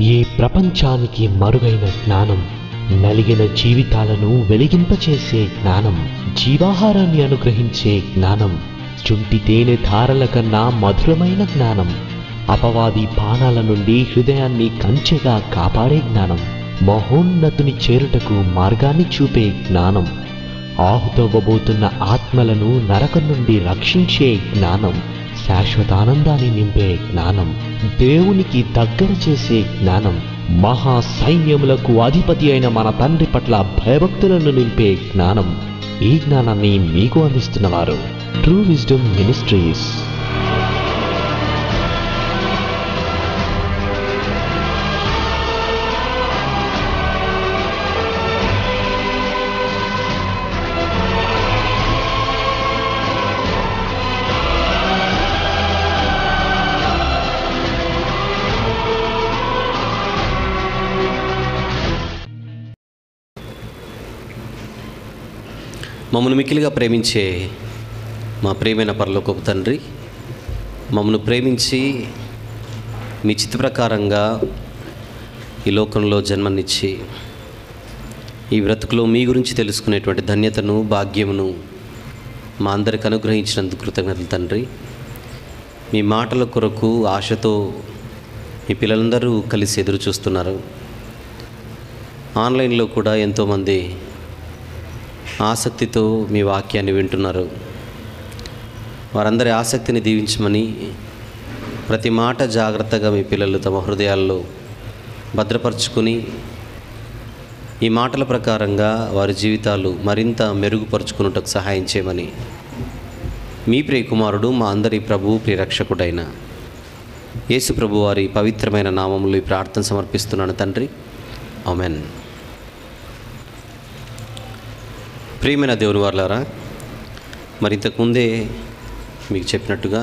ఈ ప్రపంచానికి మరుగైన జ్ఞానం, నలిగిన జీవితాలను వెలిగింపచేసే జ్ఞానం, జీవాహారాన్ని అనుగ్రహించే జ్ఞానం, చుంటి తేనె ధారల కన్నా మధురమైన జ్ఞానం, అపవాది బాణాల నుండి హృదయాన్ని కంచెగా కాపాడే జ్ఞానం, మహోన్నతుని చేరుటకు మార్గాన్ని చూపే జ్ఞానం, ఆహుతవ్వబోతున్న ఆత్మలను నరకం నుండి రక్షించే జ్ఞానం, శాశ్వతానందాన్ని నింపే జ్ఞానం, దేవునికి దగ్గర చేసే జ్ఞానం, మహా సైన్యములకు అధిపతి అయిన మన తండ్రి పట్ల భయభక్తులను నింపే జ్ఞానం. ఈ జ్ఞానాన్ని మీకు అందిస్తున్నవారు ట్రూ విజ్డమ్ మినిస్ట్రీస్. మమ్మల్ని మిక్కిలిగా ప్రేమించే మా ప్రియమైన పరలోకపు తండ్రి, మమ్మల్ని ప్రేమించి మీ చిత్త ప్రకారంగా ఈ లోకంలో జన్మనిచ్చి ఈ బ్రతుకులో మీ గురించి తెలుసుకునేటువంటి ధన్యతను, భాగ్యమును మా అందరికి అనుగ్రహించినందుకు కృతజ్ఞతలు తండ్రి. మీ మాటల కొరకు ఆశతో మీ పిల్లలందరూ కలిసి ఎదురు చూస్తున్నారు. ఆన్లైన్లో కూడా ఎంతోమంది ఆసక్తితో మీ వాక్యాన్ని వింటున్నారు. వారందరి ఆసక్తిని దీవించమని, ప్రతి మాట జాగ్రత్తగా మీ పిల్లలు తమ హృదయాల్లో భద్రపరుచుకుని ఈ మాటల ప్రకారంగా వారి జీవితాలు మరింత మెరుగుపరుచుకున్నటకు సహాయం చేయమని మీ ప్రియకుమారుడు, మా అందరి ప్రభువు, ప్రియరక్షకుడైన యేసు ప్రభు వారి పవిత్రమైన నామములో ఈ ప్రార్థన సమర్పిస్తున్నాను తండ్రి. ఆమెన్. ప్రియమైన దేవుని వారలారా, మరి ఇంతకుముందే మీకు చెప్పినట్టుగా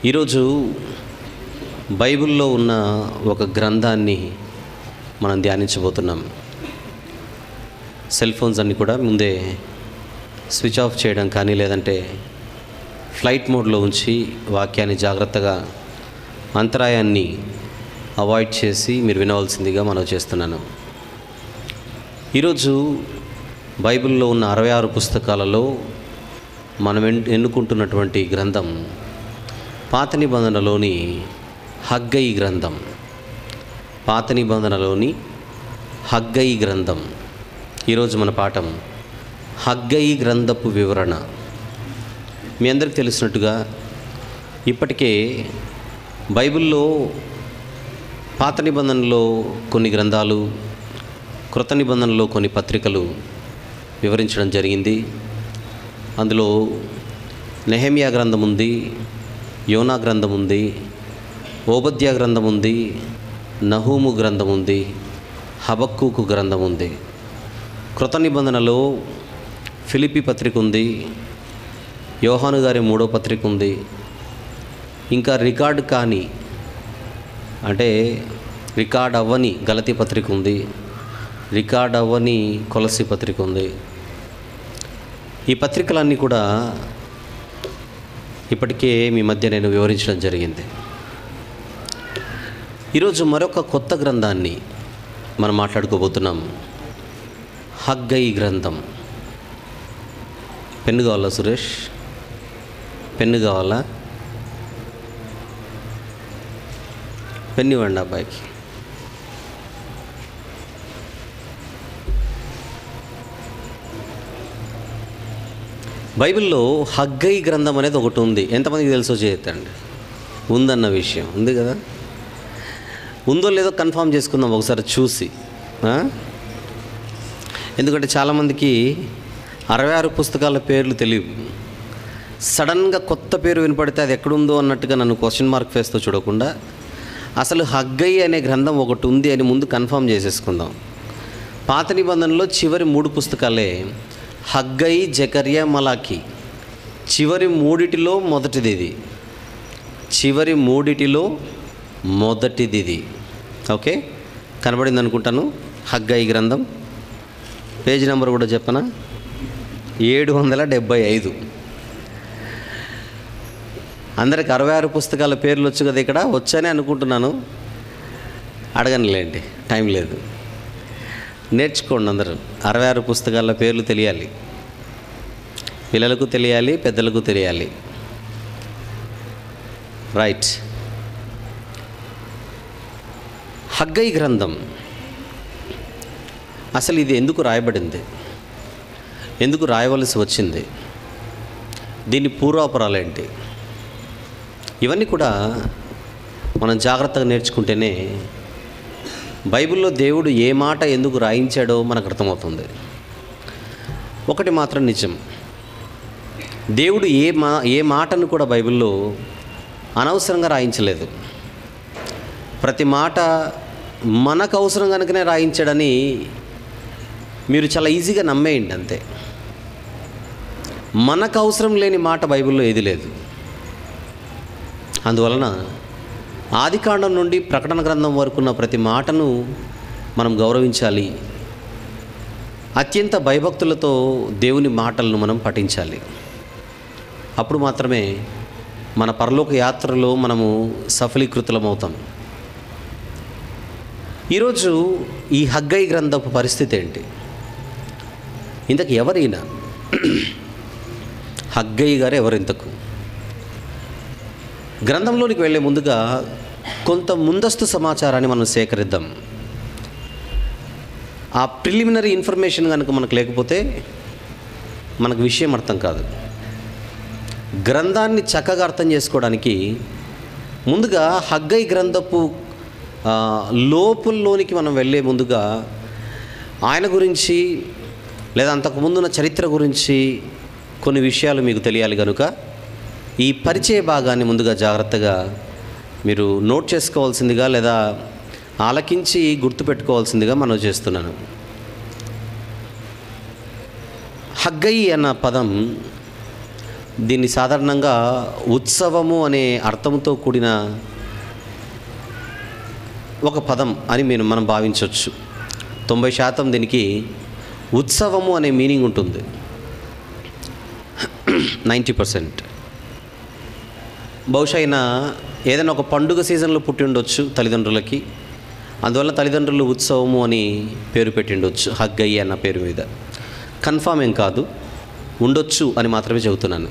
ఈరోజు బైబిల్లో ఉన్న ఒక గ్రంథాన్ని మనం ధ్యానించబోతున్నాం. సెల్ ఫోన్స్ అన్నీ కూడా ముందే స్విచ్ ఆఫ్ చేయడం కానీ, లేదంటే ఫ్లైట్ మోడ్లో ఉంచి వాక్యాన్ని జాగ్రత్తగా, అంతరాయాన్ని అవాయిడ్ చేసి మీరు వినవలసిందిగా మనం చేస్తున్నాను. ఈరోజు బైబిల్లో ఉన్న 66 పుస్తకాలలో మనం ఎన్నుకుంటున్నటువంటి గ్రంథం పాత నిబంధనలోని హగ్గయి గ్రంథం. పాత నిబంధనలోని హగ్గయి గ్రంథం. ఈరోజు మన పాఠం హగ్గయి గ్రంథపు వివరణ. మీ అందరికీ తెలిసినట్టుగా ఇప్పటికే బైబిల్లో పాత నిబంధనలో కొన్ని గ్రంథాలు, క్రొత్త నిబంధనలో కొన్ని పత్రికలు వివరించడం జరిగింది. అందులో నెహెమ్యా గ్రంథం ఉంది, యోనా గ్రంథం ఉంది, ఓబద్యా గ్రంథం ఉంది, నహూము గ్రంథం ఉంది, హబక్కూకు గ్రంథం ఉంది. క్రొత్త నిబంధనలో ఫిలిప్పీ పత్రిక ఉంది, యోహాను గారి 3వ పత్రిక ఉంది, ఇంకా రికార్డ్ కాని, అంటే రికార్డ్ అవ్వని గలతీ పత్రిక ఉంది, రికార్డ్ అవ్వని కొలసి పత్రిక ఉంది. ఈ పత్రికలన్నీ కూడా ఇప్పటికే మీ మధ్య నేను వివరించడం జరిగింది. ఈరోజు మరొక కొత్త గ్రంథాన్ని మనం మాట్లాడుకోబోతున్నాం. హగ్గయి గ్రంథం. పెన్ను కావాలా సురేష్? పెన్ను కావాలా? పెన్ను ఇవ్వండి అబ్బాయికి. బైబిల్లో హగ్గయి గ్రంథం అనేది ఒకటి ఉంది. ఎంతమందికి తెలుసో చేయండి. ఉందన్న విషయం ఉంది కదా. ఉందో లేదో కన్ఫామ్ చేసుకుందాం ఒకసారి చూసి. ఎందుకంటే చాలామందికి 66 పుస్తకాల పేర్లు తెలియవు. సడన్గా కొత్త పేరు వినపడితే అది ఎక్కడుందో అన్నట్టుగా నన్ను క్వశ్చన్ మార్క్ ఫేస్తో చూడకుండా అసలు హగ్గయి అనే గ్రంథం ఒకటి ఉంది అని ముందు కన్ఫామ్ చేసేసుకుందాం. పాత నిబంధనలో చివరి 3 పుస్తకాలే హగ్గయి, జకర్యా, మలాకి. చివరి 3 మొదటిది ఇది. చివరి 3 మొదటిది ఇది. ఓకే, కనబడింది అనుకుంటాను. హగ్గయి గ్రంథం పేజీ నెంబర్ కూడా చెప్పనా? 775. అందరికి 66 పుస్తకాల పేర్లు వచ్చు కదా. ఇక్కడ వచ్చానే అనుకుంటున్నాను. అడగనులేండి, టైం లేదు. నేర్చుకోండి అందరూ. 66 పుస్తకాల పేర్లు తెలియాలి, పిల్లలకు తెలియాలి, పెద్దలకు తెలియాలి. రైట్. హగ్గై గ్రంథం అసలు ఇది ఎందుకు రాయబడింది, ఎందుకు రాయవలసి వచ్చింది, దీని పూర్వాపరాలేంటి, ఇవన్నీ కూడా మనం జాగ్రత్తగా నేర్చుకుంటేనే బైబిల్లో దేవుడు ఏ మాట ఎందుకు రాయించాడో మనకు అర్థమవుతుంది. ఒకటి మాత్రం నిజం, దేవుడు ఏ మాటను కూడా బైబిల్లో అనవసరంగా రాయించలేదు. ప్రతి మాట మనకు అవసరం కనుకనే రాయించాడని మీరు చాలా ఈజీగా నమ్మేయండి అంతే. మనకు అవసరం లేని మాట బైబిల్లో ఏది లేదు. అందువలన ఆదికాండం నుండి ప్రకటన గ్రంథం వరకు ఉన్న ప్రతి మాటను మనం గౌరవించాలి. అత్యంత భయభక్తులతో దేవుని మాటలను మనం పఠించాలి. అప్పుడు మాత్రమే మన పరలోక యాత్రలో మనము సఫలీకృతులమవుతాం. ఈరోజు ఈ హగ్గై గ్రంథపు పరిస్థితి ఏంటి? ఇంతకు ఎవరైనా హగ్గై గారు ఎవరింతకు? గ్రంథంలోనికి వెళ్ళే ముందుగా కొంత ముందస్తు సమాచారాన్ని మనం సేకరిద్దాం. ఆ ప్రిలిమినరీ ఇన్ఫర్మేషన్ కనుక మనకు లేకపోతే మనకు విషయం అర్థం కాదు. గ్రంథాన్ని చక్కగా అర్థం చేసుకోవడానికి ముందుగా హగ్గై గ్రంథపు లోపుల్లోనికి మనం వెళ్ళే ముందుగా ఆయన గురించి లేదా అంతకుముందున్న చరిత్ర గురించి కొన్ని విషయాలు మీకు తెలియాలి. కనుక ఈ పరిచయ భాగాన్ని ముందుగా జాగ్రత్తగా మీరు నోట్ చేసుకోవాల్సిందిగా లేదా ఆలకించి గుర్తుపెట్టుకోవాల్సిందిగా మనం చేస్తున్నాను. హగ్గై అన్న పదం దీన్ని సాధారణంగా ఉత్సవము అనే అర్థంతో కూడిన ఒక పదం అని మనం భావించవచ్చు. 90% దీనికి ఉత్సవము అనే మీనింగ్ ఉంటుంది. 90% బహుశా అయినా ఏదైనా ఒక పండుగ సీజన్లో పుట్టి ఉండొచ్చు తల్లిదండ్రులకి. అందువల్ల తల్లిదండ్రులు ఉత్సవము అని పేరు పెట్టి ఉండొచ్చు హగ్గై అన్న పేరు మీద. కన్ఫామ్ ఏం కాదు, ఉండొచ్చు అని మాత్రమే చెబుతున్నాను.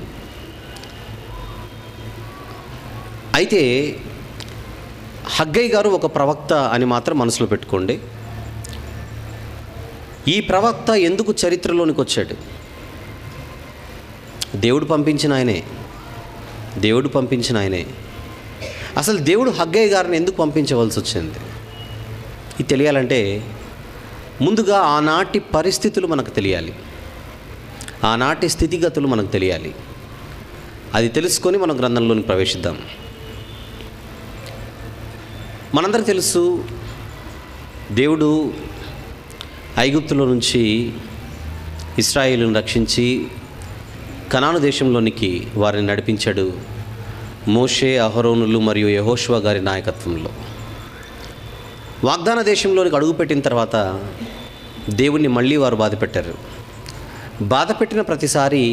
అయితే హగ్గై గారు ఒక ప్రవక్త అని మాత్రం మనసులో పెట్టుకోండి. ఈ ప్రవక్త ఎందుకు చరిత్రలోనికి వచ్చాడు? దేవుడు పంపించిన ఆయనే. అసలు దేవుడు హగ్గై గారిని ఎందుకు పంపించవలసి వచ్చింది? ఇది తెలియాలంటే ముందుగా ఆనాటి పరిస్థితులు మనకు తెలియాలి, ఆనాటి స్థితిగతులు మనకు తెలియాలి. అది తెలుసుకొని మనం గ్రంథంలోనికి ప్రవేశిద్దాం. మనందరికీ తెలుసు, దేవుడు ఐగుప్తులో నుంచి ఇశ్రాయేలును రక్షించి కనాను దేశంలోనికి వారిని నడిపించాడు మోషే, అహరోనులు మరియు యెహోషువ గారి నాయకత్వంలో. వాగ్దాన దేశంలోనికి అడుగుపెట్టిన తర్వాత దేవుణ్ణి మళ్ళీ వారు బాధపెట్టారు. బాధపెట్టిన ప్రతిసారి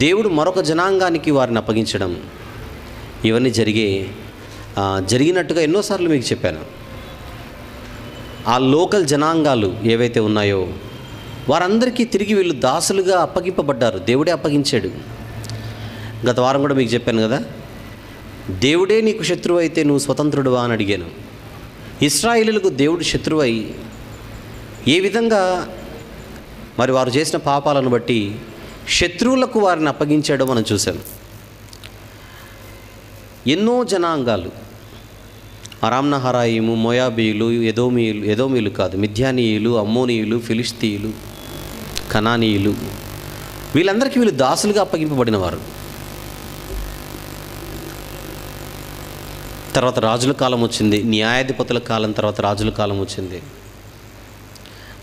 దేవుడు మరొక జనాంగానికి వారిని అప్పగించడం, ఇవన్నీ జరిగినట్టుగా ఎన్నోసార్లు మీకు చెప్పాను. ఆ లోకల్ జనాంగాలు ఏవైతే ఉన్నాయో వారందరికీ తిరిగి వీళ్ళు దాసులుగా అప్పగింపబడ్డారు. దేవుడే అప్పగించాడు. గత వారం కూడా మీకు చెప్పాను కదా, దేవుడే నీకు శత్రువు అయితే నువ్వు స్వతంత్రుడువా అని అడిగాను. ఇశ్రాయేలులకు దేవుడు శత్రువై ఏ విధంగా మరి వారు చేసిన పాపాలను బట్టి శత్రువులకు వారిని అప్పగించాడో మనం చూసాం. ఎన్నో జనాంగాలు, అరామ్నహరాయిము, మోయాబీయులు, ఎదోమీయులు కాదు, మిద్యానీయులు, అమ్మోనీయులు, ఫిలిస్తీయులు, కనానీయులు, వీళ్ళందరికీ వీళ్ళు దాసులుగా అప్పగింపబడిన వారు. తర్వాత రాజుల కాలం వచ్చింది, న్యాయాధిపతుల కాలం తర్వాత రాజుల కాలం వచ్చింది.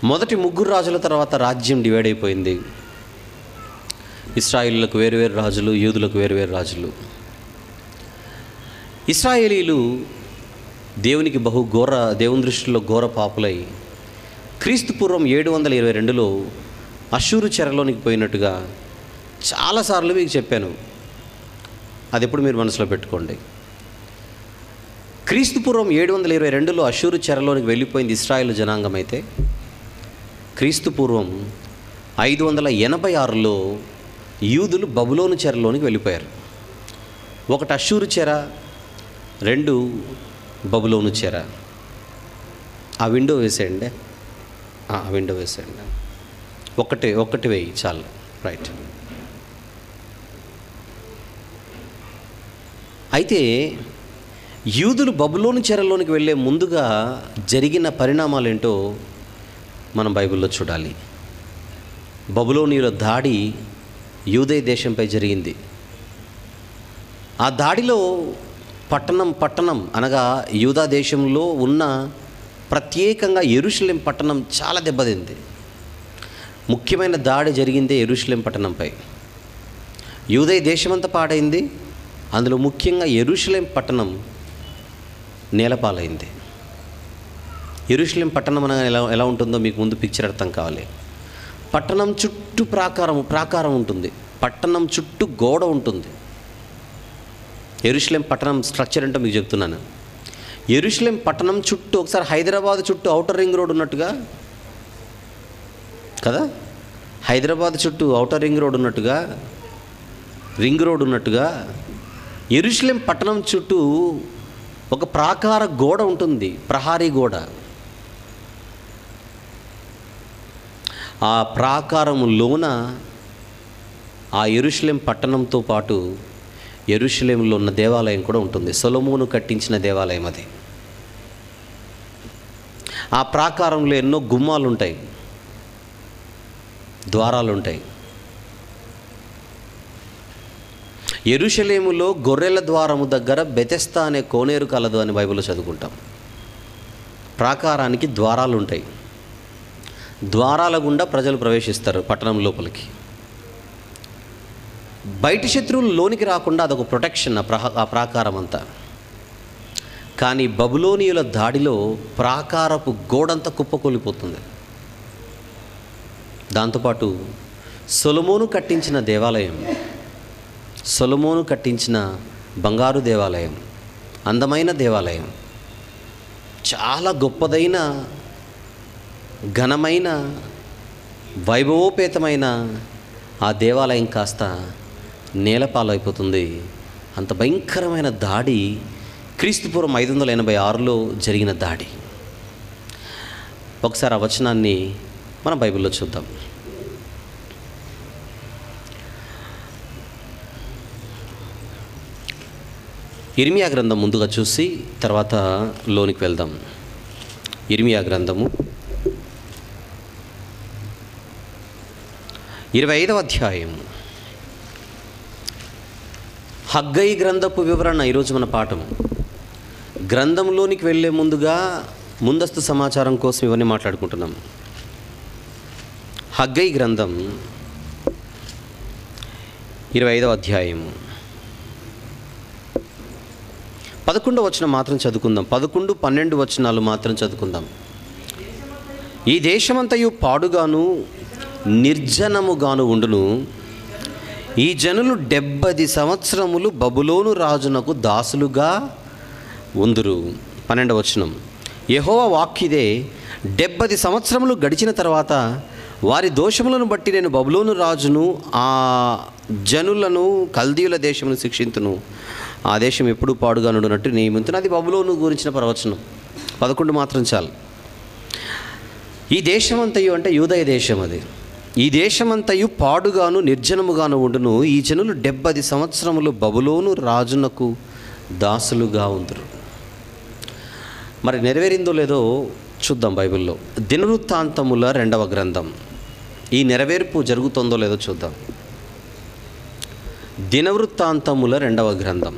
మొదటి 3 రాజుల తర్వాత రాజ్యం డివైడ్ అయిపోయింది. ఇశ్రాయేలులకు వేరువేరు రాజులు, యూదులకు వేరువేరు రాజులు. ఇశ్రాయేలీలు దేవునికి దేవుని దృష్టిలో ఘోర పాపులై క్రీస్తు పూర్వం 722లో అష్షూరు చెరలోనికి పోయినట్టుగా చాలాసార్లు మీకు చెప్పాను. అది ఎప్పుడు మీరు మనసులో పెట్టుకోండి. క్రీస్తుపూర్వం 722లో అషూరు చెరలోనికి వెళ్ళిపోయింది ఇశ్రాయేలు జనాంగం అయితే, క్రీస్తుపూర్వం 586లో యూదులు బబులోను చెరలోనికి వెళ్ళిపోయారు. ఒకటి అషూరు చెర, 2 బబులోను చెర. ఆ విండో వేసేయండి, విండో వేసేయండి. ఒకటి వేయి చాలు. రైట్. అయితే యూదులు బబులోను చెరలోనికి వెళ్ళే ముందుగా జరిగిన పరిణామాలు ఏంటో మనం బైబిల్లో చూడాలి. బబులోనీయుల దాడి యూదయ దేశంపై జరిగింది. ఆ దాడిలో పట్టణం అనగా యూదా దేశంలో ఉన్న ప్రత్యేకంగా యెరూషలేం పట్టణం చాలా దెబ్బతింది. ముఖ్యమైన దాడి జరిగిందే యెరూషలేం పట్టణంపై. యూదయ దేశమంతా పాడైంది, అందులో ముఖ్యంగా యెరూషలేం పట్టణం నేలపాలైంది. యెరూషలేం పట్టణం అనగా ఎలా ఉంటుందో మీకు ముందు పిక్చర్ అర్థం కావాలి. పట్టణం చుట్టూ ప్రాకారం ఉంటుంది, పట్టణం చుట్టూ గోడ ఉంటుంది. యెరూషలేం పట్టణం స్ట్రక్చర్ ఏంటో మీకు చెప్తున్నాను. యెరూషలేం పట్టణం చుట్టూ, ఒకసారి హైదరాబాద్ చుట్టూ ఔటర్ రింగ్ రోడ్ ఉన్నట్టుగా కదా, హైదరాబాద్ చుట్టూ ఔటర్ రింగ్ రోడ్ ఉన్నట్టుగా, రింగ్ రోడ్ ఉన్నట్టుగా యెరూషలేం పట్టణం చుట్టూ ఒక ప్రాకార గోడ ఉంటుంది, ప్రహారీ గోడ. ఆ ప్రాకారములోన ఆ యెరూషలేం పట్టణంతో పాటు యెరూషలేంలో ఉన్న దేవాలయం కూడా ఉంటుంది. సొలొమోను కట్టించిన దేవాలయం అది. ఆ ప్రాకారంలో ఎన్నో గుమ్మాలు ఉంటాయి, ద్వారాలు ఉంటాయి. యెరూషలేములో గొర్రెల ద్వారము దగ్గర బెతెస్తా అనే కోనేరు కలదు అని బైబిల్లో చదువుకుంటాం. ప్రాకారానికి ద్వారాలు ఉంటాయి, ద్వారాల గుండా ప్రజలు ప్రవేశిస్తారు పట్టణం లోపలికి. బయటి శత్రువులు లోనికి రాకుండా అదొక ప్రొటెక్షన్ ఆ ప్రాకారం అంతా. కానీ బబులోనీయుల దాడిలో ప్రాకారపు గోడంతా కుప్పకూలిపోతుంది. దాంతోపాటు సొలొమోను కట్టించిన దేవాలయం, సొలొమోను కట్టించిన బంగారు దేవాలయం, అందమైన దేవాలయం, చాలా గొప్పదైన ఘనమైన వైభవోపేతమైన ఆ దేవాలయం కాస్త నేలపాలైపోతుంది. అంత భయంకరమైన దాడి క్రీస్తుపూర్వం 586లో జరిగిన దాడి. ఒకసారి ఆ వచనాన్ని మనం బైబిల్లో చూద్దాం. ఇర్మియా గ్రంథం ముందుగా చూసి తర్వాత లోనికి వెళ్దాం. ఇర్మియా గ్రంథము 25వ అధ్యాయం. హగ్గై గ్రంథపు వివరణ ఈరోజు మన పాఠం. గ్రంథంలోనికి వెళ్ళే ముందస్తు సమాచారం కోసం ఇవన్నీ మాట్లాడుకుంటున్నాం. హగ్గై గ్రంథం 25వ అధ్యాయం 11వ వచనం మాత్రం చదువుకుందాం. 11, 12 వచనాలు మాత్రం చదువుకుందాం. ఈ దేశమంతయు పాడుగాను నిర్జనముగాను ఉండును, ఈ జనులు 70 సంవత్సరములు బబులోను రాజునకు దాసులుగా ఉందురు. 12వ వచనం. యెహోవా వాక్కిదే, 70 సంవత్సరములు గడిచిన తర్వాత వారి దోషములను బట్టి నేను బబులోను రాజును ఆ జనులను కల్దీయుల దేశమును శిక్షింతును, ఆ దేశం ఎప్పుడు పాడుగా నుండునట్టు నియమింతును. అది బబులోను గురించిన ప్రవచనం. 11 మాత్రం చాలు. ఈ దేశమంతయు అంటే యూదయ దేశం అది. ఈ దేశమంతయు పాడుగాను నిర్జనముగాను ఉండును, ఈ జనులు 70 సంవత్సరములు బబులోను రాజునకు దాసులుగా ఉందరు. మరి నెరవేరిందో లేదో చూద్దాం బైబిల్లో. దినవృత్తాంతముల 2వ గ్రంథం. ఈ నెరవేర్పు జరుగుతుందో లేదో చూద్దాం. దినవృత్తాంతముల 2వ గ్రంథం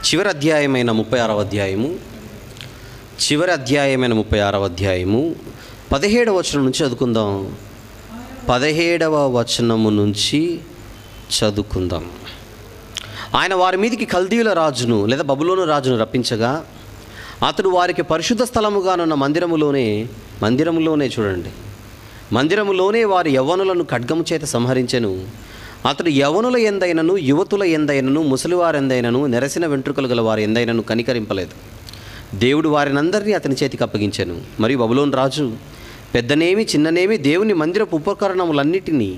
చివరి అధ్యాయమైన 36వ అధ్యాయము, చివరి అధ్యాయమైన 36వ అధ్యాయము 17వ వచనం నుంచి చదువుకుందాం. 17వ వచనము నుంచి చదువుకుందాం. ఆయన వారి మీదికి కల్దీయుల రాజును లేదా బబులోను రాజును రప్పించగా అతడు వారికి పరిశుద్ధ స్థలముగానున్న మందిరములోనే చూడండి, మందిరములోనే వారి యవ్వనులను ఖడ్గము చేత సంహరించెను. అతడు యవనుల ఎందైనను, యువతుల ఎందైనను, ముసలివారెందైనను, నెరసిన వెంట్రుకలు గల వారు ఎందైనను కనికరింపలేదు. దేవుడు వారినందరినీ అతని చేతికి అప్పగించాను. మరియు బబులోను రాజు పెద్దనేమి చిన్ననేమి దేవుని మందిరపు ఉపకరణములన్నిటినీ,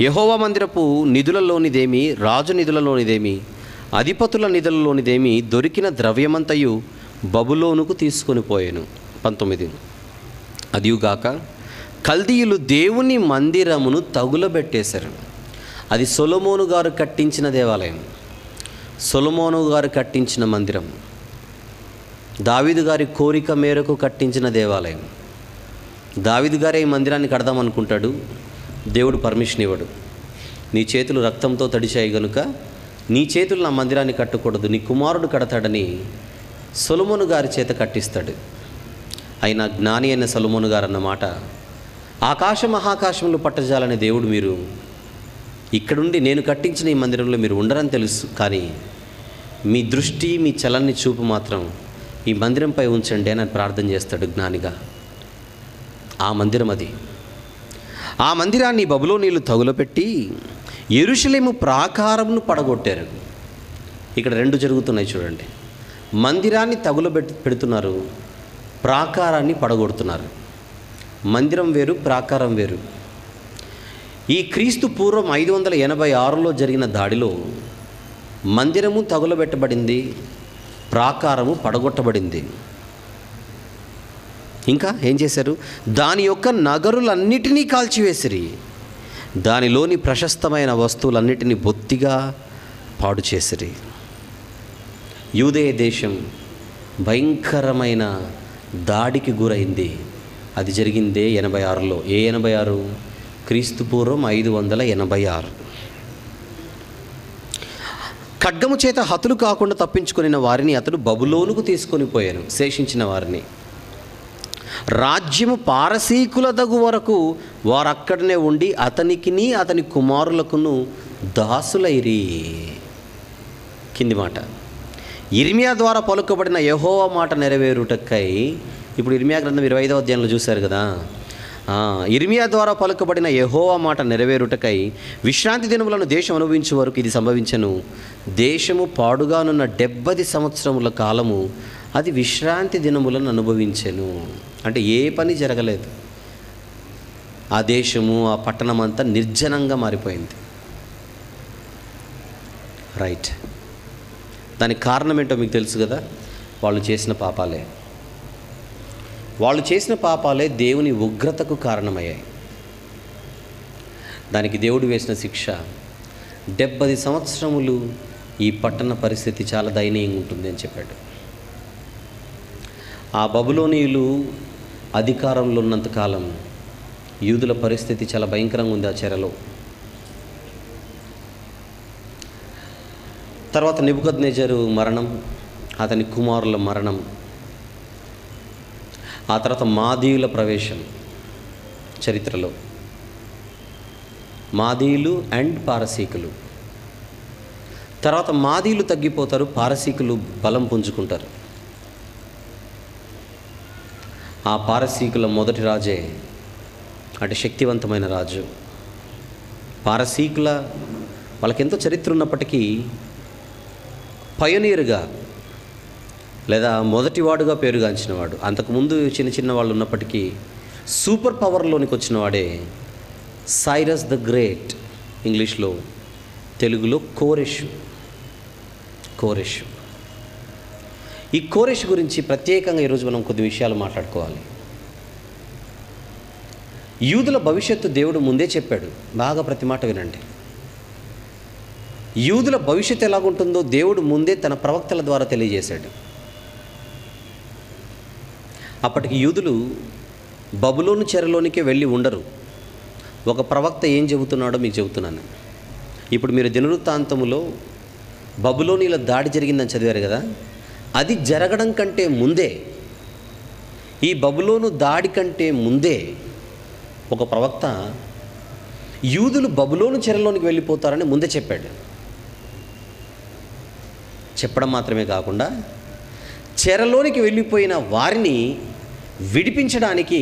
యెహోవా మందిరపు నిధులలోనిదేమి, రాజు నిధులలోనిదేమి, అధిపతుల నిధులలోనిదేమి దొరికిన ద్రవ్యమంతయు బబులోనుకు తీసుకొని పోయాను. 19. అదియుగాక కల్దీయులు దేవుని మందిరమును తగులబెట్టేశారు. అది సొలొమోను గారు కట్టించిన దేవాలయం, సొలొమోను గారు కట్టించిన మందిరం, దావీదు గారి కోరిక మేరకు కట్టించిన దేవాలయం. దావీదు గారే ఈ మందిరాన్ని కడదామనుకుంటాడు, దేవుడు పర్మిషన్ ఇవ్వడు. నీ చేతులు రక్తంతో తడిచాయి గనుక నీ చేతులు నా మందిరాన్ని కట్టకూడదు, నీ కుమారుడు కడతాడని సొలొమోను గారి చేత కట్టిస్తాడు. అయినా జ్ఞాని అయిన సొలొమోను గారు అన్నమాట, ఆకాశ మహాకాశంలో పట్టజాలని దేవుడు మీరు ఇక్కడుండి నేను కట్టించిన ఈ మందిరంలో మీరు ఉండరని తెలుసు, కానీ మీ దృష్టి మీ చలన్ని చూపు మాత్రం ఈ మందిరంపై ఉంచండి అని ప్రార్థన చేస్తాడు జ్ఞానిగా. ఆ మందిరం అది. ఆ మందిరాన్ని బబులోనీయులు తగులపెట్టి యెరూషలేము ప్రాకారమును పడగొట్టారు. ఇక్కడ రెండు జరుగుతున్నాయి చూడండి. మందిరాన్ని పెడుతున్నారు, ప్రాకారాన్ని పడగొడుతున్నారు. మందిరం వేరు, ప్రాకారం వేరు. ఈ క్రీస్తు పూర్వం 586లో జరిగిన దాడిలో మందిరము తగులబెట్టబడింది, ప్రాకారము పడగొట్టబడింది. ఇంకా ఏం చేశారు? దాని యొక్క నగరులన్నిటినీ కాల్చివేసిరి, దానిలోని ప్రశస్తమైన వస్తువులన్నిటినీ బొత్తిగా పాడు చేసిరి. యూదేయ దేశం భయంకరమైన దాడికి గురైంది. అది జరిగిందే 86లో. ఏ 86? క్రీస్తు పూర్వం 586. ఖడ్గము చేత హతులు కాకుండా తప్పించుకొనిన వారిని అతడు బబులోనుకు తీసుకొని పోయాను. శేషించిన వారిని రాజ్యము పారసీకుల దగు వరకు వారక్కడనే ఉండి అతనికిని అతని కుమారులకును దాసులైరి. కింది మాట, ఇర్మియా ద్వారా పలుకబడిన యెహోవా మాట నెరవేరుటకై. ఇప్పుడు ఇర్మియా గ్రంథం 25వ అధ్యాయంలో చూశారు కదా. ఇర్మియా ద్వారా పలుకబడిన యెహోవా మాట నెరవేరుటకై విశ్రాంతి దినములను దేశం అనుభవించే వరకు ఇది సంభవించను. దేశము పాడుగానున్న 70 సంవత్సరముల కాలము అది విశ్రాంతి దినములను అనుభవించెను. అంటే ఏ పని జరగలేదు. ఆ దేశము, ఆ పట్టణం అంతా నిర్జనంగా మారిపోయింది. రైట్. దానికి కారణం ఏంటో మీకు తెలుసు కదా. వాళ్ళు చేసిన పాపాలే. వాళ్ళు చేసిన పాపాలే దేవుని ఉగ్రతకు కారణమయ్యాయి. దానికి దేవుడు వేసిన శిక్ష 70 సంవత్సరములు ఈ పట్టణ పరిస్థితి చాలా దయనీయంగా ఉంటుంది అని చెప్పాడు. ఆ బబులోనీయులు అధికారంలో ఉన్నంతకాలం యూదుల పరిస్థితి చాలా భయంకరంగా ఉంది ఆ చెరలో. తర్వాత నెబుకద్నెజరు మరణం, అతని కుమారుల మరణం, ఆ తర్వాత మాదీయుల ప్రవేశం చరిత్రలో. మాదీయులు అండ్ పారసీకులు. తర్వాత మాదీయులు తగ్గిపోతారు, పారసీకులు బలం పుంజుకుంటారు. ఆ పారసీకుల మొదటి రాజే అంటే శక్తివంతమైన రాజు. పారసీకుల వాళ్ళకెంతో చరిత్ర ఉన్నప్పటికీ పయోనీర్గా లేదా మొదటివాడుగా పేరుగాంచినవాడు. అంతకుముందు చిన్న చిన్న వాళ్ళు ఉన్నప్పటికీ సూపర్ పవర్లోనికి వచ్చినవాడే సైరస్ ద గ్రేట్. ఇంగ్లీష్లో, తెలుగులో కోరెషు. ఈ కోరెషు గురించి ప్రత్యేకంగా ఈరోజు మనం కొద్ది విషయాలు మాట్లాడుకోవాలి. యూదుల భవిష్యత్తు దేవుడు ముందే చెప్పాడు. బాగా ప్రతి మాట వినండి. యూదుల భవిష్యత్తు ఎలాగుంటుందో దేవుడు ముందే తన ప్రవక్తల ద్వారా తెలియజేశాడు. అప్పటికి యూదులు బబులోను చెరలోనికే వెళ్ళి ఉండరు. ఒక ప్రవక్త ఏం చెబుతున్నాడో మీకు చెబుతున్నాను. ఇప్పుడు మీరు దినవృత్తాంతములో బబులోనీల దాడి జరిగిందని చదివారు కదా. అది జరగడం కంటే ముందే, ఈ బబులోను దాడి కంటే ముందే ఒక ప్రవక్త యూదులు బబులోను చెరలోనికి వెళ్ళిపోతారని ముందే చెప్పాడు. చెప్పడం మాత్రమే కాకుండా చెరలోనికి వెళ్ళిపోయిన వారిని విడిపించడానికి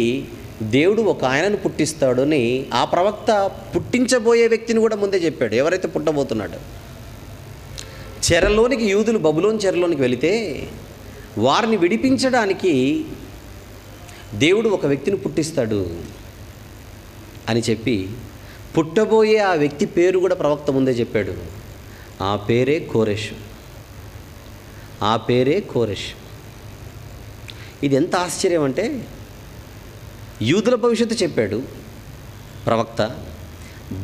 దేవుడు ఒక ఆయనను పుట్టిస్తాడు అని ఆ ప్రవక్త పుట్టించబోయే వ్యక్తిని కూడా ముందే చెప్పాడు. ఎవరైతే పుట్టబోతున్నాడో, చెరలోనికి యూదులు బబులోను చెరలోనికి వెళితే వారిని విడిపించడానికి దేవుడు ఒక వ్యక్తిని పుట్టిస్తాడు అని చెప్పి పుట్టబోయే ఆ వ్యక్తి పేరు కూడా ప్రవక్త ముందే చెప్పాడు. ఆ పేరే కోరెషు. ఆ పేరే కోరెషు. ఇది ఎంత ఆశ్చర్యం అంటే, యూదుల భవిష్యత్తు చెప్పాడు ప్రవక్త,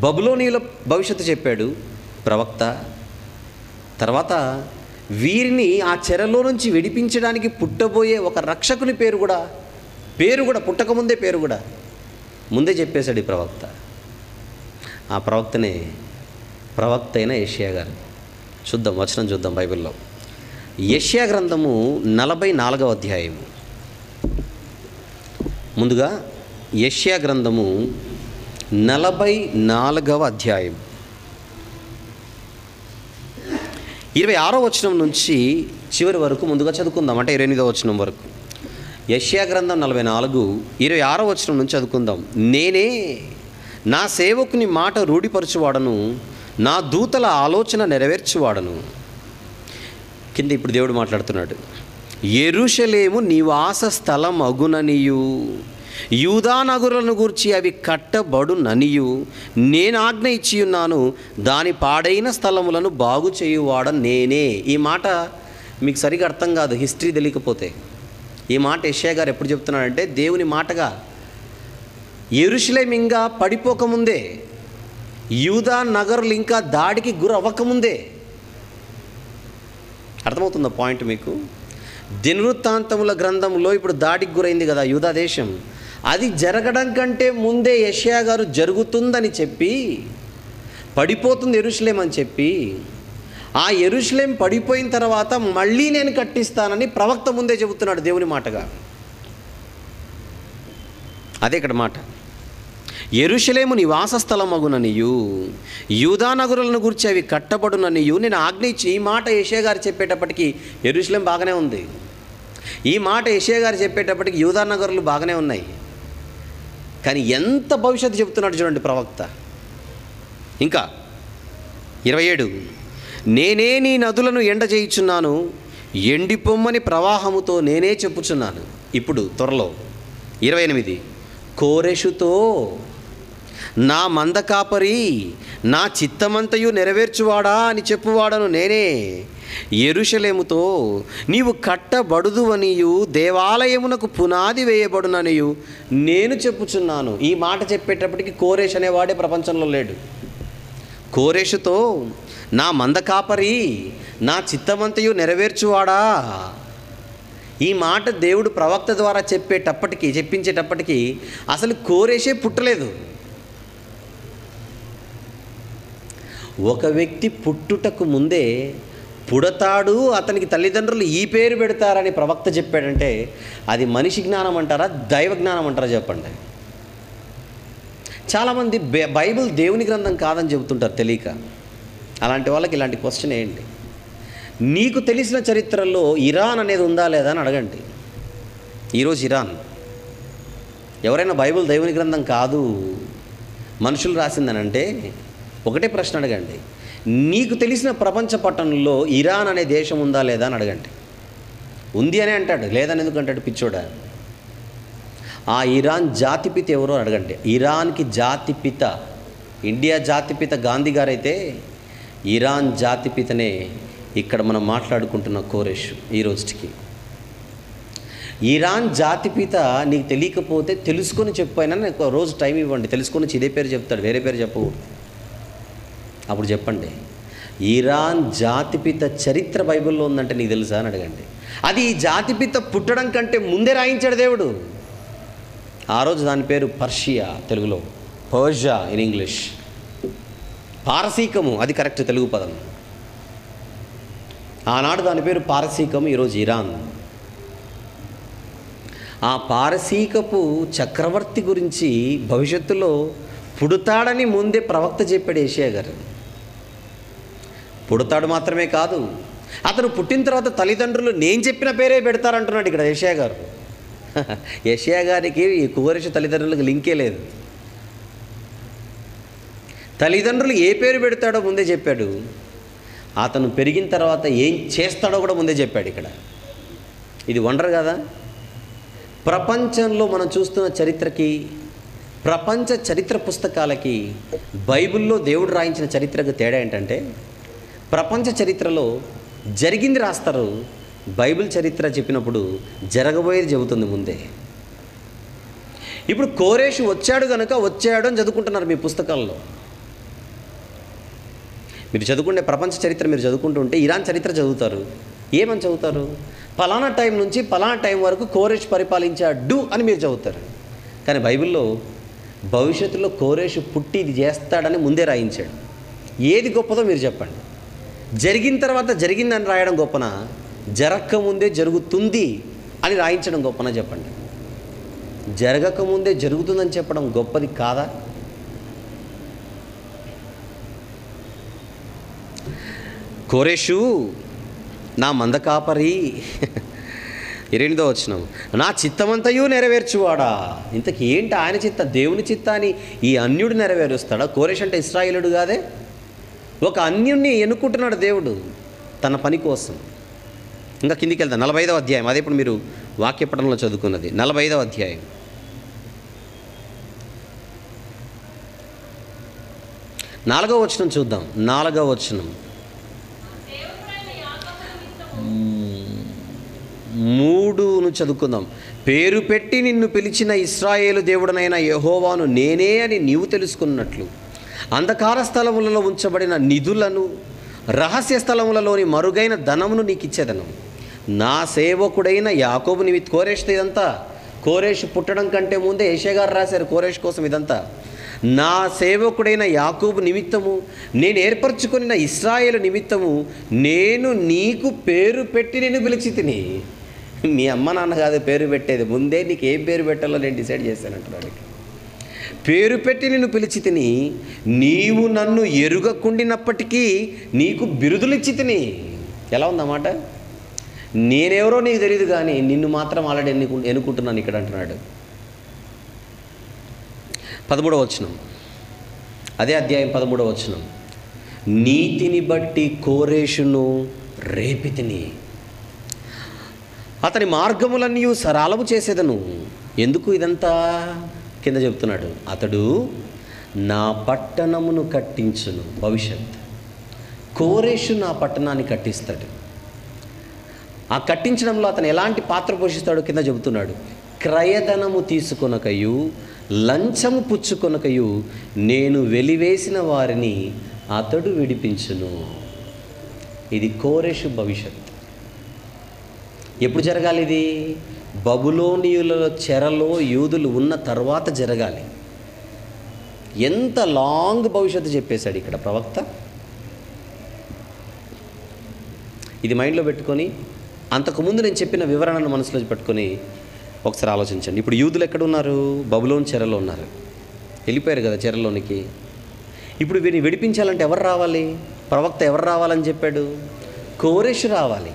బబులోనీయుల భవిష్యత్తు చెప్పాడు ప్రవక్త, తర్వాత వీరిని ఆ చెరలో నుంచి విడిపించడానికి పుట్టబోయే ఒక రక్షకుని పేరు కూడా పుట్టకముందే పేరు కూడా ముందే చెప్పేశాడు ఈ ప్రవక్త. ఆ ప్రవక్తనే ప్రవక్త అయిన యెషయా గారు. చూద్దాం, వచనం చూద్దాం బైబిల్లో. యెషయా గ్రంథము 44వ అధ్యాయము. ముందుగా యెషయా గ్రంథము 44వ అధ్యాయం 26వ వచనం నుంచి చివరి వరకు ముందుగా చదువుకుందాం. అంటే 28వ వచనం వరకు. యెషయా గ్రంథం 44, 26వ వచనం నుంచి చదువుకుందాం. నేనే నా సేవకుని మాట రూఢిపరచువాడను, నా దూతల ఆలోచన నెరవేర్చువాడను. కింద ఇప్పుడు దేవుడు మాట్లాడుతున్నాడు. యెరూషలేము నివాస స్థలం అగుననియు, యూదా నగరులను గూర్చి అవి కట్టబడుననియు నేను ఆజ్ఞ ఇచ్చియున్నాను, దాని పాడైన స్థలములను బాగు చేయువాడ నేనే. ఈ మాట మీకు సరిగా అర్థం కాదు హిస్టరీ తెలియకపోతే. ఈ మాట యెషయా గారు ఎప్పుడు చెప్తున్నాడంటే దేవుని మాటగా. యెరూషలేము ఇంకా పడిపోకముందే, యూదా నగరులు ఇంకా దాడికి గురి అవ్వకముందే. అర్థమవుతుందా పాయింట్ మీకు? దినవృత్తాంతముల గ్రంథంలో ఇప్పుడు దాడికి గురైంది కదా యూదా దేశం. అది జరగడం కంటే ముందే యెషయా గారు జరుగుతుందని చెప్పి, పడిపోతుంది యెరూషలేం అని చెప్పి, ఆ యెరూషలేం పడిపోయిన తర్వాత మళ్ళీ నేను కట్టిస్తానని ప్రవక్త ముందే చెబుతున్నాడు దేవుని మాటగా. అదే ఇక్కడ మాట. యెరూషలేము నివాస స్థలమగుననియు, యూదా నగరులను గురించి అవి కట్టబడుననియు నేను ఆజ్ఞ ఇచ్చి. ఈ మాట యెషయా గారు చెప్పేటప్పటికి యెరూషలేం బాగానే ఉంది. ఈ మాట యెషయా గారు చెప్పేటప్పటికి యూదా నగరులు బాగానే ఉన్నాయి. కానీ ఎంత భవిష్యత్తు చెబుతున్నాడు చూడండి ప్రవక్త. ఇంకా 27, నేనే నీ నదులను ఎండ చేయుచున్నాను, ఎండిపొమ్మని ప్రవాహముతో నేనే చెప్పుచున్నాను. ఇప్పుడు త్వరలో 28, కోరెషుతో నా మందకాపరి, నా చిత్తమంతయు నెరవేర్చువాడా అని చెప్పువాడను నేనే. యెరూషలేముతో నీవు కట్టబడుదువనియు, దేవాలయమునకు పునాది వేయబడుననియు నేను చెప్పుచున్నాను. ఈ మాట చెప్పేటప్పటికి కోరెష్ అనేవాడే ప్రపంచంలో లేడు. కోరెషుతో నా మందకాపరి, నా చిత్తమంతయు నెరవేర్చువాడా. ఈ మాట దేవుడు ప్రవక్త ద్వారా చెప్పించేటప్పటికి అసలు కోరెషే పుట్టలేదు. ఒక వ్యక్తి పుట్టుటకు ముందే పుడతాడు, అతనికి తల్లిదండ్రులు ఈ పేరు పెడతారని ప్రవక్త చెప్పాడంటే అది మనిషి జ్ఞానం అంటారా, దైవ జ్ఞానం అంటారా చెప్పండి. చాలామంది బైబిల్ దేవుని గ్రంథం కాదని చెబుతుంటారు తెలియక. అలాంటి వాళ్ళకి ఇలాంటి క్వశ్చన్ ఏంటి? నీకు తెలిసిన చరిత్రలో ఇరాన్ అనేది ఉందా లేదా అని అడగండి. ఈరోజు ఇరాన్ ఎవరైనా బైబిల్ దేవుని గ్రంథం కాదు మనుషులు రాసిందనంటే ఒకటే ప్రశ్న అడగండి. నీకు తెలిసిన ప్రపంచ పట్టణంలో ఇరాన్ అనే దేశం ఉందా లేదా అని అడగండి. ఉంది అనే అంటాడు, లేదని ఎందుకు అంటాడు పిచ్చోడా. ఆ ఇరాన్ జాతిపిత ఎవరో అడగండి. ఇరాన్కి జాతిపిత, ఇండియా జాతిపిత గాంధీ గారైతే ఇరాన్ జాతిపితనే ఇక్కడ మనం మాట్లాడుకుంటున్న కోరెష్. ఈ రోజుకి ఇరాన్ జాతిపిత నీకు తెలియకపోతే తెలుసుకొని చెప్పైనా నాకు రోజు టైం ఇవ్వండి, తెలుసుకొని ఇదే పేరు చెప్తాడు, వేరే పేరు చెప్పకూడదు. అప్పుడు చెప్పండి ఇరాన్ జాతిపిత చరిత్ర బైబిల్లో ఉందంటే నీకు తెలుసా అని అడగండి. అది ఈ జాతిపిత పుట్టడం కంటే ముందే రాయించాడు దేవుడు. ఆ రోజు దాని పేరు పర్షియా, తెలుగులో పర్షియా ఇన్ ఇంగ్లీష్. పారసీకము అది కరెక్ట్ తెలుగు పదం. ఆనాడు దాని పేరు పారసీకము, ఈరోజు ఇరాన్. ఆ పారసీకపు చక్రవర్తి గురించి భవిష్యత్తులో పుడతాడని ముందే ప్రవక్త చెప్పాడు యెషయా గారు. పుడతాడు మాత్రమే కాదు, అతను పుట్టిన తర్వాత తల్లిదండ్రులు నేను చెప్పిన పేరే పెడతారంటున్నాడు ఇక్కడ యెషయా గారు. యెషయా గారికి ఈ కోరెషు తల్లిదండ్రులకు లింకే లేదు. తల్లిదండ్రులు ఏ పేరు పెడతాడో ముందే చెప్పాడు. అతను పెరిగిన తర్వాత ఏం చేస్తాడో కూడా ముందే చెప్పాడు. ఇక్కడ ఇది వండర్ కదా. ప్రపంచంలో మనం చూస్తున్న చరిత్రకి, ప్రపంచ చరిత్ర పుస్తకాలకి, బైబిల్లో దేవుడు రాయించిన చరిత్రకు తేడా ఏంటంటే, ప్రపంచ చరిత్రలో జరిగింది రాస్తారు, బైబిల్ చరిత్ర చెప్పినప్పుడు జరగబోయేది చెబుతుంది ముందే. ఇప్పుడు కోరేషు వచ్చాడు కనుక వచ్చాడు అని చదువుకుంటున్నారు మీ పుస్తకాల్లో. మీరు చదువుకుంటే ప్రపంచ చరిత్ర మీరు చదువుకుంటుంటే ఇరాన్ చరిత్ర చదువుతారు. ఏమని చదువుతారు? ఫలానా టైం నుంచి ఫలానా టైం వరకు కోరేషు పరిపాలించాడు అని మీరు చదువుతారు. కానీ బైబిల్లో భవిష్యత్తులో కోరేషు పుట్టి ఇది చేస్తాడని ముందే రాయించాడు. ఏది గొప్పదో మీరు చెప్పండి. జరిగిన తర్వాత జరిగిందని రాయడం గొప్పనా, జరగకముందే జరుగుతుంది అని రాయించడం గొప్పనా చెప్పండి. జరగకముందే జరుగుతుందని చెప్పడం గొప్పది కాదా? కోరేషు నా మంద కాపరి, 8వ వచనం, నా చిత్తమంతయు నెరవేర్చువాడా. ఇంతకీ ఏంటి ఆయన చిత్త? దేవుని చిత్తాన్ని ఈ అన్యుడు నెరవేరుస్తాడా? కోరేష్ అంటే ఇశ్రాయేలుడు కాదే, ఒక అన్యుడిని ఎన్నుకుంటున్నాడు దేవుడు తన పని కోసం. ఇంకా కిందికి వెళ్తాం. 45వ అధ్యాయం, అదే ఇప్పుడు మీరు వాక్యపటంలో చదువుకున్నది. 45వ అధ్యాయం 4వ వచనం చూద్దాం. 4వ వచనం, 3ను చదువుకుందాం. పేరు పెట్టి నిన్ను పిలిచిన ఇశ్రాయేలు దేవుడనైన యెహోవాను నేనే అని నీవు తెలుసుకున్నట్లు అంధకార స్థలములలో ఉంచబడిన నిధులను, రహస్య స్థలములలోని మరుగైన ధనమును నీకు ఇచ్చేదను. నా సేవకుడైన యాకోబు నిమిత్తం. కోరేష్ ఇదంతా, కోరేషు పుట్టడం కంటే ముందే యెషయా గారు రాశారు కోరేష్ కోసం ఇదంతా. నా సేవకుడైన యాకోబు నిమిత్తము, నేను ఏర్పరచుకున్న ఇశ్రాయేలు నిమిత్తము నేను నీకు పేరు పెట్టి నేను పిలిచి తిని. మీ అమ్మ నాన్న కాదు పేరు పెట్టేది, ముందే నీకు ఏం పేరు పెట్టాలో నేను డిసైడ్ చేశానంటున్నాడు. పేరు పెట్టి నిన్ను పిలిచి తిని, నీవు నన్ను ఎరుగకుండినప్పటికీ నీకు బిరుదులు ఇచ్చి తిని. ఎలా ఉందన్నమాట? నేనెవరో నీకు తెలియదు కానీ నిన్ను మాత్రం ఆల్రెడీ ఎన్నుకుంటున్నాను ఇక్కడ అంటున్నాడు. 13వ వచనం, అదే అధ్యాయం 13వ వచనం, నీతిని బట్టి కోరేషును రేపితిని, అతని మార్గములన్నీ సరళము చేసేదను. ఎందుకు ఇదంతా? కింద చెప్తున్నాడు, అతడు నా పట్టణమును కట్టించును. భవిష్యత్ కోరేషు నా పట్టణాన్ని కట్టిస్తాడు. ఆ కట్టించడంలో అతను ఎలాంటి పాత్ర పోషిస్తాడో కింద చెబుతున్నాడు. క్రయధనము తీసుకొనకయు లంచము పుచ్చుకొనకయు నేను వెలివేసిన వారిని అతడు విడిపించును. ఇది కోరేషు భవిష్యత్. ఎప్పుడు జరగాలి ఇది? బబులోనీయుల చెరలో యూదులు ఉన్న తర్వాత జరగాలి. ఎంత లాంగ్ భవిష్యత్తు చెప్పేశాడు ఇక్కడ ప్రవక్త. ఇది మైండ్లో పెట్టుకొని, అంతకుముందు నేను చెప్పిన వివరణను మనసులో పెట్టుకొని ఒకసారి ఆలోచించండి. ఇప్పుడు యూదులు ఎక్కడ ఉన్నారు? బబులోన్ చెరలో ఉన్నారు. వెళ్ళిపోయారు కదా చెరలోనికి. ఇప్పుడు వీరిని విడిపించాలంటే ఎవరు రావాలి? ప్రవక్త ఎవరు రావాలని చెప్పాడు? కోరేషు రావాలి.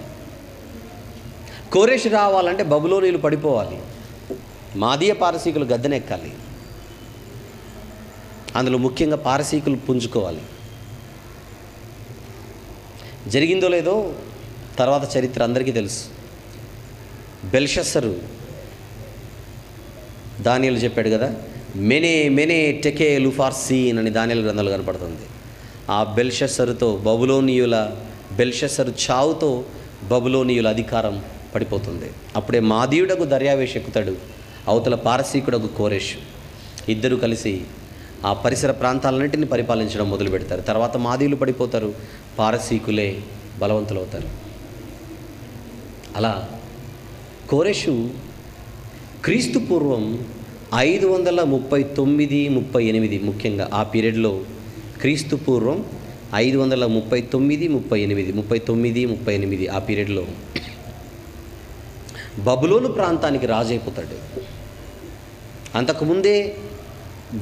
కోరేషు రావాలంటే బబులోనీయులు పడిపోవాలి, మాదీయ పారసీకులు గద్దెనెక్కాలి, అందులో ముఖ్యంగా పారసీకులు పుంజుకోవాలి. జరిగిందో లేదో తర్వాత చరిత్ర అందరికీ తెలుసు. బెల్షస్సరు, దానియేలు చెప్పాడు కదా, మెనే మెనే టెకే లుఫార్సీన్ అని దానియేలు గ్రంథంలో కనపడుతుంది. ఆ బెల్షస్సరుతో బబులోనీయుల, బెల్షస్సరు చావుతో బబులోనీయుల అధికారం పడిపోతుంది. అప్పుడే మాదీయుడకు దర్యావేషు ఎక్కుతాడు, అవతల పారసీకుడకు కోరేషు. ఇద్దరు కలిసి ఆ పరిసర ప్రాంతాలన్నింటినీ పరిపాలించడం మొదలు పెడతారు. తర్వాత మాదీయులు పడిపోతారు, పారసీకులే బలవంతులవుతారు. అలా కోరేషు క్రీస్తు పూర్వం 539-38, ముఖ్యంగా ఆ పీరియడ్లో క్రీస్తు పూర్వం 539-38 ఆ పీరియడ్లో బబులోను ప్రాంతానికి రాజు అయిపోతాడు. అంతకుముందే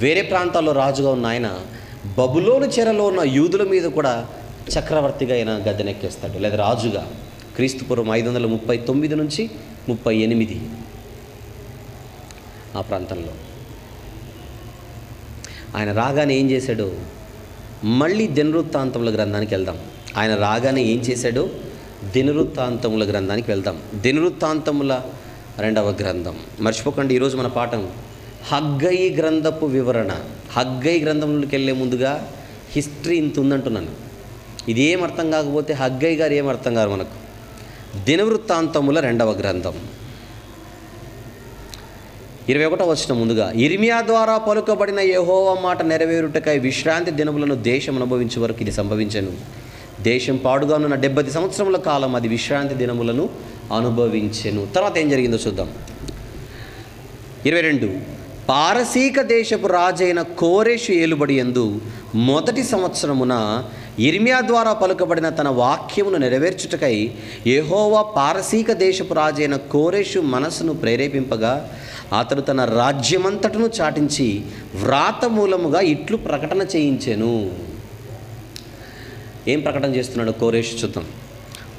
వేరే ప్రాంతాల్లో రాజుగా ఉన్న ఆయన బబులోను చెరలో ఉన్న యూదుల మీద కూడా చక్రవర్తిగా ఆయన గద్దెనెక్కేస్తాడు, లేదా రాజుగా. క్రీస్తుపూర్వం 539 నుంచి 38. ఆ ప్రాంతంలో. ఆయన రాగానే ఏం చేశాడో మళ్ళీ దినవృత్తాంతముల గ్రంథానికి వెళ్దాం. ఆయన రాగానే ఏం చేశాడో దినవృత్తాంతముల గ్రంథానికి వెళ్దాం. దినవృత్తాంతముల 2వ గ్రంథం. మర్చిపోకండి, ఈరోజు మన పాఠం హగ్గయి గ్రంథపు వివరణ. హగ్గయి గ్రంథంలోకి వెళ్ళే ముందుగా హిస్టరీ ఇంత ఉందంటున్నాను. ఇదేం అర్థం కాకపోతే హగ్గయి గారు ఏం అర్థం కాదు మనకు. దినవృత్తాంతముల 2వ గ్రంథం 21వ వచనం. ముందుగా, ఇర్మియా ద్వారా పలుకబడిన యెహోవా మాట నెరవేరుటకై విశ్రాంతి దినములను దేశం అనుభవించే వరకు ఇది సంభవించను. దేశం పాడుగా ఉన్న 70 సంవత్సరముల కాలం అది విశ్రాంతి దినములను అనుభవించెను. తర్వాత ఏం జరిగిందో చూద్దాం. 22, పారసీక దేశపు రాజైన కోరెషు ఏలుబడి యందు మొదటి సంవత్సరమున ఇర్మియా ద్వారా పలుకబడిన తన వాక్యమును నెరవేర్చుటకై యెహోవా పారసీక దేశపు రాజైన కోరెషు మనసును ప్రేరేపింపగా అతడు తన రాజ్యమంతటను చాటించి వ్రాత మూలముగా ఇట్లు ప్రకటన చేయించెను. ఏం ప్రకటన చేస్తున్నాడు కోరెషు చూద్దాం.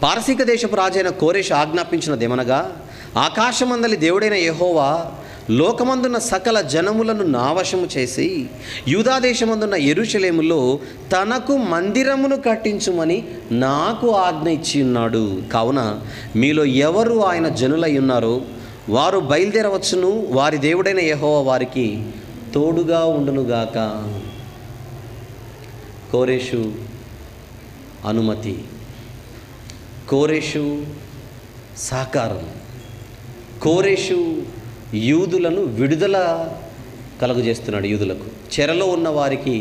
పారసీక దేశపు రాజైన కోరెషు ఆజ్ఞాపించినదేమనగా, ఆకాశమందలి దేవుడైన యెహోవా లోకమందున్న సకల జనములను నావశము చేసి యూదాదేశమందున్న యెరూషలేములో తనకు మందిరమును కట్టించుమని నాకు ఆజ్ఞ ఇచ్చి ఉన్నాడు. కావున మీలో ఎవరు ఆయన జనులై ఉన్నారో వారు బయలుదేరవచ్చును. వారి దేవుడైన యెహోవా వారికి తోడుగా ఉండునుగాక. కోరెషు అనుమతి, కోరెషు సహకారం, కోరెషు యూదులను విడుదల కలుగజేస్తున్నాడు. యూదులకు చెరలో ఉన్న వారికి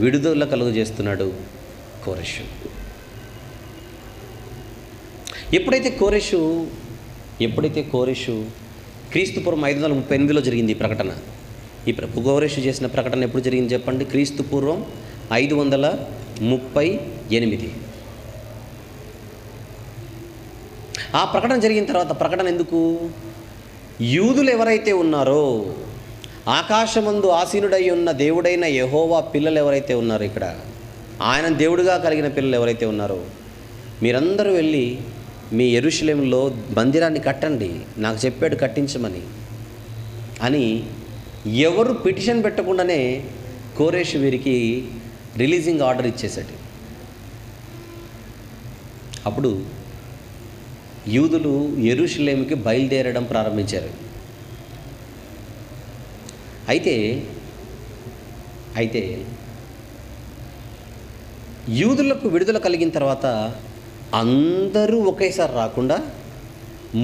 విడుదల కలుగజేస్తున్నాడు కోరెషు. ఎప్పుడైతే కోరెషు క్రీస్తుపూర్వం 538లో జరిగింది ఈ ప్రకటన. ఈ కోరెషు చేసిన ప్రకటన ఎప్పుడు జరిగింది చెప్పండి? క్రీస్తుపూర్వం 538. ఆ ప్రకటన జరిగిన తర్వాత, ప్రకటన ఎందుకు? యూదులు ఎవరైతే ఉన్నారో, ఆకాశమందు ఆసీనుడై ఉన్న దేవుడైన యెహోవా పిల్లలు ఎవరైతే ఉన్నారో, ఇక్కడ ఆయన దేవుడిగా కలిగిన పిల్లలు ఎవరైతే ఉన్నారో, మీరందరూ వెళ్ళి మీ యెరూషలేములో మందిరాన్ని కట్టండి, నాకు చెప్పాడు కట్టించమని అని ఎవరు పిటిషన్ పెట్టకుండానే కోరెషు వీరికి రిలీజింగ్ ఆర్డర్ ఇచ్చేశాడు. అప్పుడు యూదులు యెరూషలేముకి బయలుదేరడం ప్రారంభించారు. అయితే యూదులకు విడుదల కలిగిన తర్వాత అందరూ ఒకేసారి రాకుండా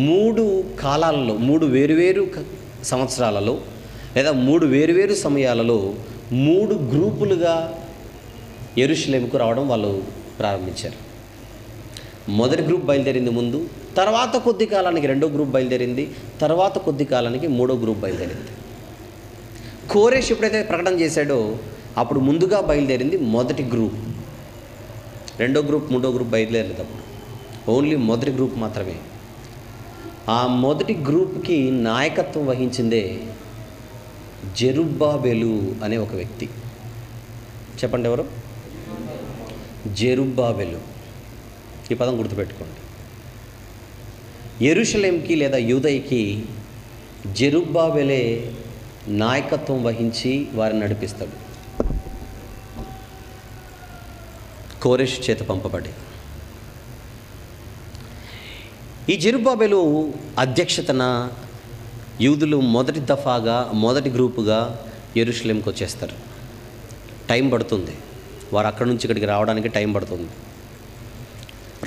3 కాలాలలో, 3 వేరువేరు సంవత్సరాలలో లేదా 3 వేరువేరు సమయాలలో 3 గ్రూపులుగా యెరూషలేముకు రావడం వాళ్ళు ప్రారంభించారు. మొదటి గ్రూప్ బయలుదేరింది ముందు, తర్వాత కొద్ది కాలానికి 2వ గ్రూప్ బయలుదేరింది, తర్వాత కొద్ది కాలానికి 3వ గ్రూప్ బయలుదేరింది. కోరెషు ఎప్పుడైతే ప్రకటన చేశాడో అప్పుడు ముందుగా బయలుదేరింది మొదటి గ్రూప్. 2వ గ్రూప్ 3వ గ్రూప్ బయలుదేరలేదు. అప్పుడు ఓన్లీ మొదటి గ్రూప్ మాత్రమే. ఆ మొదటి గ్రూప్కి నాయకత్వం వహించిందే జెరుబ్బాబెలు అనే ఒక వ్యక్తి. చెప్పండి ఎవరు? జెరుబ్బాబెలు. ఈ పదం గుర్తుపెట్టుకోండి. యెరూషలేంకి లేదా యూదయకి జెరుబ్బాబెలే నాయకత్వం వహించి వారిని నడిపిస్తాడు. కోరెషు చేత పంపబడి ఈ జెరుబ్బాబెలు అధ్యక్షతన యూదులు మొదటి దఫాగా, మొదటి గ్రూపుగా యెరూషలేంకి వచ్చేస్తారు. టైం పడుతుంది, వారు అక్కడి నుంచి ఇక్కడికి రావడానికి టైం పడుతుంది.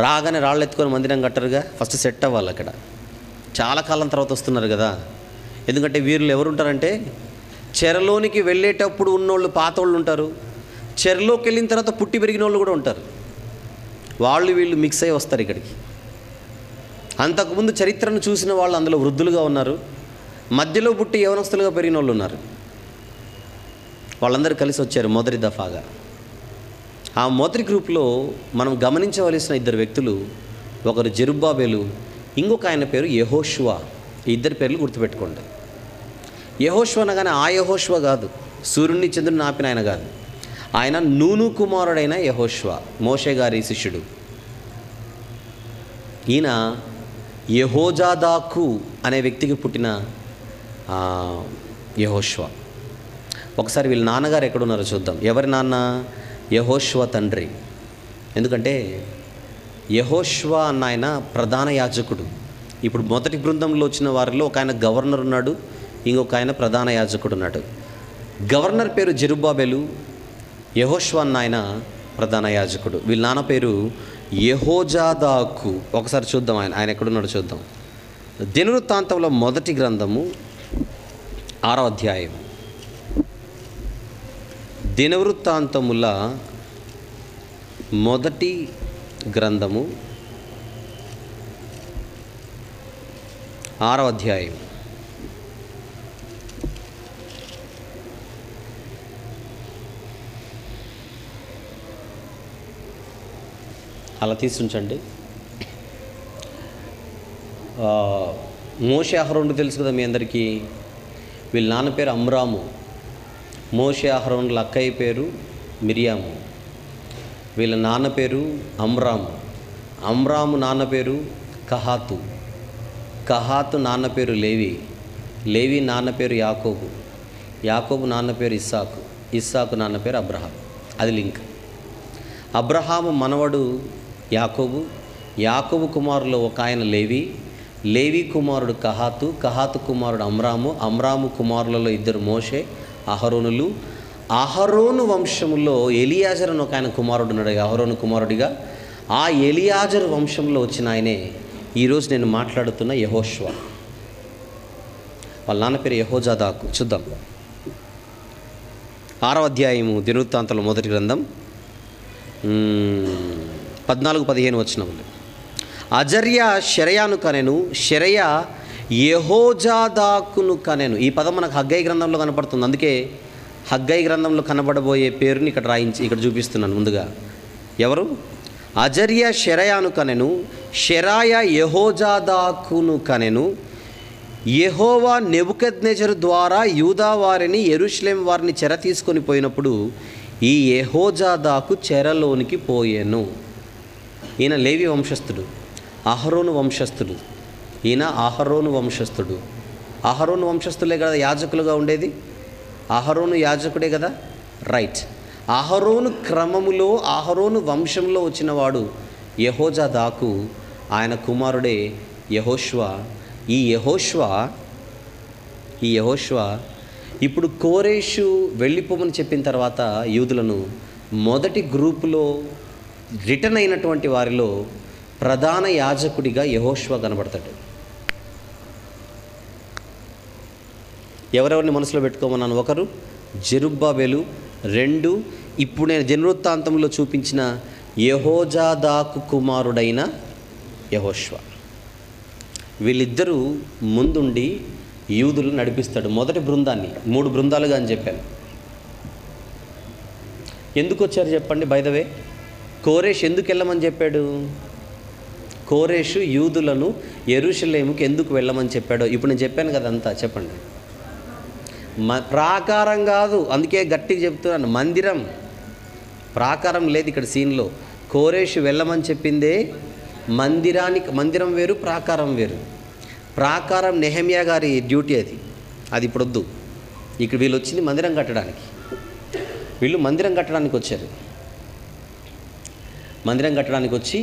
రాగానే రాళ్ళు ఎత్తుకొని మందిరం కట్టరుగా, ఫస్ట్ సెట్ అవ్వాలి. అక్కడ చాలా కాలం తర్వాత వస్తున్నారు కదా. ఎందుకంటే వీరులు ఎవరు ఉంటారంటే, చెరలోనికి వెళ్ళేటప్పుడు ఉన్నోళ్ళు పాతోళ్ళు ఉంటారు, చెరలోకి వెళ్ళిన తర్వాత పుట్టి పెరిగిన వాళ్ళు కూడా ఉంటారు. వాళ్ళు వీళ్ళు మిక్స్ అయ్యి వస్తారు ఇక్కడికి. అంతకుముందు చరిత్రను చూసిన వాళ్ళు అందులో వృద్ధులుగా ఉన్నారు, మధ్యలో పుట్టి యవనస్తులుగా పెరిగిన వాళ్ళు ఉన్నారు. వాళ్ళందరూ కలిసి వచ్చారు మొదటి దఫాగా. ఆ మొదటి గ్రూప్లో మనం గమనించవలసిన 2 వ్యక్తులు, ఒకరు జెరుబ్బాబెలు, ఇంకొక ఆయన పేరు యెహోషువ. ఈ 2 పేర్లు గుర్తుపెట్టుకోండి. యెహోషువ అనగానే ఆ యెహోషువ కాదు, సూర్యుడిని చంద్రుడిని ఆపిన ఆయన కాదు. ఆయన నూను కుమారుడైన యెహోషువ, మోషే గారి శిష్యుడు. ఈయన యెహోజాదాకు అనే వ్యక్తికి పుట్టిన యెహోషువ. ఒకసారి వీళ్ళ నాన్నగారు ఎక్కడున్నారో చూద్దాం. ఎవరి నాన్న? యెహోషువ తండ్రి. ఎందుకంటే యెహోషువ అన్న ఆయన ప్రధాన యాజకుడు. ఇప్పుడు మొదటి బృందంలో వచ్చిన వారిలో ఒక ఆయన గవర్నర్ ఉన్నాడు, ఇంకొక ఆయన ప్రధాన యాజకుడు ఉన్నాడు. గవర్నర్ పేరు జెరుబ్బాబెలు, యెహోషువ అన్న ఆయన ప్రధాన యాజకుడు. వీళ్ళ నాన్న పేరు యెహోజాదాకు. ఒకసారి చూద్దాం ఆయన ఎక్కడున్నాడో చూద్దాం. దినవృత్తాంతంలో మొదటి గ్రంథము 6వ అధ్యాయం. దినవృత్తాంతముల మొదటి గ్రంథము 6వ అధ్యాయం. అలా తీసుంచండి. మోషే అహరోను తెలుసు కదా మీ అందరికీ. వీళ్ళ నాన్న పేరు అమ్రాము. మోషే అహరోనుల అక్కయ్య పేరు మిరియాము. వీళ్ళ నాన్న పేరు అమ్రాము. అమ్రాము నాన్న పేరు కహాతు. కహాతు నాన్న పేరు లేవి. లేవి నాన్న పేరు యాకోబు. యాకోబు నాన్న పేరు ఇస్సాకు. ఇస్సాకు నాన్న పేరు అబ్రహాం. అది లింక్. అబ్రహాము మనవడు యాకోబు. యాకోబు కుమారులో ఒక ఆయన లేవి. లేవి కుమారుడు కహాతు. కహాతు కుమారుడు అమ్రాము. అమ్రాము కుమారులలో ఇద్దరు మోషే అహరోనులు. అహరోను వంశములో ఎలియాజరు అని ఒక ఆయన కుమారుడు ఉన్నాడు, అహరోను కుమారుడిగా. ఆ ఎలియాజరు వంశంలో వచ్చిన ఆయనే ఈరోజు నేను మాట్లాడుతున్న యెహోషువ. వాళ్ళ నాన్న పేరు యెహోజాదాకు. చూద్దాం. 6వ అధ్యాయము దినవృత్తాంతంలో మొదటి గ్రంథం 14-15 వచనములు. అజర్యా షెరయాను కనెను, షెరయ యెహోజాదాకును కనెను. ఈ పదం మనకు హగ్గై గ్రంథంలో కనపడుతుంది. అందుకే హగ్గై గ్రంథంలో కనబడబోయే పేరుని ఇక్కడ చూపిస్తున్నాను ముందుగా. ఎవరు? అజర్యా షెరయాను కనెను, షెరాయ యెహోజాదాకును కనెను. యెహోవా నెబుకద్నెజరు ద్వారా యూదా వారిని యెరూషలేం వారిని చెర తీసుకొని పోయినప్పుడు ఈ యెహోజాదాకు చెరలోనికి పోయెను. ఈయన లేవి వంశస్థుడు, అహరోను వంశస్థుడు. ఈయన అహరోను వంశస్థుడు. అహరోను వంశస్థులే కదా యాజకులుగా ఉండేది. అహరోను యాజకుడే కదా, రైట్. అహరోను క్రమములో అహరోను వంశంలో వచ్చినవాడు యెహోజాదాకు. ఆయన కుమారుడే యెహోషువ. ఈ యెహోషువ ఇప్పుడు కోరేషు వెళ్ళిపోమని చెప్పిన తర్వాత యూదులను మొదటి గ్రూపులో రిటర్న్ అయినటువంటి వారిలో ప్రధాన యాజకుడిగా యెహోషువ కనబడతాడు. ఎవరెవరిని మనసులో పెట్టుకోమన్నాను? ఒకరు జెరుబ్బాబెలు, 2 ఇప్పుడు నేను దినవృత్తాంతంలో చూపించిన యెహోజాదాకు కుమారుడైన యెహోషువ. వీళ్ళిద్దరూ ముందుండి యూదులు నడిపిస్తాడు. మొదటి బృందాన్ని 3 బృందాలుగా అని చెప్పాను. ఎందుకు వచ్చారు చెప్పండి? బై ద వే, కోరేష్ ఎందుకు వెళ్ళమని చెప్పాడు? కోరేషు యూదులను యెరూషలేముకి ఎందుకు వెళ్ళమని చెప్పాడో ఇప్పుడు నేను చెప్పాను కదా, అంతా చెప్పండి. ప్రాకారం కాదు, అందుకే గట్టిగా చెప్తున్నాను, మందిరం. ప్రాకారం లేదు ఇక్కడ సీన్లో. కోరేషు వెళ్ళమని చెప్పిందే మందిరం వేరు, ప్రాకారం వేరు. ప్రాకారం నెహెమ్యా గారి డ్యూటీ అది ఇప్పుడు వద్దు. ఇక్కడ వీళ్ళు వచ్చింది మందిరం కట్టడానికి. వీళ్ళు మందిరం కట్టడానికి వచ్చారు. మందిరం కట్టడానికి వచ్చి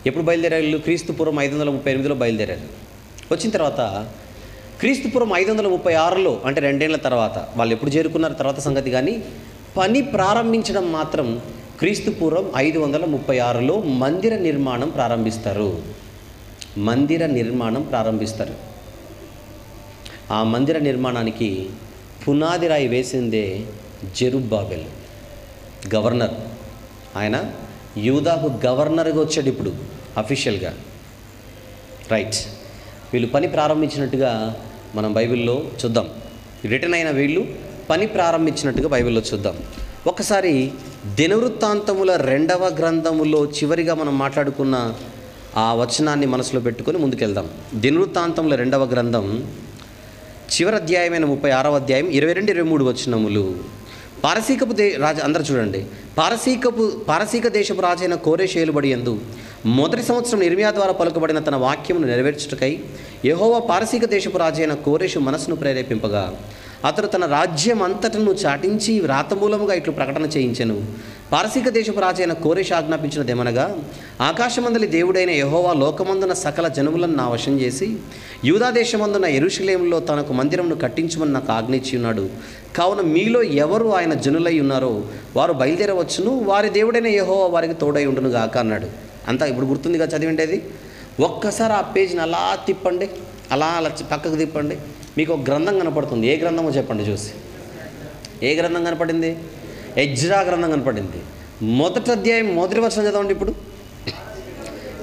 ఎప్పుడు బయలుదేరారు వీళ్ళు? క్రీస్తుపూర్వం 538లో బయలుదేరారు. వచ్చిన తర్వాత క్రీస్తుపూర్వం 536లో అంటే 2 ఏళ్ల తర్వాత వాళ్ళు ఎప్పుడు చేరుకున్నారు తర్వాత సంగతి, కానీ పని ప్రారంభించడం మాత్రం క్రీస్తుపూర్వం 536లో మందిర నిర్మాణం ప్రారంభిస్తారు. ఆ మందిర నిర్మాణానికి పునాది రాయి వేసిందే జెరుబ్బాబెల్, గవర్నర్. ఆయన యూదాకు గవర్నర్గా వచ్చాడు ఇప్పుడు అఫీషియల్గా, రైట్. వీళ్ళు పని ప్రారంభించినట్టుగా మనం బైబిల్లో చూద్దాం. రిటర్న్ అయిన వీళ్ళు పని ప్రారంభించినట్టుగా బైబిల్లో చూద్దాం. ఒకసారి దినవృత్తాంతముల 2వ గ్రంథములో చివరిగా మనం మాట్లాడుకున్న ఆ వచనాన్ని మనసులో పెట్టుకొని ముందుకెళ్దాం. దినవృత్తాంతముల 2వ గ్రంథం చివరి అధ్యాయమైన 36వ అధ్యాయం 22-23 వచనములు. పారసీకపు రాజు అందరూ చూడండి. పారసీక దేశపు రాజైన కోరేషు ఏలుబడి యందు మొదటి సంవత్సరం ఇర్మియా ద్వారా పలుకబడిన తన వాక్యమును నెరవేర్చుటకై యెహోవా పారసీక దేశపు రాజైన కోరెషు మనసును ప్రేరేపింపగా అతడు తన రాజ్యం అంతటను చాటించి వ్రాతమూలముగా ఇట్లు ప్రకటన చేయించెను. పారసీక దేశపు రాజైన కోరెషు ఆజ్ఞాపించినదేమనగా, ఆకాశమందలి దేవుడైన యెహోవా లోకమందున సకల జనములను నా వశం చేసి యూదా దేశమందున యెరూషలేములో తనకు మందిరమును కట్టించమని నాకు ఆజ్ఞించి ఉన్నాడు. కావున మీలో ఎవరు ఆయన జనులై ఉన్నారో వారు బయలుదేరవచ్చును, వారి దేవుడైన యెహోవా వారికి తోడై ఉండును గాక అన్నాడు. అంతా ఇప్పుడు గుర్తుందిగా చదివిండేది. ఒక్కసారి ఆ పేజీని అలా తిప్పండి, అలా పక్కకు తిప్పండి, మీకు ఒక గ్రంథం కనపడుతుంది. ఏ గ్రంథమో చెప్పండి చూసి. ఏ గ్రంథం కనపడింది? ఎజ్రా గ్రంథం కనపడింది. మొదటి అధ్యాయం మొదటి వచనం చదవండి ఇప్పుడు.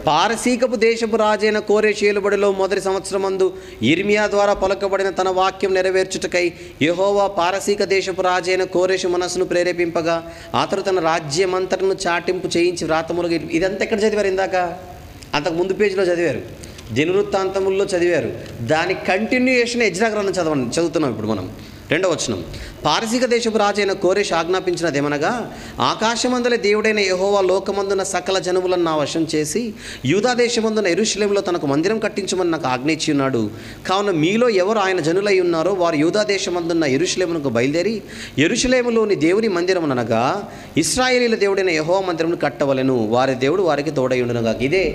పారసీకపు దేశపు రాజైన కోరెషు ఏలుబడిలో మొదటి సంవత్సరమందు ఇర్మియా ద్వారా పలుకబడిన తన వాక్యం నెరవేర్చుటకై యెహోవా పారసీక దేశపు రాజైన కోరెషు మనస్సును ప్రేరేపింపగా అతడు తన రాజ్యమంతటను చాటింపు చేయించి వ్రాతములుగా. ఇదంతా ఎక్కడ చదివారు? ఇందాక అంతకు ముందు పేజీలో చదివారు, దినవృత్తాంతముల్లో చదివారు. దాని కంటిన్యూయేషన్ ఎజ్రా గ్రంథం చదువుతున్నాం ఇప్పుడు మనం. 2వ వచనం, పారసీక దేశపు రాజైన కోరెషు ఆజ్ఞాపించినదేమనగా, ఆకాశమందలి దేవుడైన యెహోవా లోకమందున సకల జనములను నా వశం చేసి యూదా దేశమందున యెరూషలేములో తనకు మందిరం కట్టించమని నాకు ఆజ్ఞించి ఉన్నాడు. కావున మీలో ఎవరు ఆయన జనులై ఉన్నారో వారు యూదా దేశమందున్న యెరూషలేమునకు బయలుదేరి యెరూషలేములోని దేవుని మందిరమునగా ఇశ్రాయేలీల దేవుడైన యెహోవా మందిరమును కట్టవలెను, వారి దేవుడు వారికి తోడై ఉండునుగా. ఇదే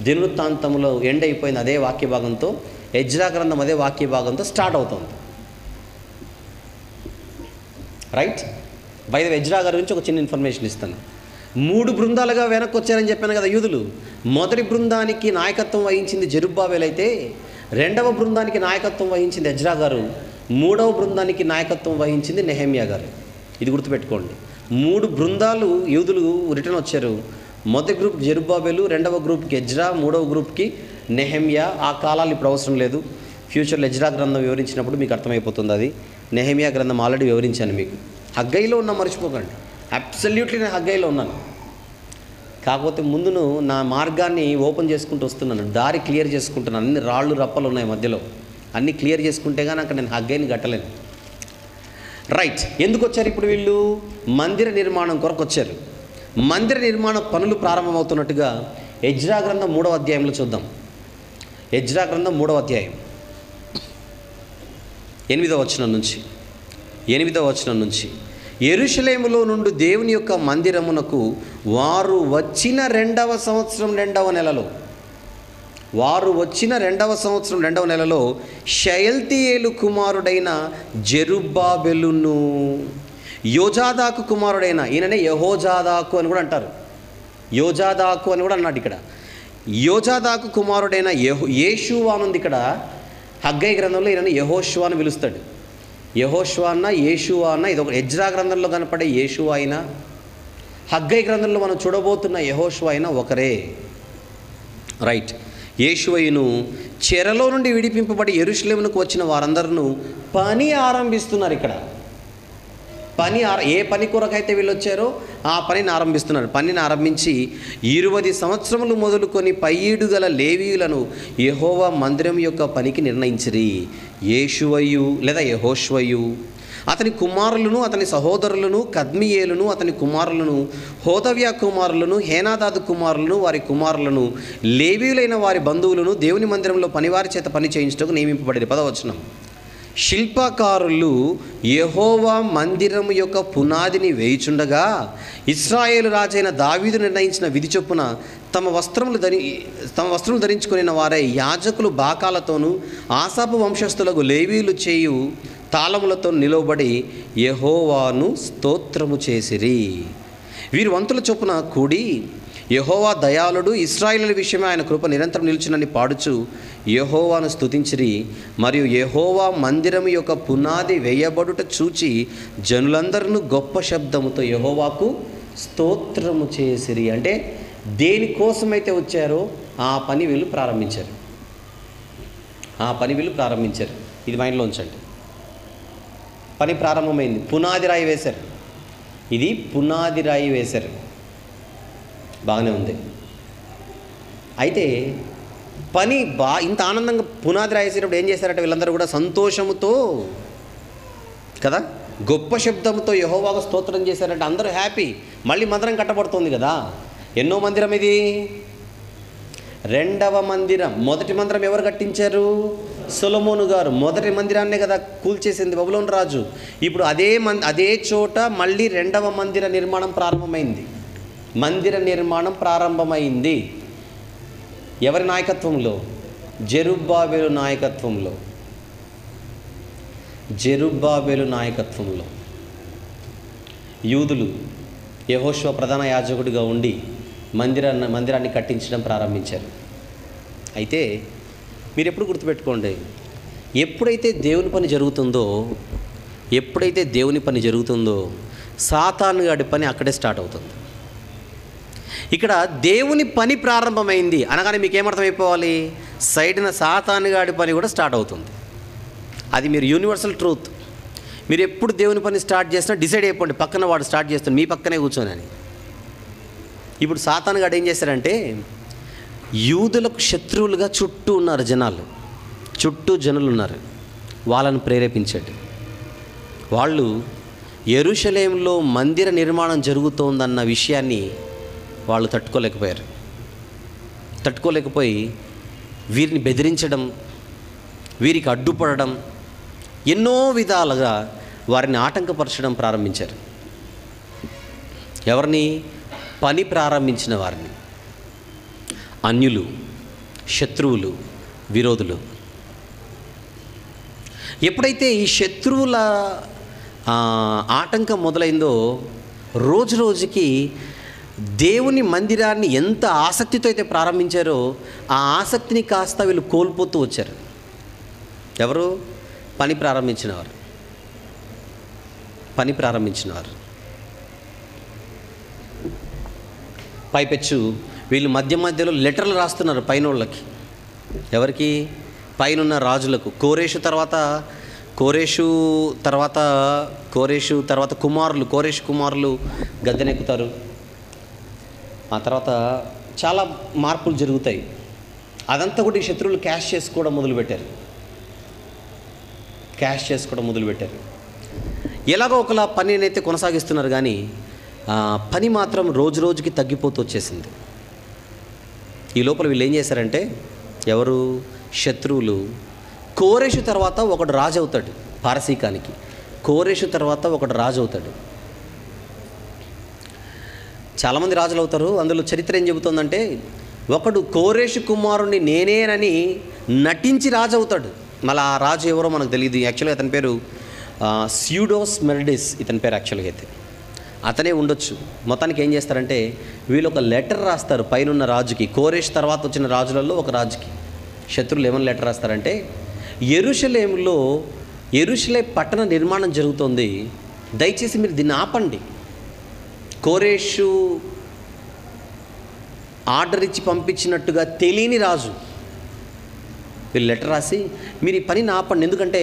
దినవృత్తాంతములో ఎండ్ అయిపోయింది. అదే వాక్య భాగంతో ఎజ్రా గ్రంథం అదే వాక్య భాగంతో స్టార్ట్ అవుతుంది. Right. By the way, Ezra గారి గురించి ఒక చిన్న ఇన్ఫర్మేషన్ ఇస్తాను. 3 బృందాలుగా వెనక్కి వచ్చారని చెప్పాను కదా యూదులు. మొదటి బృందానికి నాయకత్వం వహించింది జెరుబ్బాబెల్ అయితే, 2వ బృందానికి నాయకత్వం వహించింది ఎజ్రా గారు, 3వ బృందానికి నాయకత్వం వహించింది నెహెమ్యా గారు. ఇది గుర్తుపెట్టుకోండి. 3 బృందాలు యూదులు రిటర్న్ వచ్చారు. మొదటి గ్రూప్ జెరుబ్బాబెలు, 2వ గ్రూప్కి ఎజ్రా, 3వ గ్రూప్కి నెహెమ్యా. ఆ కాలాలు ఇప్పుడు అవసరం లేదు. ఫ్యూచర్లో ఎజ్రా గ్రంథం వివరించినప్పుడు మీకు అర్థమైపోతుంది. అది నెహెమ్యా గ్రంథం ఆల్రెడీ వివరించాను మీకు. హగ్గయిలో ఉన్నా మర్చిపోకండి. అబ్సల్యూట్లీ నేను హగ్గయిలో ఉన్నాను. కాకపోతే ముందును నా మార్గాన్ని ఓపెన్ చేసుకుంటూ వస్తున్నాను, దారి క్లియర్ చేసుకుంటున్నాను. అన్ని రాళ్ళు రప్పలు ఉన్నాయి మధ్యలో, అన్నీ క్లియర్ చేసుకుంటే కానీ అక్కడ నేను హగ్గయిని కట్టలేను. రైట్. ఎందుకు వచ్చారు ఇప్పుడు వీళ్ళు? మందిర నిర్మాణం కొరకు వచ్చారు. మందిర నిర్మాణ పనులు ప్రారంభమవుతున్నట్టుగా ఎజ్రా గ్రంథం 3వ అధ్యాయంలో చూద్దాం. ఎజ్రా గ్రంథం 3వ అధ్యాయం 8వ వచనం నుంచి యెరూషలేములో నుండి దేవుని యొక్క మందిరమునకు వారు వచ్చిన 2వ సంవత్సరం 2వ నెలలో షయల్తీయేలు కుమారుడైన జెరుబ్బాబెలును యోజాదాకు కుమారుడైన, ఈయననే యెహోజాదాకు అని కూడా అంటారు, యోజాదాకు అని కూడా అన్నాడు ఇక్కడ. యోజాదాకు కుమారుడైన యేషూవా ఉంది ఇక్కడ. హగ్గయి గ్రంథంలో ఈయన యెహోషువ అని పిలుస్తాడు. యెహోషువ అన్న యేషువా అన్న, ఇది ఒక ఎజ్రా గ్రంథంలో కనపడే యేషువా అయినా హగ్గయి గ్రంథంలో మనం చూడబోతున్న యెహోషువ అయినా ఒకరే. రైట్. యేషువయును చెరలో నుండి విడిపింపబడి యెరూషలేమునకు వచ్చిన వారందరూ పని ఆరంభిస్తున్నారు. ఇక్కడ ఏ పని కొరకైతే వీళ్ళు వచ్చారో ఆ పనిని ఆరంభిస్తున్నారు. పనిని ఆరంభించి 20 సంవత్సరములు మొదలుకొని పైఈడు గల లేవీయులను యెహోవా మందిరం యొక్క పనికి నిర్ణయించిరి. యేషువయు లేదా యెహోషువయు అతని కుమారులను, అతని సహోదరులను, కద్మియేలును అతని కుమారులను, హోదవ్యా కుమారులను, హేనాదాదు కుమారులను, వారి కుమారులను, లేవీయులైన వారి బంధువులను దేవుని మందిరంలో పనివారి చేత పని చేయించడానికి నియమింపబడింది. 10వ వచనం, శిల్పకారులు యెహోవా మందిరము యొక్క పునాదిని వేయుచుండగా ఇశ్రాయేలు రాజైన దావీదు నిర్ణయించిన విధి చొప్పున తమ వస్త్రములు ధరించుకుని వారై యాజకులు బాకాలతోనూ ఆసాపు వంశస్థులకు లేవీయులు చేయు తాళములతో నిలవబడి యెహోవాను స్తోత్రము చేసిరి. వీరు వంతుల చొప్పున కూడి యెహోవా దయాళుడు, ఇశ్రాయేలు విషయమే ఆయన కృప నిరంతరం నిలిచినని పాడుచు యెహోవాను స్తుతించిరి. మరియు యెహోవా మందిరము యొక్క పునాది వేయబడుట చూచి జనులందరూ గొప్ప శబ్దముతో యెహోవాకు స్తోత్రము చేసిరి. అంటే దేనికోసమైతే వచ్చారో ఆ పని వీళ్ళు ప్రారంభించారు. ఇది మైండ్లో ఉంచండి. పని ప్రారంభమైంది. పునాది రాయి వేశారు. ఇది పునాది రాయి వేశారు. బాగానే ఉంది. అయితే పని ఇంత ఆనందంగా పునాది రాయేసేటప్పుడు ఏం చేశారంటే వీళ్ళందరూ కూడా సంతోషముతో కదా, గొప్ప శబ్దంతో యెహోవాకు స్తోత్రం చేశారంటే అందరూ హ్యాపీ. మళ్ళీ మందిరం కట్టబడుతుంది కదా. ఎన్నో మందిరం ఇది? రెండవ మందిరం. మొదటి మందిరం ఎవరు కట్టించారు? సొలొమోను గారు. మొదటి మందిరాన్నే కదా కూల్చేసింది బబులోను రాజు. ఇప్పుడు అదే చోట మళ్ళీ రెండవ మందిర నిర్మాణం ప్రారంభమైంది. మందిర నిర్మాణం ప్రారంభమైంది ఎవరి నాయకత్వంలో? జెరుబ్బాబెలు నాయకత్వంలో. జెరుబ్బాబెలు నాయకత్వంలో యూదులు యెహోషువ ప్రధాన యాజకుడిగా ఉండి మందిరాన్ని కట్టించడం ప్రారంభించారు. అయితే మీరు ఎప్పుడు గుర్తుపెట్టుకోండి, ఎప్పుడైతే దేవుని పని జరుగుతుందో సాతాను గాడి పని అక్కడే స్టార్ట్ అవుతుంది. ఇక్కడ దేవుని పని ప్రారంభమైంది అనగానే మీకు ఏమర్థమైపోవాలి? సైడ్న సాతాను గాడి పని కూడా స్టార్ట్ అవుతుంది. అది మీరు యూనివర్సల్ ట్రూత్. మీరు ఎప్పుడు దేవుని పని స్టార్ట్ చేసినా డిసైడ్ అయిపోండి, పక్కన వాడు స్టార్ట్ చేస్తాడు, మీ పక్కనే కూర్చొని అని. ఇప్పుడు సాతాను గాడు ఏం చేశారంటే, యూదులకు శత్రువులుగా చుట్టూ ఉన్నారు జనాలు, చుట్టూ జనులు ఉన్నారు, వాళ్ళను ప్రేరేపించాడు. వాళ్ళు యెరూషలేములో మందిర నిర్మాణం జరుగుతోందన్న విషయాన్ని వాళ్ళు తట్టుకోలేకపోయి వీరిని బెదిరించడం, వీరికి అడ్డుపడడం, ఎన్నో విధాలుగా వారిని ఆటంకపరచడం ప్రారంభించారు. ఎవరిని? పని ప్రారంభించిన వారిని. అన్యులు, శత్రువులు, విరోధులు. ఎప్పుడైతే ఈ శత్రువుల ఆటంకం మొదలైందో రోజు రోజుకి దేవుని మందిరాన్ని ఎంత ఆసక్తితో అయితే ప్రారంభించారో ఆ ఆసక్తిని కాస్త వీళ్ళు కోల్పోతూ వచ్చారు. ఎవరు? పని ప్రారంభించినవారు. పైపెచ్చు వీళ్ళు మధ్యలో లెటర్లు రాస్తున్నారు పైనోళ్ళకి. ఎవరికి? పైనున్న రాజులకు. కోరేషు తర్వాత కోరేషు కుమారులు గద్దెనెక్కుతారు. ఆ తర్వాత చాలా మార్పులు జరుగుతాయి. అదంతా కూడా ఈ శత్రువులు క్యాష్ చేసుకోవడం మొదలుపెట్టారు. ఎలాగో ఒకలా పని అయితే కొనసాగిస్తున్నారు, కానీ పని మాత్రం రోజు రోజుకి తగ్గిపోతూ వచ్చేసింది. ఈ లోపల వీళ్ళు ఏం చేశారంటే, ఎవరు? శత్రువులు. కోరేషు తర్వాత ఒకడు రాజు అవుతాడు పారసీకానికి. చాలామంది రాజులు అవుతారు. అందులో చరిత్ర ఏం చెబుతుందంటే, ఒకడు కోరేషు కుమారుణ్ణి నేనేనని నటించి రాజు అవుతాడు. మళ్ళీ ఆ రాజు ఎవరో మనకు తెలియదు. యాక్చువల్గా అతని పేరు స్యూడోస్ మెర్డిస్. ఇతని పేరు యాక్చువల్గా అయితే అతనే ఉండొచ్చు. మొత్తానికి ఏం చేస్తారంటే, వీళ్ళు ఒక లెటర్ రాస్తారు పైనున్న రాజుకి. కోరేష్ తర్వాత వచ్చిన రాజులలో ఒక రాజుకి శత్రువులు ఏమని లెటర్ రాస్తారంటే, యెరూషలేం పట్టణ నిర్మాణం జరుగుతోంది, దయచేసి మీరు దీన్ని ఆపండి. కోరేషు ఆర్డర్ ఇచ్చి పంపించినట్టుగా తెలియని రాజు వీళ్ళు లెటర్ రాసి మీరు ఈ పనిని ఆపండి. ఎందుకంటే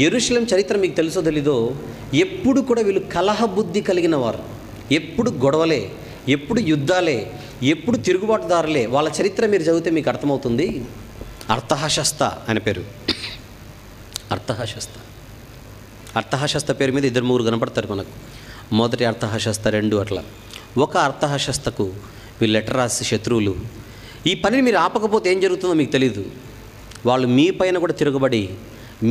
యెరూషలేం చరిత్ర మీకు తెలుసో తెలీదో, ఎప్పుడు కూడా వీళ్ళు కలహబుద్ధి కలిగిన వారు, ఎప్పుడు గొడవలే, ఎప్పుడు యుద్ధాలే, ఎప్పుడు తిరుగుబాటుదారులే. వాళ్ళ చరిత్ర మీరు చదివితే మీకు అర్థమవుతుంది. అర్తహషస్త ఆయన పేరు. అర్తహషస్త పేరు మీద 2-3 కనపడతారు మనకు. మొదటి అర్తహషస్త, 2 అట్లా. ఒక అర్తహషస్తకు వీళ్ళు లెటర్ రాసి శత్రువులు, ఈ పనిని మీరు ఆపకపోతే ఏం జరుగుతుందో మీకు తెలీదు. వాళ్ళు మీ పైన కూడా తిరగబడి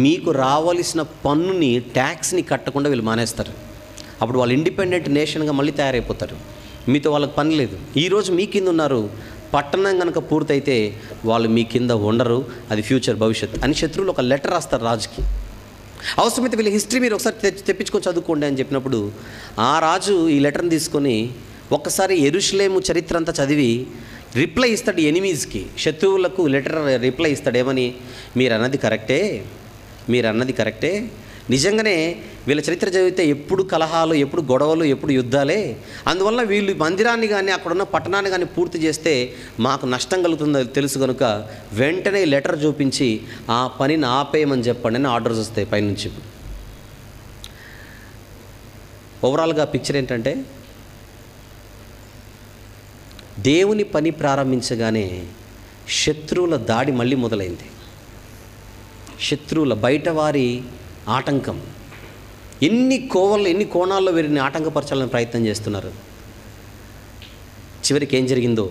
మీకు రావాల్సిన పన్నుని, ట్యాక్స్ని కట్టకుండా వీళ్ళు మానేస్తారు. అప్పుడు వాళ్ళు ఇండిపెండెంట్ నేషన్గా మళ్ళీ తయారైపోతారు. మీతో వాళ్ళకి పని లేదు. ఈరోజు మీ కింద ఉన్నారు, పట్టణం కనుక పూర్తయితే వాళ్ళు మీ కింద ఉండరు, అది ఫ్యూచర్ భవిష్యత్ అని శత్రువులు ఒక లెటర్ రాస్తారు రాజుకి. అవసరమైతే వీళ్ళ హిస్టరీ మీరు ఒకసారి తెప్పించుకొని చదువుకోండి అని చెప్పినప్పుడు ఆ రాజు ఈ లెటర్ని తీసుకొని ఒక్కసారి యెరూషలేము చరిత్ర అంతా చదివి రిప్లై ఇస్తాడు ఎనిమీస్కి, శత్రువులకు లెటర్ రిప్లై ఇస్తాడు. ఏమని? మీరు అన్నది కరెక్టే, నిజంగానే వీళ్ళ చరిత్ర చదివితే ఎప్పుడు కలహాలు, ఎప్పుడు గొడవలు, ఎప్పుడు యుద్ధాలే. అందువల్ల వీళ్ళు మందిరాన్ని కానీ అక్కడున్న పట్టణాన్ని కానీ పూర్తి చేస్తే మాకు నష్టం కలుగుతుందో తెలుసు కనుక వెంటనే లెటర్ చూపించి ఆ పనిని ఆపేయమని చెప్పండి అని ఆర్డర్స్ వస్తాయి పైనుంచి. ఓవరాల్గా పిక్చర్ ఏంటంటే, దేవుని పని ప్రారంభించగానే శత్రువుల దాడి మళ్ళీ మొదలైంది. శత్రువుల బయటవారి ఆటంకం, ఎన్ని కోణాల్లో వీరిని ఆటంకపరచాలని ప్రయత్నం చేస్తున్నారు. చివరికి ఏం జరిగిందో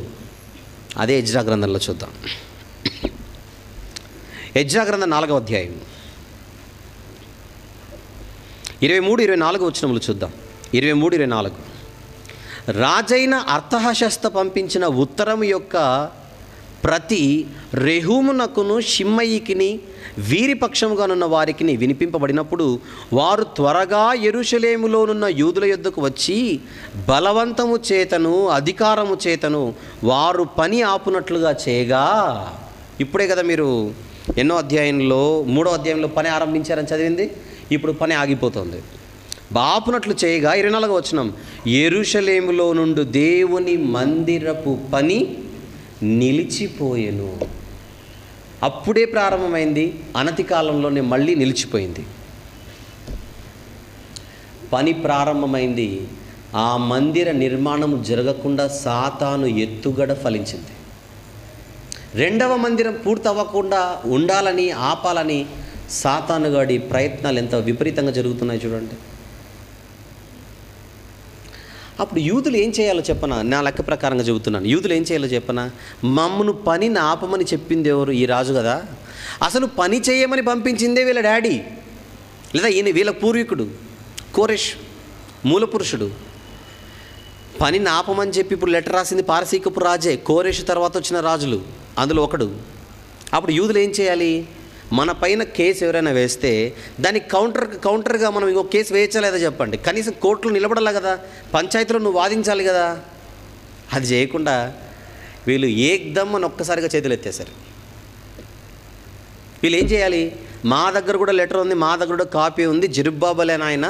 అదే ఎజ్రా గ్రంథంలో చూద్దాం. ఎజ్రా గ్రంథం 4వ అధ్యాయం 23-24 వచనములు చూద్దాం. 23-24. రాజైన అర్తహషస్త పంపించిన ఉత్తరం యొక్క ప్రతి రెహూమునకును షిమ్మయికిని వీరి పక్షముగానున్న వారికి వినిపింపబడినప్పుడు వారు త్వరగా యెరూషలేములోనున్న యూదుల యొద్దకు వచ్చి బలవంతము చేతను అధికారము చేతను వారు పని ఆపునట్లుగా చేయగా, ఇప్పుడే కదా మీరు ఎన్నో అధ్యాయంలో 3వ అధ్యాయంలో పని ఆరంభించారని చదివింది, ఇప్పుడు పని ఆగిపోతుంది. బాపునట్లు చేయగా 24వ వచనం, యెరూషలేములో నుండి దేవుని మందిరపు పని నిలిచిపోయెను. అప్పుడే ప్రారంభమైంది, అనతి కాలంలోనే మళ్ళీ నిలిచిపోయింది. పని ప్రారంభమైంది, ఆ మందిర నిర్మాణం జరగకుండా సాతాను ఎత్తుగడ ఫలించింది. రెండవ మందిరం పూర్తి అవ్వకుండా ఉండాలని ఆపాలని సాతానుగాడి ప్రయత్నాలు ఎంత విపరీతంగా జరుగుతున్నాయి చూడండి. అప్పుడు యూదులు ఏం చేయాలో చెప్పనా, నా లెక్క ప్రకారంగా చెబుతున్నాను. యూదులు ఏం చేయాలో చెప్పనా, మమ్మను పనిని ఆపమని చెప్పింది ఎవరు? ఈ రాజు కదా. అసలు పని చేయమని పంపించిందే వీళ్ళ డాడీ, లేదా ఈయన వీళ్ళ పూర్వీకుడు కోరెష్, మూలపురుషుడు. పనిని ఆపమని చెప్పి ఇప్పుడు లెటర్ రాసింది పారసీకపు రాజే, కోరెష్ తర్వాత వచ్చిన రాజులు అందులో ఒకడు. అప్పుడు యూదులు ఏం చేయాలి? మన పైన కేసు ఎవరైనా వేస్తే దానికి కౌంటర్గా మనం ఇంకో కేసు వేయచ్చా లేదా చెప్పండి. కనీసం కోర్టులో నిలబడాలి కదా, పంచాయతీలో నువ్వు వాదించాలి కదా. అది చేయకుండా వీళ్ళు ఏకదమ్ అని ఒక్కసారిగా చేతులు ఎత్తేశారు. వీళ్ళు ఏం చేయాలి? మా దగ్గర కూడా లెటర్ ఉంది, మా దగ్గర కూడా కాపీ ఉంది, జెరుబ్బాబెల్ అని ఆయన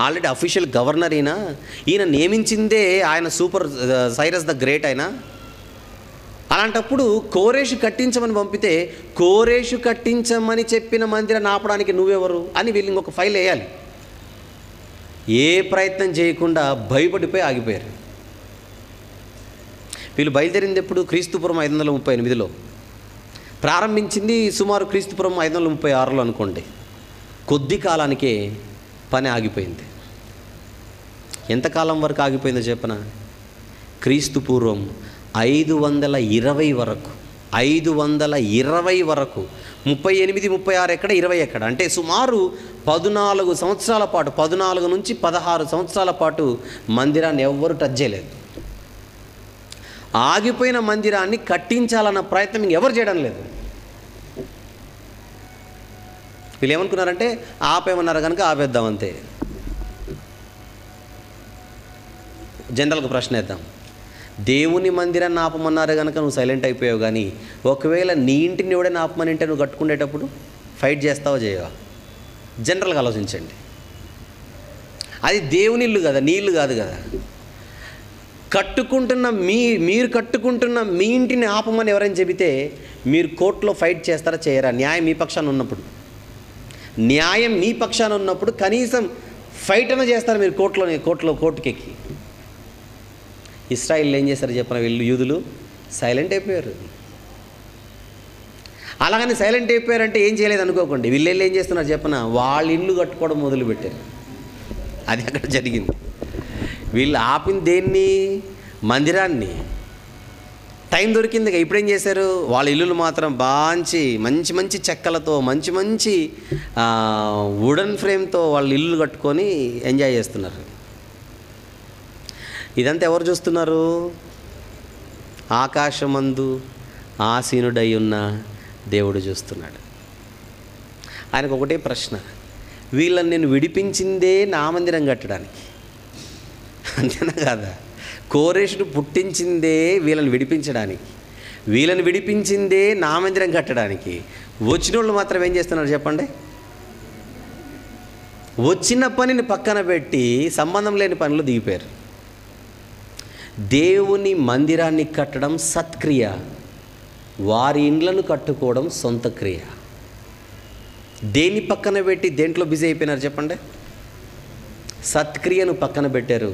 ఆల్రెడీ అఫీషియల్ గవర్నర్, ఈయన నియమించిందే ఆయన సూపర్ సైరస్ ద గ్రేట్ ఆయన. అలాంటప్పుడు కోరేషు కట్టించమని పంపితే కోరేషు కట్టించమని చెప్పిన మందిరాన్ని ఆపడానికి నువ్వెవరు అని వీళ్ళు ఇంకొక ఫైల్ వేయాలి. ఏ ప్రయత్నం చేయకుండా భయపడిపోయి ఆగిపోయారు. వీళ్ళు బయలుదేరింది ఎప్పుడు? క్రీస్తుపురం 538లో, ప్రారంభించింది సుమారు క్రీస్తుపురం 536లో అనుకోండి. కొద్ది కాలానికే పని ఆగిపోయింది. ఎంతకాలం వరకు ఆగిపోయిందో చెప్పనా? క్రీస్తు పూర్వం 520 వరకు, 520 వరకు. 38, 36 ఎక్కడ, 20 ఎక్కడ, అంటే సుమారు 14 సంవత్సరాల పాటు, 14 నుంచి 16 సంవత్సరాల పాటు మందిరాన్ని ఎవ్వరూ టచ్ చేయలేదు. ఆగిపోయిన మందిరాన్ని కట్టించాలన్న ప్రయత్నం ఇంకెవరు చేయడం లేదు. వీళ్ళు ఏమనుకున్నారంటే ఆపేమన్నారు కనుక ఆపేద్దామంతే. జనరల్గా ప్రశ్న వేద్దాం, దేవుని మందిరాన్ని ఆపమన్నారు కనుక నువ్వు సైలెంట్ అయిపోయావు, కానీ ఒకవేళ నీ ఇంటిని ఎవడైనా ఆపమని అంటే నువ్వు కట్టుకునేటప్పుడు ఫైట్ చేస్తావో చేయవా? జనరల్గా ఆలోచించండి. అది దేవుని ఇల్లు కదా, నీ ఇల్లు కాదు కదా. మీరు కట్టుకుంటున్న మీ ఇంటిని ఆపమని ఎవరైనా చెబితే మీరు కోర్టులో ఫైట్ చేస్తారా చేయరా? న్యాయం మీ పక్షాన ఉన్నప్పుడు, న్యాయం మీ పక్షాన ఉన్నప్పుడు కనీసం ఫైట్ అయినా చేస్తారు మీరు కోర్టుకెక్కి. ఇశ్రాయేల్ ఏం చేశారు చెప్పిన? వీళ్ళు యూదులు సైలెంట్ అయిపోయారు. అలాగని సైలెంట్ అయిపోయారంటే ఏం చేయలేదు అనుకోకండి. వీళ్ళు ఏం చేస్తున్నారు చెప్పిన? వాళ్ళ ఇల్లు కట్టుకోవడం మొదలుపెట్టారు. అది అక్కడ జరిగింది. వీళ్ళు ఆపింది దేన్ని? మందిరాన్ని. టైం దొరికింది. ఇప్పుడేం చేశారు? వాళ్ళ ఇల్లులు మాత్రం మంచి మంచి చెక్కలతో, మంచి వుడెన్ ఫ్రేమ్తో వాళ్ళ ఇల్లు కట్టుకొని ఎంజాయ్ చేస్తున్నారు. ఇదంతా ఎవరు చూస్తున్నారు? ఆకాశమందు ఆసీనుడై ఉన్న దేవుడు చూస్తున్నాడు. ఆయనకు ఒకటే ప్రశ్న, వీళ్ళని నేను విడిపించిందే నా మందిరం కట్టడానికి, అంతేనా కాదా? కోరేషుడు పుట్టించిందే వీళ్ళని విడిపించడానికి, వీళ్ళని విడిపించిందే నా మందిరం కట్టడానికి. వచ్చిన వాళ్ళు మాత్రం ఏం చేస్తున్నారు చెప్పండి? వచ్చిన పనిని పక్కన పెట్టి సంబంధం లేని పనులు దిగిపోయారు. దేవుని మందిరాన్ని కట్టడం సత్క్రియ, వారి ఇండ్లను కట్టుకోవడం సొంత క్రియ. దేన్ని పక్కన పెట్టి దేంట్లో బిజీ అయిపోయినారు చెప్పండి? సత్క్రియను పక్కన పెట్టారు,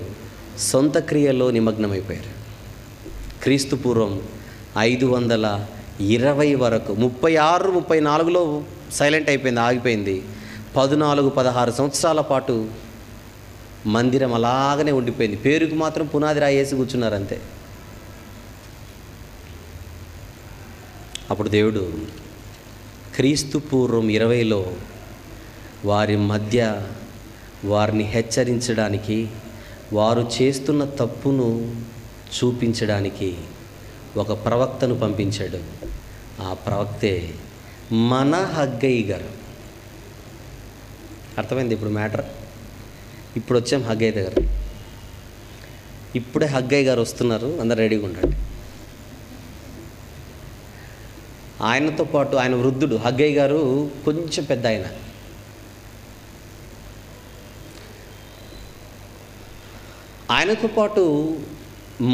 సొంత క్రియలో నిమగ్నమైపోయారు. క్రీస్తు పూర్వం 520 వరకు, 36, 34లో సైలెంట్ అయిపోయింది, ఆగిపోయింది. 14, 16 సంవత్సరాల పాటు మందిరం అలాగనే ఉండిపోయింది. పేరుకు మాత్రం పునాది రాయేసి కూర్చున్నారు అంతే. అప్పుడు దేవుడు క్రీస్తు పూర్వం 20లో వారి మధ్య వారిని హెచ్చరించడానికి, వారు చేస్తున్న తప్పును చూపించడానికి ఒక ప్రవక్తను పంపించాడు. ఆ ప్రవక్తే మన హగ్గయి గారు. అర్థమైంది ఇప్పుడు మ్యాటర్? ఇప్పుడు వచ్చాం హగ్గయ్య దగ్గర. ఇప్పుడే హగ్గయ్య గారు వస్తున్నారు, అందరు రెడీగా ఉండండి. ఆయనతో పాటు ఆయన వృద్ధుడు, హగ్గయ్య గారు కొంచెం పెద్ద ఆయన. ఆయనతో పాటు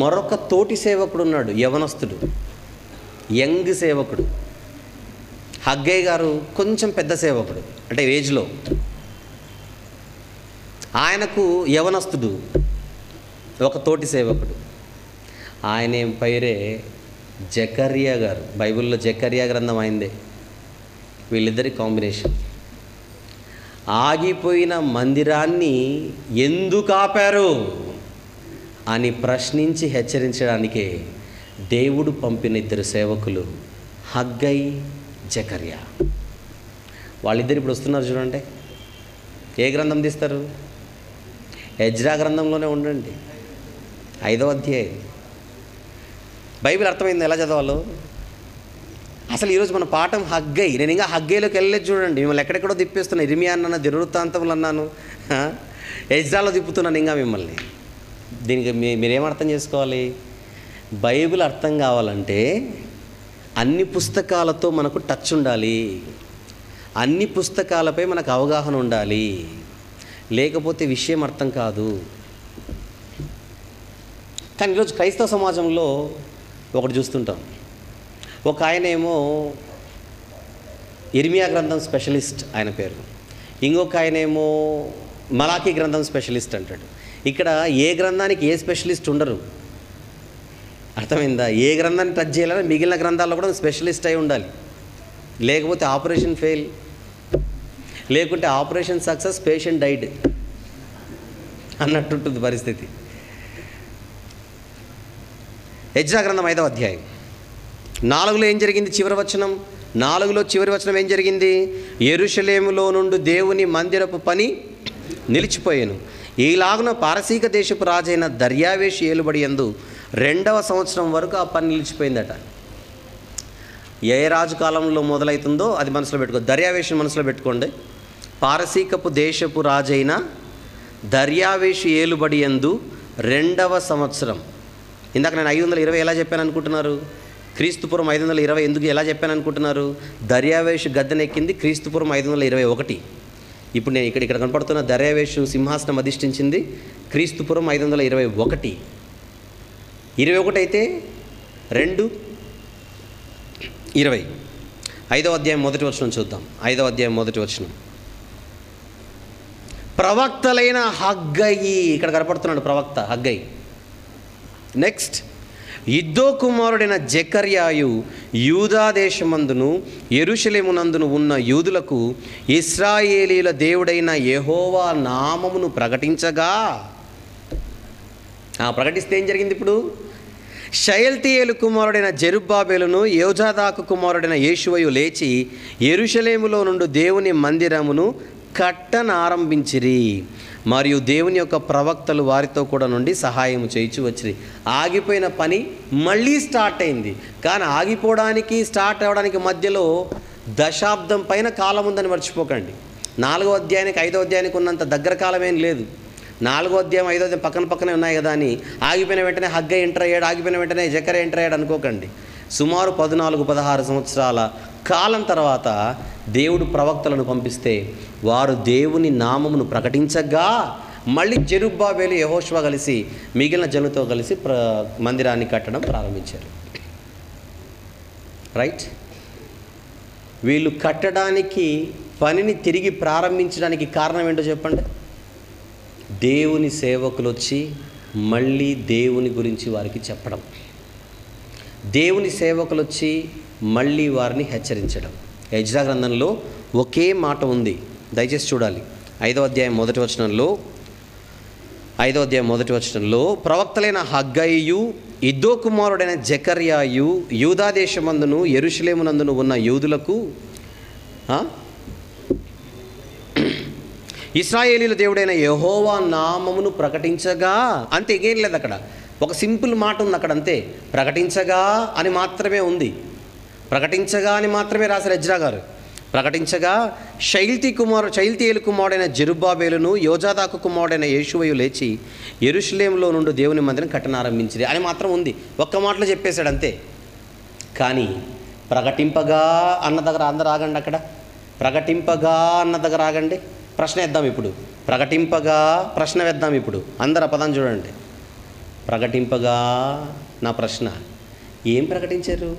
మరొక తోటి సేవకుడు ఉన్నాడు, యవనస్తుడు, యంగ్ సేవకుడు. హగ్గయ్య గారు కొంచెం పెద్ద సేవకుడు, అంటే ఏజ్లో. ఆయనకు యవనస్తుడు ఒక తోటి సేవకుడు. ఆయన పేరే జకర్యా గారు. బైబిల్లో జకర్యా గ్రంథం అయిందే. వీళ్ళిద్దరి కాంబినేషన్. ఆగిపోయిన మందిరాన్ని ఎందుకు ఆపారు అని ప్రశ్నించి హెచ్చరించడానికే దేవుడు పంపిన ఇద్దరు సేవకులు, హగ్గై, జకర్యా. వాళ్ళిద్దరు ఇప్పుడు వస్తున్నారు చూడండి. ఏ గ్రంథం తీస్తారు? ఎజ్రా గ్రంథంలోనే ఉండండి, 5వ అధ్యాయం. బైబిల్ అర్థమైంది ఎలా చదవాలో? అసలు ఈరోజు మన పాఠం హగ్గై. నేను ఇంకా హగ్గైలోకి వెళ్ళలేదు చూడండి. మిమ్మల్ని ఎక్కడెక్కడో తిప్పేస్తున్నాను. ఇర్మియా అన్నాను, దినవృత్తాంతములు అన్నాను, ఎజ్రాలో తిప్పుతున్నాను ఇంకా మిమ్మల్ని. దీనికి మీరేం అర్థం చేసుకోవాలి? బైబిల్ అర్థం కావాలంటే అన్ని పుస్తకాలతో మనకు టచ్ ఉండాలి, అన్ని పుస్తకాలపై మనకు అవగాహన ఉండాలి, లేకపోతే విషయం అర్థం కాదు. కానీ ఈరోజు క్రైస్తవ సమాజంలో ఒకటి చూస్తుంటాం. ఒక ఆయనేమో ఇర్మియా గ్రంథం స్పెషలిస్ట్, ఆయన పేరు. ఇంకొక ఆయనేమో మలాకీ గ్రంథం స్పెషలిస్ట్ అంటాడు. ఇక్కడ ఏ గ్రంథానికి ఏ స్పెషలిస్ట్ ఉండరు. అర్థమైందా? ఏ గ్రంథాన్ని టచ్ చేయాలని మిగిలిన గ్రంథాల్లో కూడా స్పెషలిస్ట్ అయి ఉండాలి, లేకపోతే ఆపరేషన్ ఫెయిల్, లేకుంటే ఆపరేషన్ సక్సెస్, పేషెంట్ డైడ్ అన్నట్టుంటుంది పరిస్థితి. ఎజ్రా గ్రంథం 5వ అధ్యాయం 4లో ఏం జరిగింది? చివరి వచనం 4లో చివరి వచనం ఏం జరిగింది? యెరూషలేములో నుండి దేవుని మందిరపు పని నిలిచిపోయాను. ఈలాగున పారసీక దేశపు రాజైన దర్యావేషు ఏలుబడి యందు 2వ సంవత్సరం వరకు ఆ పని నిలిచిపోయిందట. ఏ రాజు కాలంలో మొదలవుతుందో అది మనసులో పెట్టుకో. దర్యావేషు మనసులో పెట్టుకోండి. పారసీకపు దేశపు రాజైన దర్యావేషు ఏలుబడి యందు 2వ సంవత్సరం. ఇందాక నేను 520 ఎలా చెప్పాను అనుకుంటున్నారు? క్రీస్తుపురం 520 ఎందుకు ఎలా చెప్పాను అనుకుంటున్నారు? దర్యావేషు గద్దెనెక్కింది క్రీస్తుపురం 521. ఇప్పుడు నేను ఇక్కడ కనపడుతున్న దర్యావేషు సింహాసనం అధిష్ఠించింది క్రీస్తుపురం 521. 21 అయితే 2 20. 5వ అధ్యాయం 1వ వచనం చూద్దాం. 5వ అధ్యాయం 1వ వచనం. ప్రవక్తలైన హగ్గయి, ఇక్కడ కనపడుతున్నాడు ప్రవక్త హగ్గయి. నెక్స్ట్, ఇద్దో కుమారుడైన జకర్యాయు యూదా దేశమందును యెరూషలేమునందును ఉన్న యూదులకు ఇశ్రాయేలీల దేవుడైన యెహోవా నామమును ప్రకటించగా, ప్రకటిస్తే ఏం జరిగింది? ఇప్పుడు షయల్తీయేలు కుమారుడైన జెరుబ్బాబెలును యోజాదాకు కుమారుడైన యేషువయు లేచి యెరూషలేములో నుండి దేవుని మందిరమును కట్టనారంభించిరి. మరియు దేవుని యొక్క ప్రవక్తలు వారితో కూడా నుండి సహాయం చేయించి వచ్చిరి. ఆగిపోయిన పని మళ్ళీ స్టార్ట్ అయింది. కానీ ఆగిపోవడానికి స్టార్ట్ అవ్వడానికి మధ్యలో దశాబ్దం పైన కాలం ఉందని మర్చిపోకండి. 4వ అధ్యాయానికి 5వ అధ్యాయానికి ఉన్నంత దగ్గర కాలం ఏం లేదు. 4వ అధ్యాయం 5వ అధ్యాయం పక్కనే ఉన్నాయి కదా అని ఆగిపోయిన వెంటనే హగ్గై ఎంటర్ అయ్యాడు, ఆగిపోయిన వెంటనే జకర్యా ఎంటర్ అయ్యాడు అనుకోకండి. సుమారు 14-16 సంవత్సరాల కాలం తర్వాత దేవుడు ప్రవక్తలను పంపిస్తే వారు దేవుని నామమును ప్రకటించగా మళ్ళీ జెరుబ్బాబెలు యెహోషువ కలిసి మిగిలిన జనులతో కలిసి మందిరాన్ని కట్టడం ప్రారంభించారు. రైట్? వీళ్ళు కట్టడానికి పనిని తిరిగి ప్రారంభించడానికి కారణం ఏంటో చెప్పండి. దేవుని సేవకులు వచ్చి మళ్ళీ దేవుని గురించి వారికి చెప్పడం, దేవుని సేవకులు వచ్చి మళ్ళీ వారిని హెచ్చరించడం. ఎజ్రా గ్రంథంలో ఒకే మాట ఉంది, దయచేసి చూడాలి. 5వ అధ్యాయం 1వ వచనంలో 5వ అధ్యాయం 1వ వచనంలో ప్రవక్తలైన హగ్గయియు ఇద్దో కుమారుడైన జకర్యాయు యూదా దేశమందును యెరూషలేమునందును ఉన్న యూదులకు ఇశ్రాయేలీల దేవుడైన యెహోవా నామమును ప్రకటించగా, అంతే, ఇంకేం లేదు అక్కడ. ఒక సింపుల్ మాట ఉంది అక్కడ, అంతే. ప్రకటించగా అని మాత్రమే ఉంది. ప్రకటించగా అని మాత్రమే రాశారు ఎజ్రా గారు. ప్రకటించగా షయల్తీయేలు కుమారుడైన జెరుబ్బాబేలును యోజాదాకు కుమారుడైన యేషువయు లేచి యెరూషలేములో నుండి దేవుని మందిరం కట్టనారంభించింది అని మాత్రం ఉంది. ఒక్క మాటలో చెప్పేశాడు అంతే. కానీ ప్రకటింపగా అన్న దగ్గర అందరు ఆగండి. అక్కడ ప్రకటింపగా అన్న దగ్గర ఆగండి. ప్రశ్న వేద్దాం ఇప్పుడు. ప్రకటింపగా ప్రశ్న వేద్దాం ఇప్పుడు. అందరు ఆ పదం చూడండి. ప్రకటింపగా నా ప్రశ్న, ఏం ప్రకటించారు?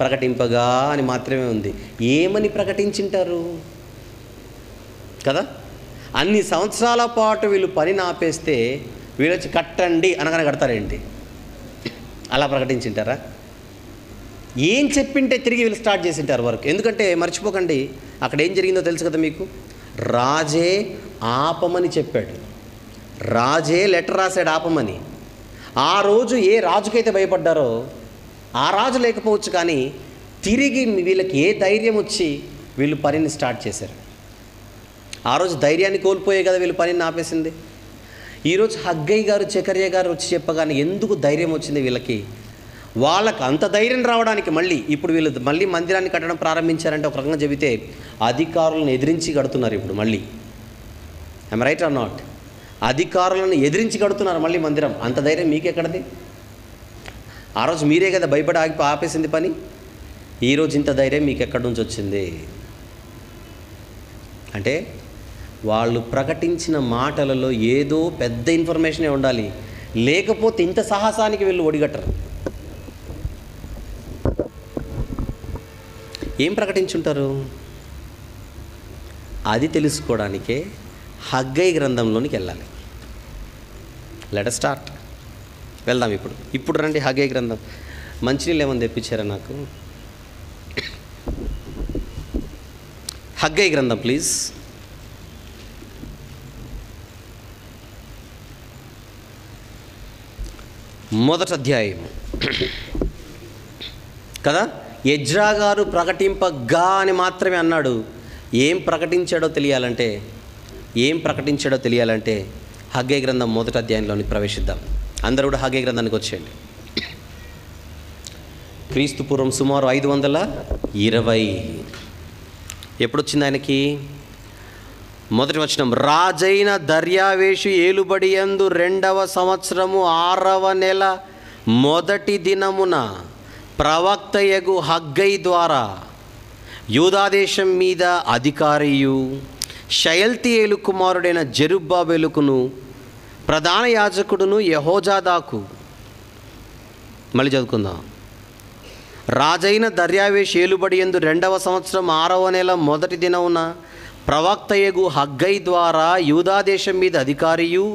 ప్రకటింపగా అని మాత్రమే ఉంది. ఏమని ప్రకటించింటారు కదా? అన్ని సంవత్సరాల పాటు వీళ్ళు పనిని ఆపేస్తే వీళ్ళు వచ్చి కట్టండి అనగానే కడతారేంటి? అలా ప్రకటించింటారా? ఏం చెప్పింటే తిరిగి వీళ్ళు స్టార్ట్ చేసింటారు వర్క్. ఎందుకంటే మర్చిపోకండి, అక్కడ ఏం జరిగిందో తెలుసు కదా మీకు. రాజే ఆపమని చెప్పాడు. రాజే లెటర్ రాశాడు ఆపమని. ఆ రోజు ఏ రాజుకైతే భయపడ్డారో ఆ రాజు లేకపోవచ్చు, కానీ తిరిగి వీళ్ళకి ఏ ధైర్యం వచ్చి వీళ్ళు పనిని స్టార్ట్ చేశారు? ఆ రోజు ధైర్యాన్ని కోల్పోయే కదా వీళ్ళు పనిని ఆపేసింది. ఈరోజు హగ్గై గారు జకర్యా గారు వచ్చి చెప్పగానే ఎందుకు ధైర్యం వచ్చింది వీళ్ళకి? వాళ్ళకి అంత ధైర్యం రావడానికి ఇప్పుడు వీళ్ళు మళ్ళీ మందిరాన్ని కట్టడం ప్రారంభించారంటే ఒక రకంగా చెబితే అధికారులను ఎదిరించి కడుతున్నారు ఇప్పుడు మళ్ళీ. I'm right are not? అధికారులను ఎదిరించి కడుతున్నారు మళ్ళీ మందిరం. అంత ధైర్యం మీకెక్కడది? ఆ రోజు మీరే కదా భయపడి ఆపేసింది పని. ఈరోజు ఇంత ధైర్యం మీకు ఎక్కడి నుంచి వచ్చింది? అంటే వాళ్ళు ప్రకటించిన మాటలలో ఏదో పెద్ద ఇన్ఫర్మేషనే ఉండాలి, లేకపోతే ఇంత సాహసానికి వీళ్ళు ఒడిగట్టరు. ఏం ప్రకటించుంటారు? అది తెలుసుకోవడానికే హగ్గై గ్రంథంలోనికి వెళ్ళాలి. Let us start. వెళ్దాం ఇప్పుడు రండి హగ్గై గ్రంథం. మంచినీళ్ళు ఏమని తెప్పించారా నాకు? హగ్గై గ్రంథం ప్లీజ్. మొదటి అధ్యాయం కదా. ఎజ్రా గారు ప్రకటింపగా అని మాత్రమే అన్నాడు. ఏం ప్రకటించాడో తెలియాలంటే హగ్గై గ్రంథం మొదటి అధ్యాయంలోనికి ప్రవేశిద్దాం. అందరూ కూడా హగ్గై గ్రంథానికి వచ్చేయండి. క్రీస్తు పూర్వం సుమారు 520 ఎప్పుడొచ్చింది ఆయనకి? మొదటి వచనం, రాజైన దర్యావేషు ఏలుబడి యందు 2వ సంవత్సరము 6వ నెల మొదటి దినమున ప్రవక్తయగు హగ్గై ద్వారా యూదాదేశం మీద అధికారియు షయల్తీయేలు కుమారుడైన జెరుబ్బాబెలుకును ప్రధాన యాజకుడును యెహోజాదాకు. మళ్ళీ చదువుకుందాం. రాజైన దర్యావేషు ఏలుబడి యందు 2వ సంవత్సరం 6వ నెల మొదటి దినమున ప్రవక్తయగు హగ్గై ద్వారా యూదాదేశం మీద అధికారియు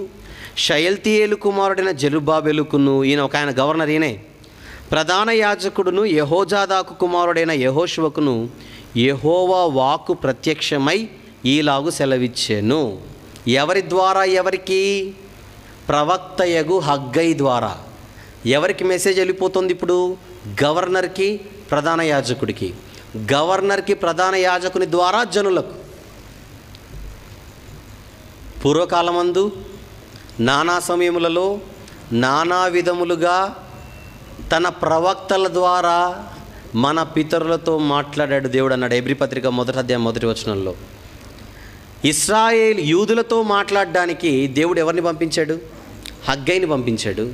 షయల్తీయేలు కుమారుడైన జెరుబ్బాబెలుకును, ఈయన ఒక ఆయన గవర్నర్, ఈయనే ప్రధాన యాజకుడును యెహోజాదాకు కుమారుడైన యెహోషువకును యెహోవా వాక్కు ప్రత్యక్షమై ఈలాగు సెలవిచ్చెను. ఎవరి ద్వారా? ఎవరికి? ప్రవక్తయగు హగ్గై ద్వారా. ఎవరికి మెసేజ్ వెళ్ళిపోతుంది ఇప్పుడు? గవర్నర్కి, ప్రధాన యాజకుడికి. గవర్నర్కి, ప్రధాన యాజకుని ద్వారా జనులకు. పూర్వకాలమందు నానా సమయములలో నానా విధములుగా తన ప్రవక్తల ద్వారా మన పితరులతో మాట్లాడాడు దేవుడు అన్నాడు హెబ్రీ పత్రిక 1వ అధ్యాయం 1వ వచనంలో. ఇశ్రాయేల్ యూదులతో మాట్లాడడానికి దేవుడు ఎవరిని పంపించాడు? హగ్గైని పంపించాడు.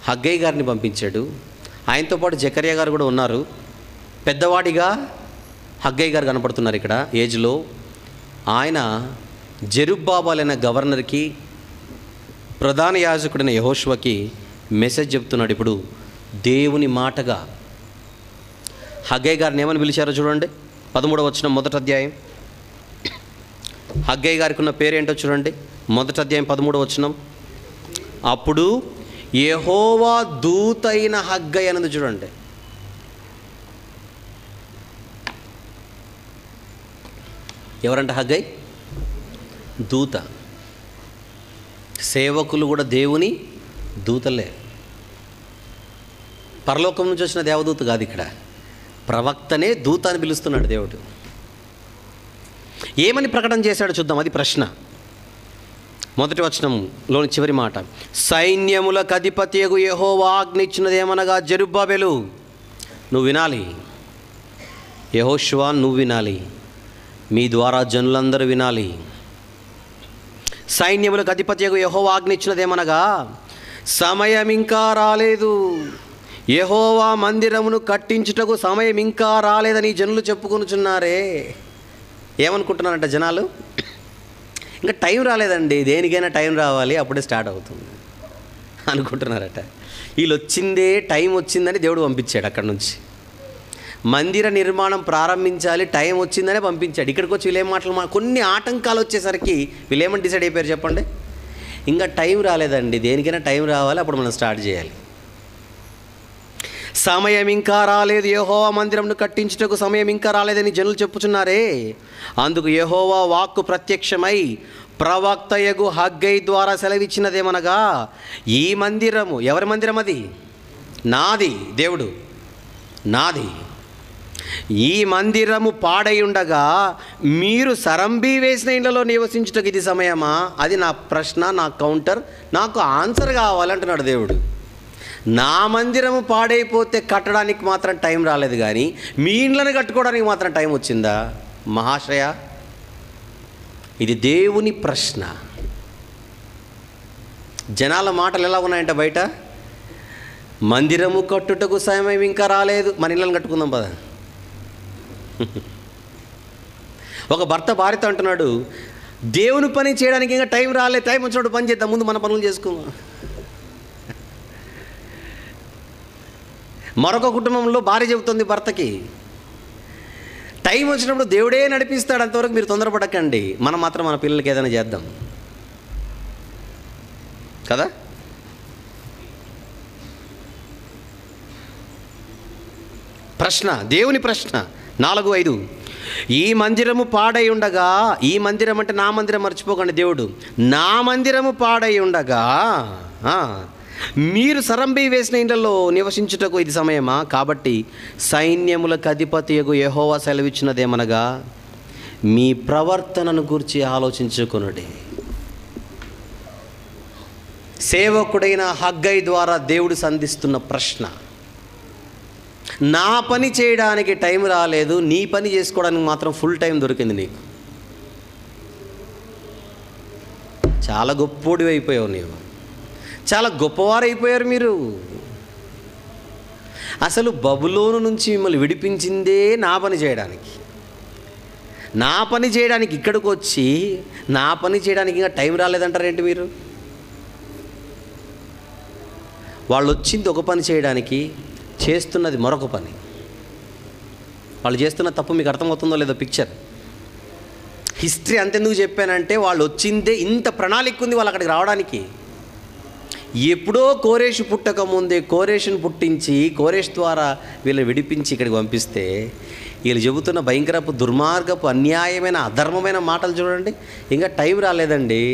హగ్గై గారిని పంపించాడు. ఆయనతో పాటు జకర్యా గారు కూడా ఉన్నారు. పెద్దవాడిగా హగ్గై గారు కనపడుతున్నారు ఇక్కడ ఏజ్లో. ఆయన జెరుబ్బాబెలు అనే గవర్నర్కి, ప్రధాన యాజకుడైన యెహోషువకి మెసేజ్ చెప్తున్నాడు. ఇప్పుడు దేవుని మాటగా హగ్గై గారిని ఏమని పిలిచారో చూడండి. 13వ వచనం మొదటి అధ్యాయం. హగ్గై గారికి ఉన్న పేరేంటో చూడండి. మొదటి అధ్యాయం 13వ వచనం. అప్పుడు యెహోవా దూత అయిన హగ్గై అన్నది చూడండి. ఎవరంట హగ్గై? దూత. సేవకులు కూడా దేవుని దూతలే. పరలోకం నుంచి వచ్చిన దేవదూత కాదు, ఇక్కడ ప్రవక్తనే దూత అని పిలుస్తున్నాడు దేవుడు. ఏమని ప్రకటన చేశాడో చూద్దాం, అది ప్రశ్న. మొదటి వచనంలోని చివరి మాట, సైన్యములకు అధిపతియగు యెహోవా ఆజ్ఞ ఇచ్చినదేమనగా, జెరుబ్బాబెలు నువ్వు వినాలి, యెహోషువ నువ్వు వినాలి, మీ ద్వారా జనులందరూ వినాలి. సైన్యములకు అధిపతియగు యెహోవా ఆజ్ఞ ఇచ్చినదేమనగా, సమయం ఇంకా రాలేదు, యెహోవా మందిరమును కట్టించుటకు సమయం ఇంకా రాలేదని జనులు చెప్పుకొనుచున్నారే. ఏమనుకుంటున్నారంట జనాలు? ఇంకా టైం రాలేదండి, దేనికైనా టైం రావాలి, అప్పుడే స్టార్ట్ అవుతుంది అనుకుంటున్నారట. వీళ్ళు వచ్చిందే టైం వచ్చిందని దేవుడు పంపించాడు. అక్కడి నుంచి మందిర నిర్మాణం ప్రారంభించాలి, టైం వచ్చిందనే పంపించాడు. ఇక్కడికి వచ్చి వీళ్ళేం మాటలు కొన్ని ఆటంకాలు వచ్చేసరికి వీళ్ళేమని డిసైడ్ అయిపోయారు చెప్పండి? ఇంకా టైం రాలేదండి, దేనికైనా టైం రావాలి, అప్పుడు మనం స్టార్ట్ చేయాలి. సమయం ఇంకా రాలేదు, యెహోవా మందిరంను కట్టించుటకు సమయం ఇంకా రాలేదని జనులు చెప్పుచున్నారే. అందుకు యెహోవా వాక్కు ప్రత్యక్షమై ప్రవక్తయగు హగ్గై ద్వారా సెలవిచ్చినదేమనగా, ఈ మందిరము, ఎవరి మందిరం అది? నాది, దేవుడు నాది. ఈ మందిరము పాడై ఉండగా మీరు సరంబీ వేసిన ఇళ్లలో నివసించుటకు ఇది సమయమా? అది నా ప్రశ్న, నా కౌంటర్, నాకు ఆన్సర్ కావాలంటున్నాడు దేవుడు. నా మందిరము పాడైపోతే కట్టడానికి మాత్రం టైం రాలేదు, కానీ మీ ఇండ్లను కట్టుకోవడానికి మాత్రం టైం వచ్చిందా? మహాశయ, ఇది దేవుని ప్రశ్న. జనాల మాటలు ఎలా ఉన్నాయంటే బయట, మందిరము కట్టుటకు సమయం ఇంకా రాలేదు, మన ఇళ్ళని కట్టుకుందాం పద. ఒక భర్త భార్యతో అంటున్నాడు, దేవుని పని చేయడానికి ఇంకా టైం రాలేదు, టైం వచ్చినప్పుడు పని చేద్దాం, ముందు మన పనులు చేసుకుందాం. మరొక కుటుంబంలో భార్య చెబుతుంది భర్తకి, టైం వచ్చినప్పుడు దేవుడే నడిపిస్తాడు, అంతవరకు మీరు తొందరపడకండి, మనం మాత్రం మన పిల్లలకి ఏదైనా చేద్దాం కదా. ప్రశ్న, దేవుని ప్రశ్న 4:5, ఈ మందిరము పాడై ఉండగా, ఈ మందిరం అంటే నా మందిరం మర్చిపోకండి, దేవుడు నా మందిరము పాడై ఉండగా మీరు సరంబీ వేసిన ఇండ్లలో నివసించుటకు ఇది సమయమా? కాబట్టి సైన్యములకు అధిపతియగు యెహోవా సెలవిచ్చినదేమనగా, మీ ప్రవర్తనను గురించి ఆలోచించుకొనుడి. సేవకుడైన హగ్గై ద్వారా దేవుడు సంధిస్తున్న ప్రశ్న. నా పని చేయడానికి టైం రాలేదు, నీ పని చేసుకోవడానికి మాత్రం ఫుల్ టైం దొరికింది నీకు. చాలా గొప్పోడివి అయిపోయావు నీవు, చాలా గొప్పవారైపోయారు మీరు. అసలు బబులోను నుంచి మిమ్మల్ని విడిపించిందే నా పని చేయడానికి. నా పని చేయడానికి ఇక్కడికి వచ్చి నా పని చేయడానికి ఇంకా టైం రాలేదంటారేంటి మీరు? వాళ్ళు వచ్చింది ఒక పని చేయడానికి, చేస్తున్నది మరొక పని. వాళ్ళు చేస్తున్న తప్పు మీకు అర్థమవుతుందో లేదో పిక్చర్. హిస్టరీ అంతెందుకు చెప్పానంటే, వాళ్ళు వచ్చిందే ఇంత ప్రణాళిక ఉంది వాళ్ళు అక్కడికి రావడానికి. ఎప్పుడో కోరేషు పుట్టక ముందే కోరేషును పుట్టించి కోరేష్ ద్వారా వీళ్ళని విడిపించి ఇక్కడికి పంపిస్తే, వీళ్ళు చెబుతున్న భయంకరపు దుర్మార్గపు అన్యాయమైన అధర్మమైన మాటలు చూడండి. ఇంకా టైం రాలేదండి.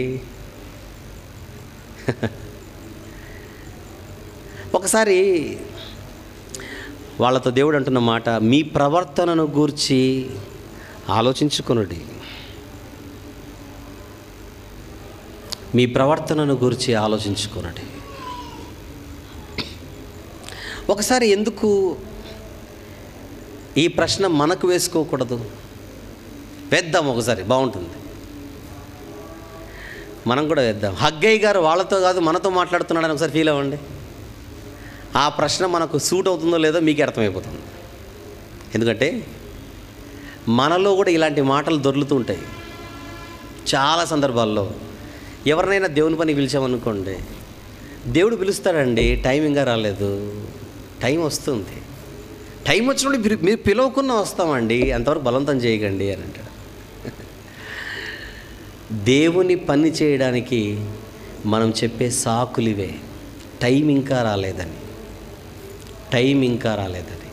ఒకసారి వాళ్ళతో దేవుడు అంటున్న మాట, మీ ప్రవర్తనను గూర్చి ఆలోచించుకొనుడి. మీ ప్రవర్తనను గురించి ఆలోచించుకోనండి. ఒకసారి ఎందుకు ఈ ప్రశ్న మనకు వేసుకోకూడదు? వేద్దాం ఒకసారి, బాగుంటుంది. మనం కూడా వేద్దాం. హగ్గై గారు వాళ్ళతో కాదు మనతో మాట్లాడుతున్నాడని ఒకసారి ఫీల్ అవ్వండి. ఆ ప్రశ్న మనకు సూట్ అవుతుందో లేదో మీకే అర్థమైపోతుంది. ఎందుకంటే మనలో కూడా ఇలాంటి మాటలు దొర్లుతూ ఉంటాయి చాలా సందర్భాల్లో. ఎవరినైనా దేవుని పని పిలిచామనుకోండి, దేవుడు పిలుస్తాడండి, టైం ఇంకా రాలేదు, టైం వస్తుంది, టైం వచ్చినప్పుడు మీరు పిలవకున్నా వస్తామండి, అంతవరకు బలవంతం చేయకండి అని అంటాడు. దేవుని పని చేయడానికి మనం చెప్పే సాకులివే, టైం ఇంకా రాలేదని, టైం ఇంకా రాలేదని.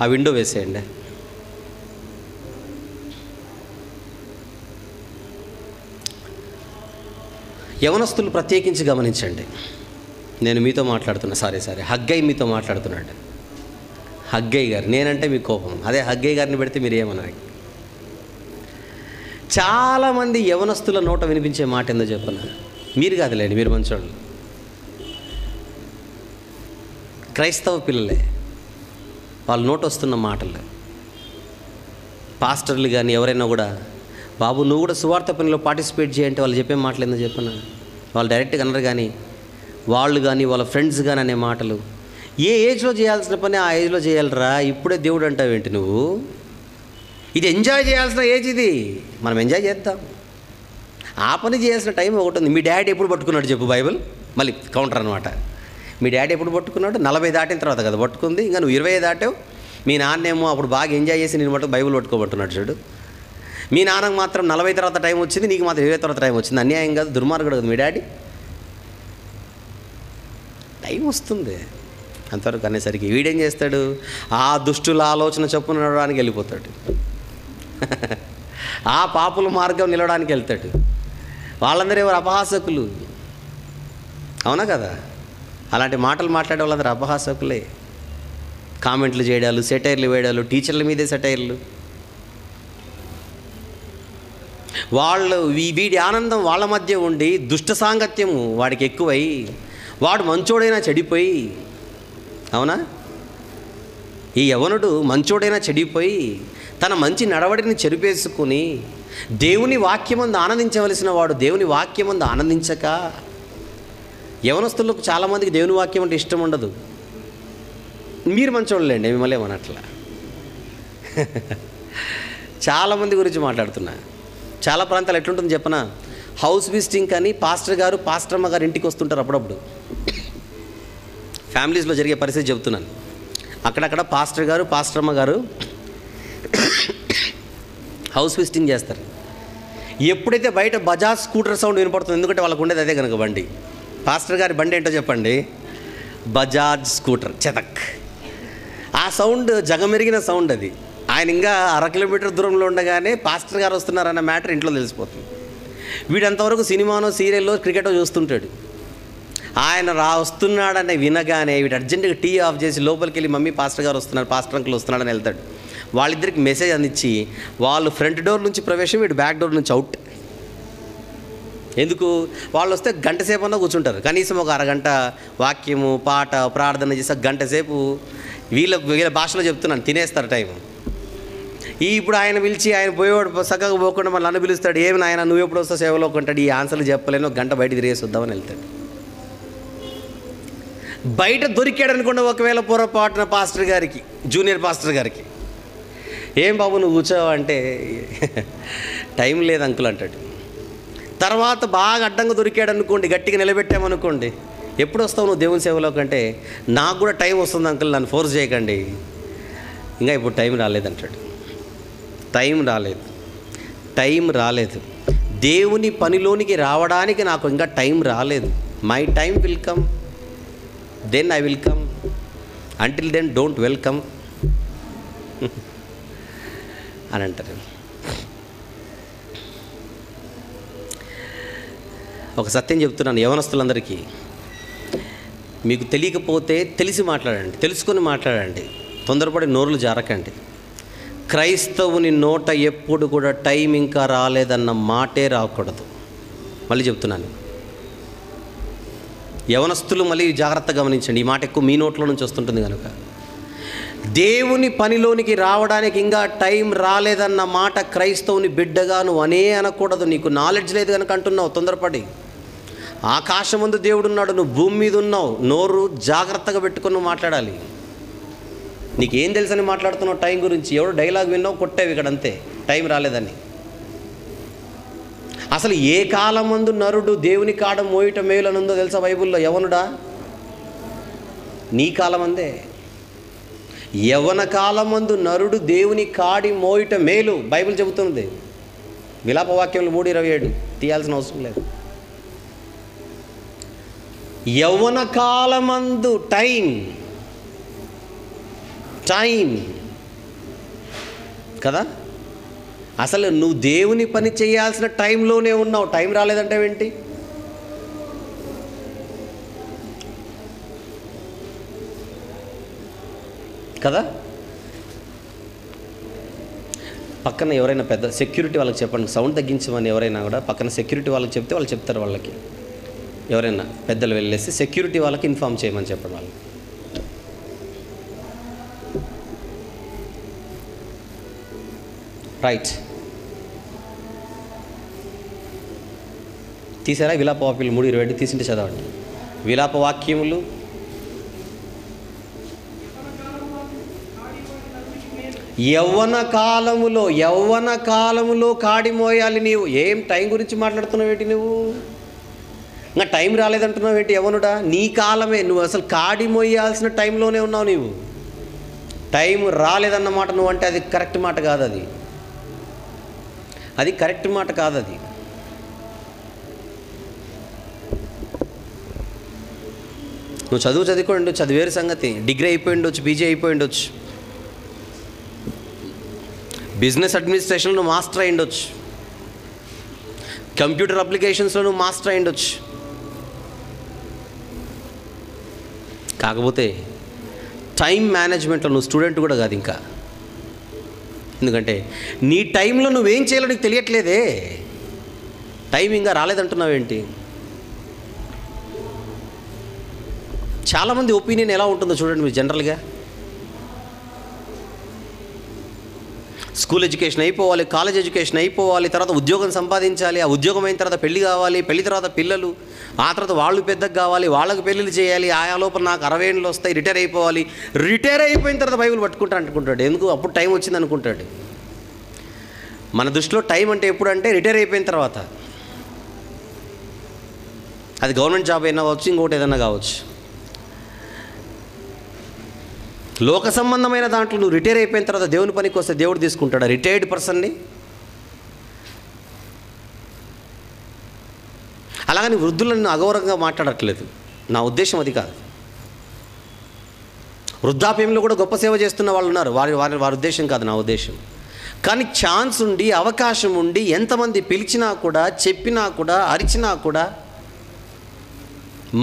ఆ విండో వేసేయండి. యవనస్తులు ప్రత్యేకించి గమనించండి. నేను మీతో మాట్లాడుతున్నా, హగ్గై మీతో మాట్లాడుతున్నాడు. హగ్గై గారు, నేనంటే మీ కోపం, అదే హగ్గై గారిని పెడితే మీరు ఏమన్నారు? చాలామంది యవనస్తుల నోట వినిపించే మాట ఏందో చెప్పనా? మీరు కాదులేండి, మీరు మంచోళ్ళు, క్రైస్తవ పిల్లలే. వాళ్ళ నోట వస్తున్న మాటలు, పాస్టర్లు కానీ ఎవరైనా కూడా, బాబు నువ్వు కూడా సువార్త పనిలో పార్టిసిపేట్ చేయంటే వాళ్ళు చెప్పే మాటలు ఏందో చెప్పనా? వాళ్ళు డైరెక్ట్గా అన్నారు, కానీ వాళ్ళు కానీ వాళ్ళ ఫ్రెండ్స్ కానీ అనే మాటలు. ఏ ఏజ్లో చేయాల్సిన పని ఆ ఏజ్లో చేయాలరా, ఇప్పుడే దేవుడు అంటావేంటి నువ్వు? ఇది ఎంజాయ్ చేయాల్సిన ఏజ్, ఇది మనం ఎంజాయ్ చేద్దాం. ఆ పని చేయాల్సిన టైం ఒకటి ఉంది. మీ డాడీ ఎప్పుడు పట్టుకున్నాడు చెప్పు? బైబిల్ మళ్ళీ కౌంటర్ అనమాట. మీ డాడీ ఎప్పుడు పట్టుకున్నాడు? 40 దాటిన తర్వాత కదా పట్టుకుంది. ఇంకా నువ్వు 20 దాటావు. మీ నాన్నేమో అప్పుడు బాగా ఎంజాయ్ చేసి నేను మటుకు బైబిల్ పట్టుకోబట్టున్నాడు చూడు. మీ నాన్నకు మాత్రం 40 తర్వాత టైం వచ్చింది, నీకు మాత్రం 20 తర్వాత టైం వచ్చింది. అన్యాయం కాదు, దుర్మార్గుడు కదా మీ డాడీ. టైం వస్తుంది, అంతవరకు అనేసరికి వీడేం చేస్తాడు? ఆ దుష్టుల ఆలోచన చొప్పున నడవడానికి వెళ్ళిపోతాడు, ఆ పాపుల మార్గం నిలవడానికి వెళ్తాడు. వాళ్ళందరూ ఎవరు? అపహాసకులు, అవునా కదా? అలాంటి మాటలు మాట్లాడే వాళ్ళందరూ అపహాసకులే. కామెంట్లు చేయడాలు, సెటైర్లు వేయడాలు, టీచర్ల మీదే సెటైర్లు. వాళ్ళు వీడి ఆనందం వాళ్ళ మధ్య ఉండి దుష్ట సాంగత్యము వాడికి ఎక్కువై వాడు మంచోడైనా చెడిపోయి, అవునా? ఈ యవనుడు మంచోడైనా చెడిపోయి తన మంచి నడవడిని చెరిపేసుకుని దేవుని వాక్యమందు ఆనందించవలసిన వాడు దేవుని వాక్యమందు ఆనందించక, యవనస్తులకు చాలామందికి దేవుని వాక్యం అంటే ఇష్టం ఉండదు. మీరు మంచోళ్ళండి, మిమ్మల్ని ఏమనట్లా. చాలామంది గురించి మాట్లాడుతున్నా. చాలా ప్రాంతాలు ఎట్లుంటుంది చెప్పనా? హౌస్ విజిటింగ్ కానీ పాస్టర్ గారు పాస్టర్మ్మ గారు ఇంటికి వస్తుంటారు అప్పుడప్పుడు. ఫ్యామిలీస్లో జరిగే పరిస్థితి చెబుతున్నాను. అక్కడక్కడ పాస్టర్ గారు పాస్టర్మ్మ గారు హౌస్ విజిటింగ్ చేస్తారు. ఎప్పుడైతే బయట బజాజ్ స్కూటర్ సౌండ్ వినపడుతుంది, ఎందుకంటే వాళ్ళకు ఉండేది అదే కనుక బండి. పాస్టర్ గారి బండి ఏంటో చెప్పండి? బజాజ్ స్కూటర్, చతక్. ఆ సౌండ్ జగమెరిగిన సౌండ్ అది. ఆయన ఇంకా 1/2 కిలోమీటర్ దూరంలో ఉండగానే పాస్టర్ గారు వస్తున్నారన్న మ్యాటర్ ఇంట్లో తెలిసిపోతుంది. వీడంతవరకు సినిమానో సీరియల్లో క్రికెటో చూస్తుంటాడు. ఆయన వస్తున్నాడని వినగానే వీడు అర్జెంటుగా టీ ఆఫ్ చేసి లోపలికి వెళ్ళి మమ్మీ పాస్టర్ గారు వస్తున్నారు, పాస్టర్ అంకుల్ వస్తున్నాడని వెళ్తాడు. వాళ్ళిద్దరికి మెసేజ్ అందించి వాళ్ళు ఫ్రంట్ డోర్ నుంచి ప్రవేశం, వీడు బ్యాక్ డోర్ నుంచి అవుట్. ఎందుకు? వాళ్ళు వస్తే గంట సేపు అన్నా కూర్చుంటారు, కనీసం ఒక అరగంట వాక్యము పాట ప్రార్థన చేసి గంట సేపు వీళ్ళ భాషలో చెప్తున్నాను తినేస్తారు టైం. ఇప్పుడు ఆయన పిలిచి ఆయన పోయేవాడు చక్కగా పోకుండా మళ్ళీ నన్ను పిలుస్తాడు, ఏమి నాయన నువ్వు ఎప్పుడు వస్తావు సేవలోకి అంటాడు. ఈ ఆన్సర్లు చెప్పలేను, ఒక గంట బయట తిరిగేసి వద్దామని వెళ్తాడు. బయట దొరికాడు అనుకోండి ఒకవేళ పొరపాటున పాస్టర్ గారికి, జూనియర్ పాస్టర్ గారికి, ఏం బాబు నువ్వు కూర్చోవా అంటే టైం లేదు అంకుల్ అంటాడు. తర్వాత బాగా అడ్డంగా దొరికాడు అనుకోండి, గట్టిగా నిలబెట్టామనుకోండి, ఎప్పుడు వస్తావు నువ్వు దేవుని సేవలోకి అంటే, నాకు కూడా టైం వస్తుంది అంకుల్, నన్ను ఫోర్స్ చేయకండి, ఇంకా ఇప్పుడు టైం రాలేదంటాడు. టైం రాలేదు. దేవుని పనిలోనికి రావడానికి నాకు ఇంకా టైం రాలేదు. My time will come, then I will come, until then don't welcome అని అంటారు. ఒక సత్యం చెప్తున్నాను యవనస్తులందరికీ, మీకు తెలియకపోతే తెలిసి మాట్లాడండి, తెలుసుకొని మాట్లాడండి, తొందరపడి నోరులు జారకండి. క్రైస్తవుని నోట ఎప్పుడు కూడా టైం ఇంకా రాలేదన్న మాటే రాకూడదు. మళ్ళీ చెప్తున్నాను, యవనస్తులు మళ్ళీ జాగ్రత్తగా గమనించండి, ఈ మాట ఎక్కువ మీ నోట్లో నుంచి వస్తుంటుంది కనుక. దేవుని పనిలోనికి రావడానికి ఇంకా టైం రాలేదన్న మాట క్రైస్తవుని బిడ్డగా నువ్వు అనకూడదు. నీకు నాలెడ్జ్ లేదు కనుక అంటున్నావు తొందరపడి. ఆకాశమందు దేవుడు ఉన్నాడు, నువ్వు భూమి మీద ఉన్నావు. నోరు జాగ్రత్తగా పెట్టుకొని నువ్వు మాట్లాడాలి. నీకేం తెలుసని మాట్లాడుతున్నావు టైం గురించి? ఎవడు డైలాగ్ విన్నావు, కొట్టావు ఇక్కడ అంతే, టైం రాలేదని. అసలు ఏ కాలమందు నరుడు దేవుని కాడ మోయట మేలనుందో తెలుసా బైబిల్లో? యవనుడా, నీ కాలమందే. యవన కాలమందు నరుడు దేవుని కాడి మోయట మేలు బైబిల్ చెబుతుంది. విలాపవాక్యంలో 3:27 తీయాల్సిన అవసరం లేదు. యవ్వన కాలమందు టైం కదా. అసలు నువ్వు దేవుని పని చేయాల్సిన టైంలోనే ఉన్నావు, టైం రాలేదంటే ఏంటి? కదా? పక్కన ఎవరైనా పెద్ద సెక్యూరిటీ వాళ్ళకి చెప్పండి, సౌండ్ తగ్గించమని. ఎవరైనా కూడా పక్కన సెక్యూరిటీ వాళ్ళకి చెప్తే వాళ్ళు చెప్తారు. వాళ్ళకి ఎవరైనా పెద్దలు వెళ్ళేసి సెక్యూరిటీ వాళ్ళకి ఇన్ఫామ్ చేయమని చెప్పండి. వాళ్ళు రైట్ తీసారా? విలాప వాక్యములు 3:20 తీసింటే చదవండి. విలాప వాక్యములు యవ్వన కాలములో కాడి మోయాలి. నీవు ఏం టైం గురించి మాట్లాడుతున్నావు ఏంటి? నువ్వు ఇంకా టైం రాలేదంటున్నావు ఏంటి? యవ్వనుడా, నీ కాలమే. నువ్వు అసలు కాడి మోయాల్సిన టైంలోనే ఉన్నావు. నీవు టైం రాలేదన్నమాట నువ్వు అంటే అది కరెక్ట్ మాట కాదు. అది కరెక్ట్ మాట కాదు. అది నువ్వు చదువుకోండి ఉండొచ్చు, అది వేరు సంగతి. డిగ్రీ అయిపోయి ఉండొచ్చు, పీజీ అయిపోయి ఉండొచ్చు, బిజినెస్ అడ్మినిస్ట్రేషన్లో నువ్వు మాస్టర్ అయి ఉండొచ్చు, కంప్యూటర్ అప్లికేషన్స్లో నువ్వు మాస్టర్ అయి ఉండొచ్చు. కాకపోతే టైం మేనేజ్మెంట్లో నువ్వు స్టూడెంట్ కూడా కాదు ఇంకా. ఎందుకంటే నీ టైంలో నువ్వేం చేయాలో నీకు తెలియట్లేదే. టైం ఇంకా రాలేదంటున్నావేంటి? చాలామంది ఒపీనియన్ ఎలా ఉంటుందో చూడండి మీరు. జనరల్గా స్కూల్ ఎడ్యుకేషన్ అయిపోవాలి, కాలేజ్ ఎడ్యుకేషన్ అయిపోవాలి, తర్వాత ఉద్యోగం సంపాదించాలి, ఆ ఉద్యోగం అయిన తర్వాత పెళ్లి కావాలి, పెళ్లి తర్వాత పిల్లలు, ఆ తర్వాత వాళ్ళు పెద్దగా కావాలి, వాళ్ళకు పెళ్ళిళ్ళు చేయాలి, ఆయా లోపల నాకు 60 ఏళ్ళు వస్తాయి, రిటైర్ అయిపోవాలి. రిటైర్ అయిపోయిన తర్వాత బైబిల్ అనుకుంటాడు. ఎందుకు? అప్పుడు టైం వచ్చింది అనుకుంటాడు. మన దృష్టిలో టైం అంటే ఎప్పుడు అంటే రిటైర్ అయిపోయిన తర్వాత. అది గవర్నమెంట్ జాబ్ అయినా కావచ్చు, ఇంకోటి ఏదైనా కావచ్చు. లోక సంబంధమైన దాంట్లో నువ్వు రిటైర్ అయిపోయిన తర్వాత దేవుని పనికి వస్తే దేవుడు తీసుకుంటాడు ఆ రిటైర్డ్ పర్సన్ని. అలాగని వృద్ధులను అగౌరవంగా మాట్లాడట్లేదు, నా ఉద్దేశం అది కాదు. వృద్ధాప్యంలో కూడా గొప్ప సేవ చేస్తున్న వాళ్ళు ఉన్నారు, వారి ఉద్దేశం కాదు నా ఉద్దేశం. కానీ ఛాన్స్ ఉండి, అవకాశం ఉండి, ఎంతమంది పిలిచినా కూడా, చెప్పినా కూడా, అరిచినా కూడా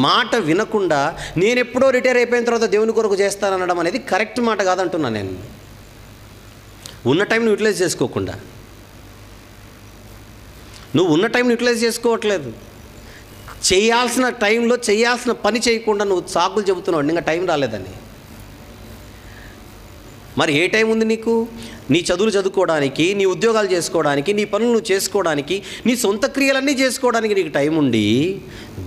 మాట వినకుండా నేను ఎప్పుడో రిటైర్ అయిపోయిన తర్వాత దేవుని కొరకు చేస్తాననడం అనేది కరెక్ట్ మాట కాదంటున్నా నేను. ఉన్న టైంని యూటిలైజ్ చేసుకోకుండా, నువ్వు ఉన్న టైంని యూటిలైజ్ చేసుకోవట్లేదు. చేయాల్సిన టైంలో చేయాల్సిన పని చేయకుండా నువ్వు సాకులు చెబుతున్నావు ఇంకా టైం రాలేదని. మరి ఏ టైం ఉంది నీకు? నీ చదువులు చదువుకోవడానికి, నీ ఉద్యోగాలు చేసుకోవడానికి, నీ పనులు నువ్వు చేసుకోవడానికి, నీ సొంత క్రియలన్నీ చేసుకోవడానికి నీకు టైం ఉండి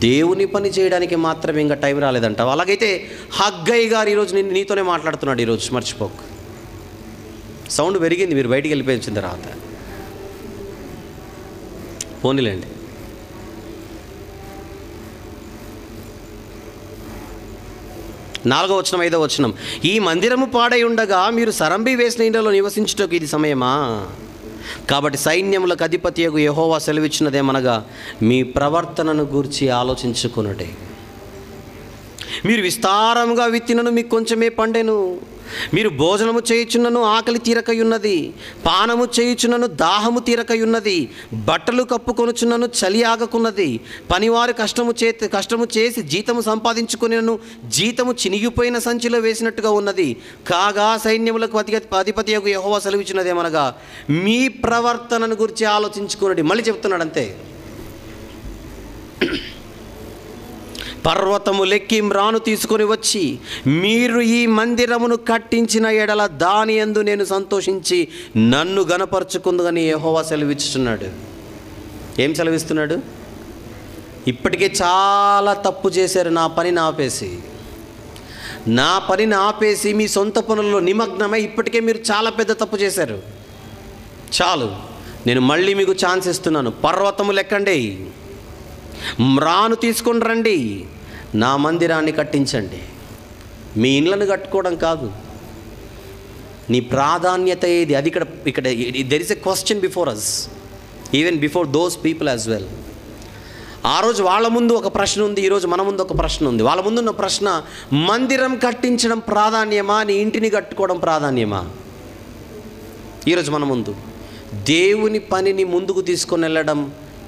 దేవుని పని చేయడానికి మాత్రమే ఇంకా టైం రాలేదంటావు. అలాగైతే హగ్గయ్య గారు ఈరోజు నీతోనే మాట్లాడుతున్నాడు. ఈరోజు మర్చిపోకు. సౌండ్ పెరిగింది, మీరు బయటికి వెళ్ళిపోయించిన తర్వాత పోనీలేండి. నాలుగో వచనం, 5వ వచనం. ఈ మందిరము పాడై ఉండగా మీరు సరంబి వేసిన ఇండ్లలో నివసించుటకు ఇది సమయమా? కాబట్టి సైన్యములకు అధిపతియగు యెహోవా సెలవిచ్చినదేమనగా మీ ప్రవర్తనను గూర్చి ఆలోచించుకొనుటే. మీరు విస్తారముగా విత్తినను మీకు కొంచెమే పండెను. మీరు భోజనము చేయుచున్నను ఆకలి తీరకయున్నది, పానము చేయుచున్నను దాహము తీరకయున్నది, బట్టలు కప్పుకొనుచున్నను చలి ఆగకున్నది. పనివారు కష్టము చేసి జీతము సంపాదించుకునేను జీతము చినిగిపోయిన సంచిలో వేసినట్టుగా ఉన్నది. కాగా సైన్యములకు అధిపతియగు యెహోవా సెలవిచ్చినదేమనగా మీ ప్రవర్తనను గురించి ఆలోచించుకున్నది. మళ్ళీ చెప్తున్నాడు అంతే. పర్వతములెక్కి మ్రాను తీసుకొని వచ్చి మీరు ఈ మందిరమును కట్టించిన ఎడల దాని యందు నేను సంతోషించి నన్ను గణపరచుకుందుగని యెహోవా సెలవిస్తున్నాడు. ఏం సెలవిస్తున్నాడు? ఇప్పటికే చాలా తప్పు చేశారు. నా పనిని ఆపేసి మీ సొంత పనుల్లో నిమగ్నమై ఇప్పటికే మీరు చాలా పెద్ద తప్పు చేశారు. చాలు, నేను మళ్ళీ మీకు ఛాన్స్ ఇస్తున్నాను. పర్వతములు ఎక్కండి, మ్రాను తీసుకొని రండి, నా మందిరాన్ని కట్టించండి. మీ ఇండ్లను కట్టుకోవడం కాదు, నీ ప్రాధాన్యత ఏది? అది ఇక్కడ there is a question before us, even before those people as well. ఆ రోజు వాళ్ళ ముందు ఒక ప్రశ్న ఉంది, ఈరోజు మన ముందు ఒక ప్రశ్న ఉంది. వాళ్ళ ముందున్న ప్రశ్న, మందిరం కట్టించడం ప్రాధాన్యమా, నీ ఇంటిని కట్టుకోవడం ప్రాధాన్యమా? ఈరోజు మన ముందు దేవుని పనిని ముందుకు తీసుకొని వెళ్ళడం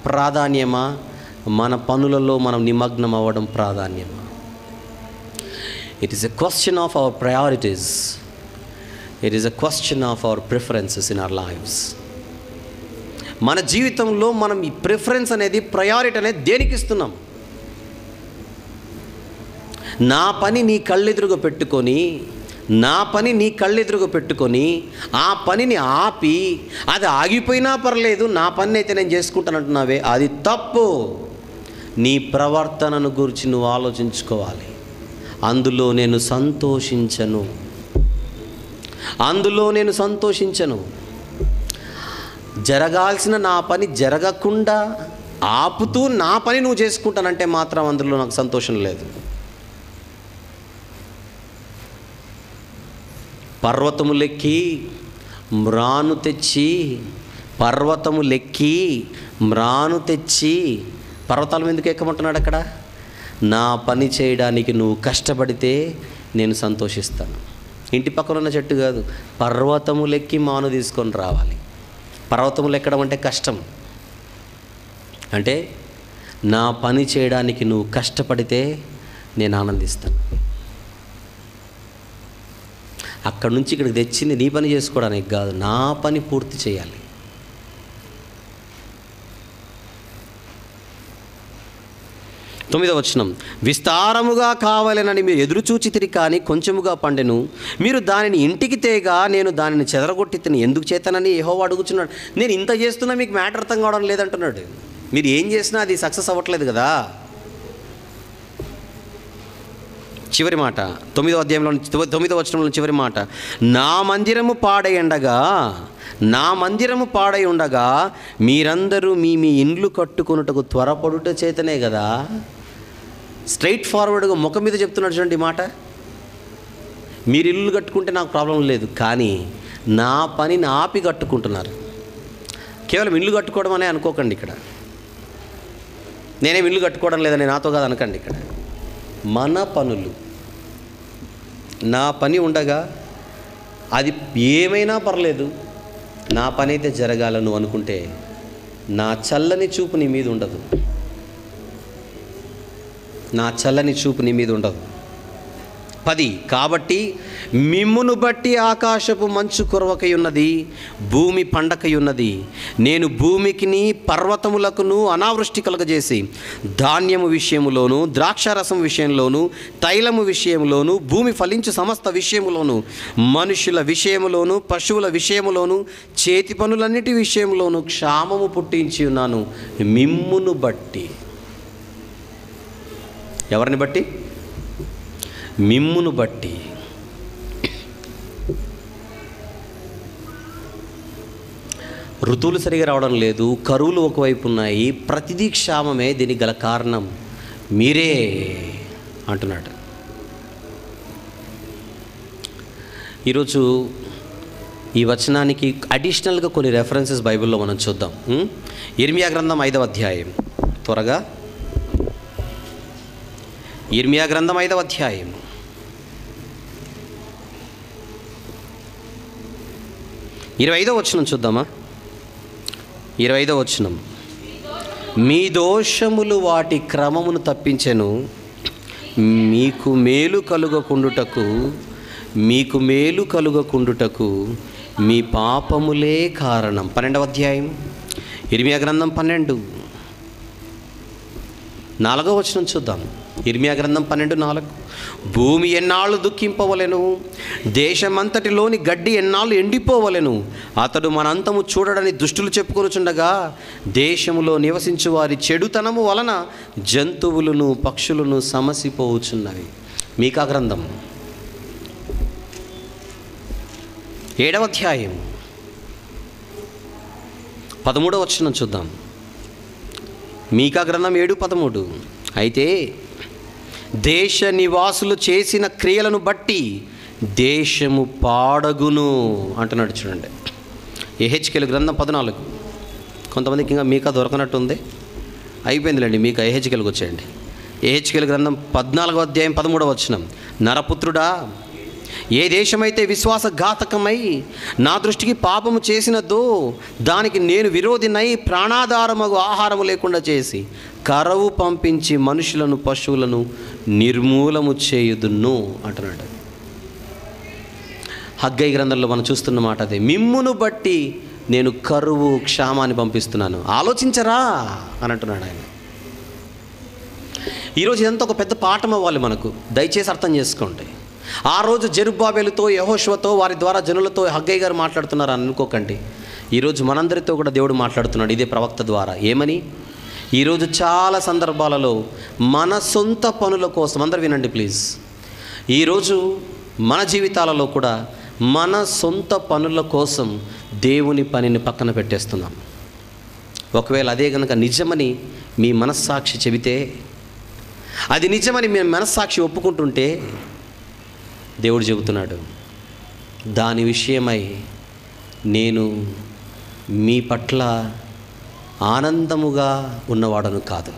ప్రాధాన్యమా, మన పనులలో మనం నిమగ్నం అవ్వడం ప్రాధాన్యమా? It is a question of our priorities. It is a question of our preferences in our lives. మన జీవితంలో మనం ఈ ప్రిఫరెన్స్ అనేది, ప్రయారిటీ అనేది దేనికి ఇస్తున్నాం? నా పని నీ కళ్ళెదురుగా పెట్టుకొని, ఆ పనిని ఆపి అది ఆగిపోయినా పర్లేదు, నా పని అయితే నేను చేసుకుంటానంటున్నావే, అది తప్పు. నీ ప్రవర్తనను గురించి నువ్వు ఆలోచించుకోవాలి. అందులో నేను సంతోషించను. జరగాల్సిన నా పని జరగకుండా ఆపుతూ నా పని నువ్వు చేసుకుంటానంటే మాత్రం అందులో నాకు సంతోషం లేదు. పర్వతము లెక్కి మ్రాను తెచ్చి పర్వతాల ఎందుకు ఎక్కమంటున్నాడు అక్కడ? నా పని చేయడానికి నువ్వు కష్టపడితే నేను సంతోషిస్తాను. ఇంటి పక్కన ఉన్న చెట్టు కాదు, పర్వతములు ఎక్కి మాను తీసుకొని రావాలి. పర్వతములు ఎక్కడం అంటే కష్టం. అంటే నా పని చేయడానికి నువ్వు కష్టపడితే నేను ఆనందిస్తాను. అక్కడి నుంచి ఇక్కడికి తెచ్చింది నీ పని చేసుకోవడానికి కాదు, నా పని పూర్తి చేయాలి. తొమ్మిదవ వచనం, విస్తారముగా కావాలనని మీరు ఎదురుచూచితిరి కానీ కొంచెముగా పండెను, మీరు దానిని ఇంటికి తేగా నేను దానిని చెదరగొట్టి తిని ఎందుకు చేతానని యెహోవా అడుగుచున్నాడు. నేను ఇంత చేస్తున్నా మీకు మ్యాటర్ అర్థం కావడం లేదంటున్నాడు. మీరు ఏం చేసినా అది సక్సెస్ అవ్వట్లేదు కదా. చివరి మాట 9వ అధ్యాయంలో 9వ వచనంలో చివరి మాట, నా మందిరము పాడై ఉండగా మీరందరూ మీ ఇండ్లు కట్టుకొనుటకు త్వరపడుట చేతనే కదా. స్ట్రైట్ ఫార్వర్డ్గా ముఖం మీద చెప్తున్నాడు చూడండి ఈ మాట. మీరు ఇల్లు కట్టుకుంటే నాకు ప్రాబ్లం లేదు, కానీ నా పనిని ఆపి కట్టుకుంటున్నారు. కేవలం ఇల్లు కట్టుకోవడం అనే అనుకోకండి. ఇక్కడ నేనేం ఇల్లు కట్టుకోవడం లేదని నాతో కాదు అనకండి. ఇక్కడ మన పనులు, నా పని ఉండగా అది ఏమైనా పర్లేదు, నా పని అయితే జరగాలను అనుకుంటే నా చల్లని చూపు నీ మీద ఉండదు. 10 కాబట్టి మిమ్మును బట్టి ఆకాశపు మంచు కురవకై ఉన్నది, భూమి పండకై ఉన్నది. నేను భూమికిని పర్వతములకును అనావృష్టి కలుగజేసి ధాన్యము విషయములోను, ద్రాక్షారసం విషయంలోను, తైలము విషయంలోను, భూమి ఫలించు సమస్త విషయములోను, మనుషుల విషయములోను, పశువుల విషయములోను, చేతి పనులన్నిటి విషయంలోను క్షామము పుట్టించి ఉన్నాను. మిమ్మును బట్టి. ఎవరిని బట్టి? మిమ్మును బట్టి. ఋతువులు సరిగా రావడం లేదు, కరువులు ఒకవైపు ఉన్నాయి, ప్రతిదీ క్షామమే. దీనికి గల కారణం మీరే అంటున్నాడు. ఈరోజు ఈ వచనానికి అడిషనల్గా కొన్ని రెఫరెన్సెస్ బైబిల్లో మనం చూద్దాం. ఇర్మియా గ్రంథం 5వ అధ్యాయం, త్వరగా ఇర్మియా గ్రంథం 5వ అధ్యాయం 25వ వచనం చూద్దామా. 25వ వచనం, మీ దోషములు వాటి క్రమమును తప్పించెను, మీకు మేలు కలుగకుండుటకు మీ పాపములే కారణం. 12వ అధ్యాయం ఇర్మియా గ్రంథం 12, 4వ వచనం చూద్దాం. ఇర్మియా గ్రంథం 12:4, భూమి ఎన్నాళ్ళు దుఃఖింపవలెను, దేశమంతటిలోని గడ్డి ఎన్నాళ్ళు ఎండిపోవలెను. అతడు మన అంతము చూడడని దుష్టులు చెప్పుకొనుచుండగా దేశములో నివసించు వారి చెడుతనము వలన జంతువులను పక్షులను సమసిపోవచ్చున్నవి. మీకా గ్రంథం 7వ అధ్యాయం 13వ వచనం చూద్దాం. మీకా గ్రంథం 7:13, అయితే దేశ నివాసులు చేసిన క్రియలను బట్టి దేశము పాడగును అంటున్నాడు చూడండి. యెహెజ్కేలు గ్రంథం 14, కొంతమందికి ఇంకా మీకా దొరకనట్టుంది, అయిపోయిందిలేండి. మీకా యెహెజ్కేలుకి వచ్చేయండి. యెహెజ్కేలు గ్రంథం 14వ అధ్యాయం 13వ వచనం, నరపుత్రుడా, ఏ దేశమైతే విశ్వాసఘాతకమై నా దృష్టికి పాపము చేసినదో దానికి నేను విరోధినై ప్రాణాధారమగు ఆహారము లేకుండా చేసి కరవు పంపించి మనుషులను పశువులను నిర్మూలము చేయుదును అంటున్నాడు. హగ్గై గ్రంథంలో మనం చూస్తున్న మాట అదే, మిమ్మును బట్టి నేను కరువు క్షామాన్ని పంపిస్తున్నాను, ఆలోచించరా అని అంటున్నాడు ఆయన. ఈరోజు ఇదంతా ఒక పెద్ద పాఠం అవ్వాలి మనకు, దయచేసి అర్థం చేసుకోండి. ఆ రోజు జెరుబ్బాబెలుతో యెహోషువతో వారి ద్వారా జనులతో హగ్గై గారు మాట్లాడుతున్నారు అని అనుకోకండి. ఈరోజు మనందరితో కూడా దేవుడు మాట్లాడుతున్నాడు ఇదే ప్రవక్త ద్వారా. ఏమని? ఈరోజు చాలా సందర్భాలలో మన సొంత పనుల కోసం, అందరు వినండి ప్లీజ్, ఈరోజు మన జీవితాలలో కూడా మన సొంత పనుల కోసం దేవుని పనిని పక్కన పెట్టేస్తున్నాం. ఒకవేళ అదే కనుక నిజమని మీ మనస్సాక్షి చెబితే, అది నిజమని మీ మనస్సాక్షి ఒప్పుకుంటుంటే, దేవుడు చెబుతున్నాడు దాని విషయమై నేను మీ పట్ల ఆనందముగా ఉన్నవాడను కాదు,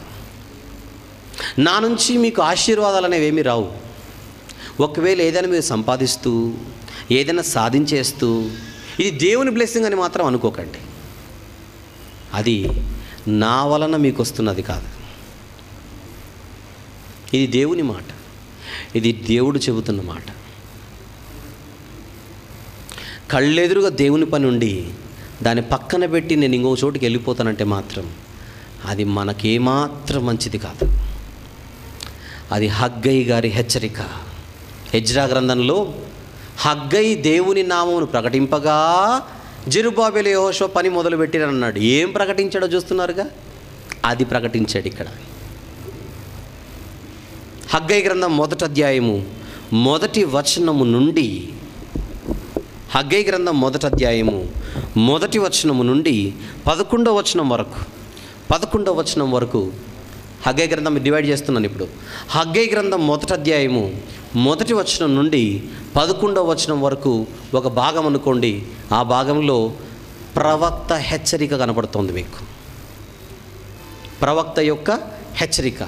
నా నుంచి మీకు ఆశీర్వాదాలు అనేవి ఏమీ రావు. ఒకవేళ ఏదైనా మీరు సంపాదిస్తూ ఏదైనా సాధించేస్తూ ఇది దేవుని బ్లెస్సింగ్ అని మాత్రం అనుకోకండి. అది నా వలన మీకు వస్తున్నది కాదు, ఇది దేవుని మాట, ఇది దేవుడు చెబుతున్న మాట. కళ్ళెదురుగా దేవుని పని ఉండి దాన్ని పక్కన పెట్టి నేను ఇంకో చోటుకి వెళ్ళిపోతానంటే మాత్రం అది మనకేమాత్రం మంచిది కాదు. అది హగ్గై గారి హెచ్చరిక. ఎజ్రా గ్రంథంలో హగ్గై దేవుని నామమును ప్రకటింపగా జెరుబ్బాబెలు యెహోషువ పని మొదలుపెట్టిరన్నాడు. ఏం ప్రకటించాడో చూస్తున్నారుగా, అది ప్రకటించాడు ఇక్కడ. హగ్గై గ్రంథం 1వ అధ్యాయము 1వ వచనము నుండి, హగ్గై గ్రంథం 1వ అధ్యాయము 1వ వచనము నుండి 11వ వచనం వరకు, 11వ వచనం వరకు హగ్గై గ్రంథం డివైడ్ చేస్తున్నాను ఇప్పుడు. హగ్గై గ్రంథం 1వ అధ్యాయము 1వ వచనం నుండి 11వ వచనం వరకు ఒక భాగం అనుకోండి. ఆ భాగంలో ప్రవక్త హెచ్చరిక కనపడుతోంది మీకు, ప్రవక్త యొక్క హెచ్చరిక.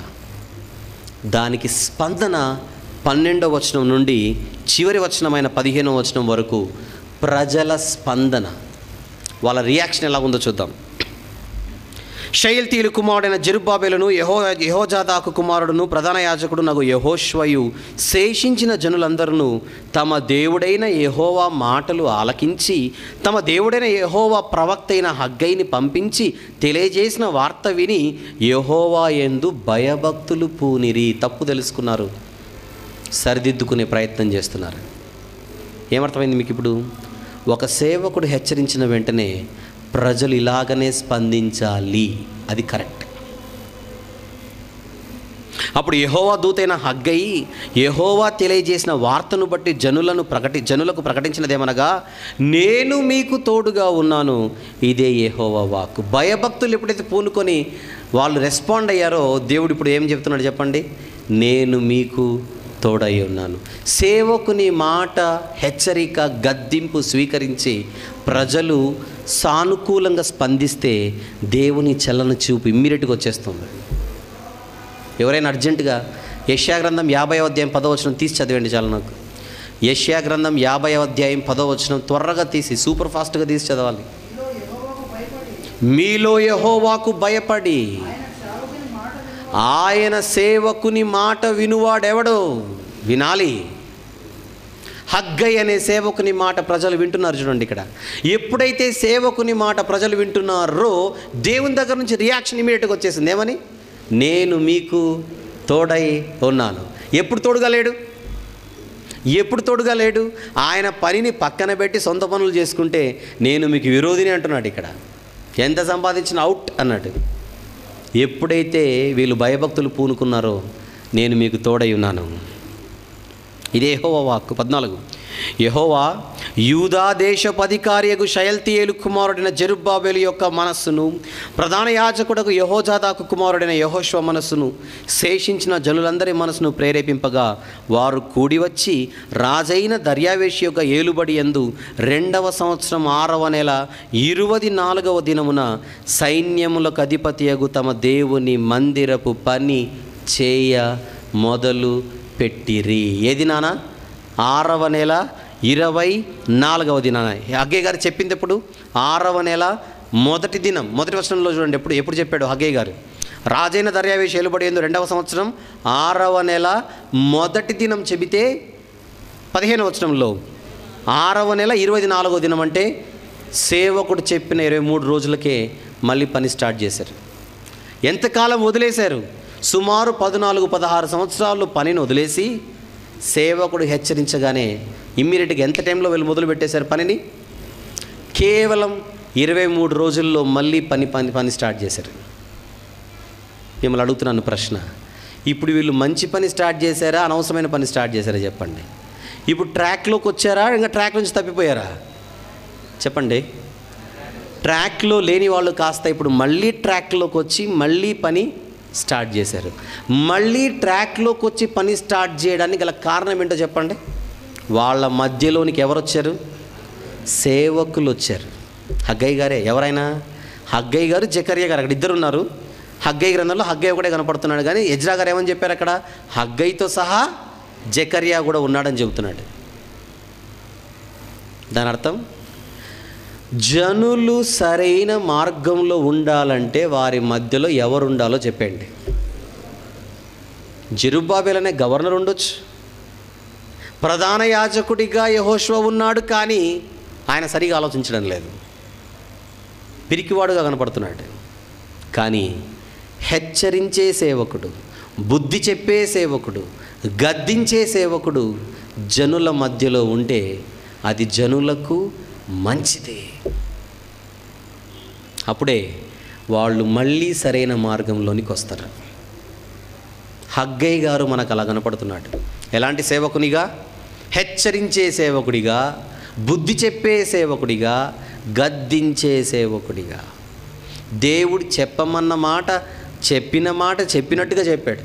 దానికి స్పందన 12వ వచనం నుండి చివరి వచనమైన 15వ వచనం వరకు ప్రజల స్పందన, వాళ్ళ రియాక్షన్ ఎలా ఉందో చూద్దాం. షయల్తీయులు కుమారుడైన జెరుబ్బాబెలును యెహోజాదాకు కుమారుడును ప్రధాన యాజకుడు నగు యెహోషువయు శేషించిన జనులందరూ తమ దేవుడైన యెహోవా మాటలు ఆలకించి తమ దేవుడైన యెహోవా ప్రవక్త అయిన హగ్గైని పంపించి తెలియజేసిన వార్త విని యెహోవా యందు భయభక్తులు పూనిరి. తప్పు తెలుసుకున్నారు, సరిదిద్దుకునే ప్రయత్నం చేస్తున్నారు. ఏమర్థమైంది మీకు ఇప్పుడు? ఒక సేవకుడు హెచ్చరించిన వెంటనే ప్రజలు ఇలాగనే స్పందించాలి, అది కరెక్ట్. అప్పుడు యెహోవా దూతైన హగ్గై యెహోవా తెలియజేసిన వార్తను బట్టి జనులకు ప్రకటించినదేమనగా, నేను మీకు తోడుగా ఉన్నాను, ఇదే యెహోవా వాక్కు. భయభక్తులు ఎప్పుడైతే పూనుకొని వాళ్ళు రెస్పాండ్ అయ్యారో దేవుడు ఇప్పుడు ఏం చెప్తున్నాడు చెప్పండి? నేను మీకు తోడై ఉన్నాను. సేవకుని మాట, హెచ్చరిక, గద్దింపు స్వీకరించి ప్రజలు సానుకూలంగా స్పందిస్తే దేవుని చలన చూపు ఇమ్మీడియట్గా వచ్చేస్తుంది. ఎవరైనా అర్జెంటుగా యెషయా గ్రంథం 50వ అధ్యాయం 10వ వచనం తీసి చదివండి చాలు నాకు. యెషయా గ్రంథం 50వ అధ్యాయం 10వ వచనం త్వరగా తీసి, సూపర్ ఫాస్ట్గా తీసి చదవాలి. మీలో యెహోవాకు భయపడి ఆయన సేవకుని మాట వినువాడెవడో వినాలి. హగ్గై అనే సేవకుని మాట ప్రజలు వింటున్నారు. చూడండి ఇక్కడ, ఎప్పుడైతే సేవకుని మాట ప్రజలు వింటున్నారో దేవుని దగ్గర నుంచి రియాక్షన్ ఇమీడియట్గా వచ్చేసింది. ఏమని? నేను మీకు తోడై ఉన్నాను. ఎప్పుడు తోడుగా లేడు? ఎప్పుడు తోడుగా లేడు? ఆయన పనిని పక్కన పెట్టి సొంత పనులు చేసుకుంటే నేను మీకు విరోధిని అంటున్నాడు ఇక్కడ. ఎంత సంపాదించిన అవుట్ అన్నాడు. ఎప్పుడైతే వీళ్ళు భయభక్తులు పూనుకున్నారో నేను మీకు తోడై ఉన్నాను. ఇదే యెహోవా వాక్కు. 14 యెహోవా యూదా దేశపు అధికారియగు షయల్తీయేలు కుమారుడైన జెరుబ్బాబెలు యొక్క మనస్సును, ప్రధాన యాజకుడకు యెహోజాదాకు కుమారుడైన యెహోషువ మనస్సును, శేషించిన జనులందరి మనస్సును ప్రేరేపింపగా వారు కూడి వచ్చి రాజైన దర్యావేషు యొక్క ఏలుబడి యందు 2వ సంవత్సరం 6వ నెల 24వ దినమున సైన్యములకు అధిపతియగు తమ దేవుని మందిరపు పని చేయ మొదలు పెట్టిరి. ఏది నాన్న? 6వ నెల 24వ దినాన. హగ్గై గారు చెప్పింది ఎప్పుడు? 6వ నెల 1వ దినం. 1వ వచనంలో చూడండి ఎప్పుడు చెప్పాడు హగ్గై గారు? రాజైన దర్యావేషు ఏలుబడి యందు 2వ సంవత్సరం 6వ నెల 1వ దినం చెబితే 15వ వచనంలో 6వ నెల 24వ దినం అంటే సేవకుడు చెప్పిన 23 రోజులకే మళ్ళీ పని స్టార్ట్ చేశారు. ఎంతకాలం వదిలేశారు? సుమారు 14-16 సంవత్సరాలు పనిని వదిలేసి సేవకుడు హెచ్చరించగానే ఇమ్మీడియట్గా ఎంత టైంలో వీళ్ళు మొదలు పెట్టేశారు పనిని? కేవలం 23 రోజుల్లో మళ్ళీ పని స్టార్ట్ చేశారు. మిమ్మల్ని అడుగుతున్నాను ప్రశ్న, ఇప్పుడు వీళ్ళు మంచి పని స్టార్ట్ చేశారా, అనవసరమైన పని స్టార్ట్ చేశారా చెప్పండి? ఇప్పుడు ట్రాక్లోకి వచ్చారా, ఇంకా ట్రాక్ నుంచి తప్పిపోయారా చెప్పండి? ట్రాక్లో లేని వాళ్ళు కాస్త ఇప్పుడు మళ్ళీ ట్రాక్లోకి వచ్చి మళ్ళీ పని స్టార్ట్ చేశారు. మళ్ళీ ట్రాక్లోకి వచ్చి పని స్టార్ట్ చేయడానికి గల కారణం ఏంటో చెప్పండి? వాళ్ళ మధ్యలోనికి ఎవరు వచ్చారు? సేవకులు వచ్చారు. హగ్గయి గారే. ఎవరైనా? హగ్గయి గారు, జకర్యా గారు. అక్కడ ఇద్దరు ఉన్నారు. హగ్గయి గ్రంథంలో హగ్గయి ఒకటే కనపడుతున్నాడు, కానీ ఎజ్రా గారు ఏమని చెప్పారు అక్కడ? హగ్గయితో సహా జకర్యా కూడా ఉన్నాడని చెబుతున్నాడు. దాని అర్థం, జనులు సరైన మార్గంలో ఉండాలంటే వారి మధ్యలో ఎవరు ఉండాలో చెప్పండి. జెరుబ్బాబెల్ అనే గవర్నర్ ఉండొచ్చు, ప్రధాన యాజకుడిగా యెహోషువ ఉన్నాడు, కానీ ఆయన సరిగా ఆలోచించడం లేదు, పిరికివాడుగా కనపడుతున్నాడు. కానీ హెచ్చరించే సేవకుడు, బుద్ధి చెప్పే సేవకుడు, గద్దించే సేవకుడు జనుల మధ్యలో ఉంటే అది జనులకు మంచిదే. అప్పుడే వాళ్ళు మళ్ళీ సరైన మార్గంలోనికి వస్తారు. హగ్గయి గారు మనకు అలా కనపడుతున్నాడు. ఎలాంటి సేవకునిగా? హెచ్చరించే సేవకుడిగా, బుద్ధి చెప్పే సేవకుడిగా, గద్దించే సేవకుడిగా. దేవుడు చెప్పమన్న మాట చెప్పిన మాట చెప్పినట్టుగా చెప్పాడు.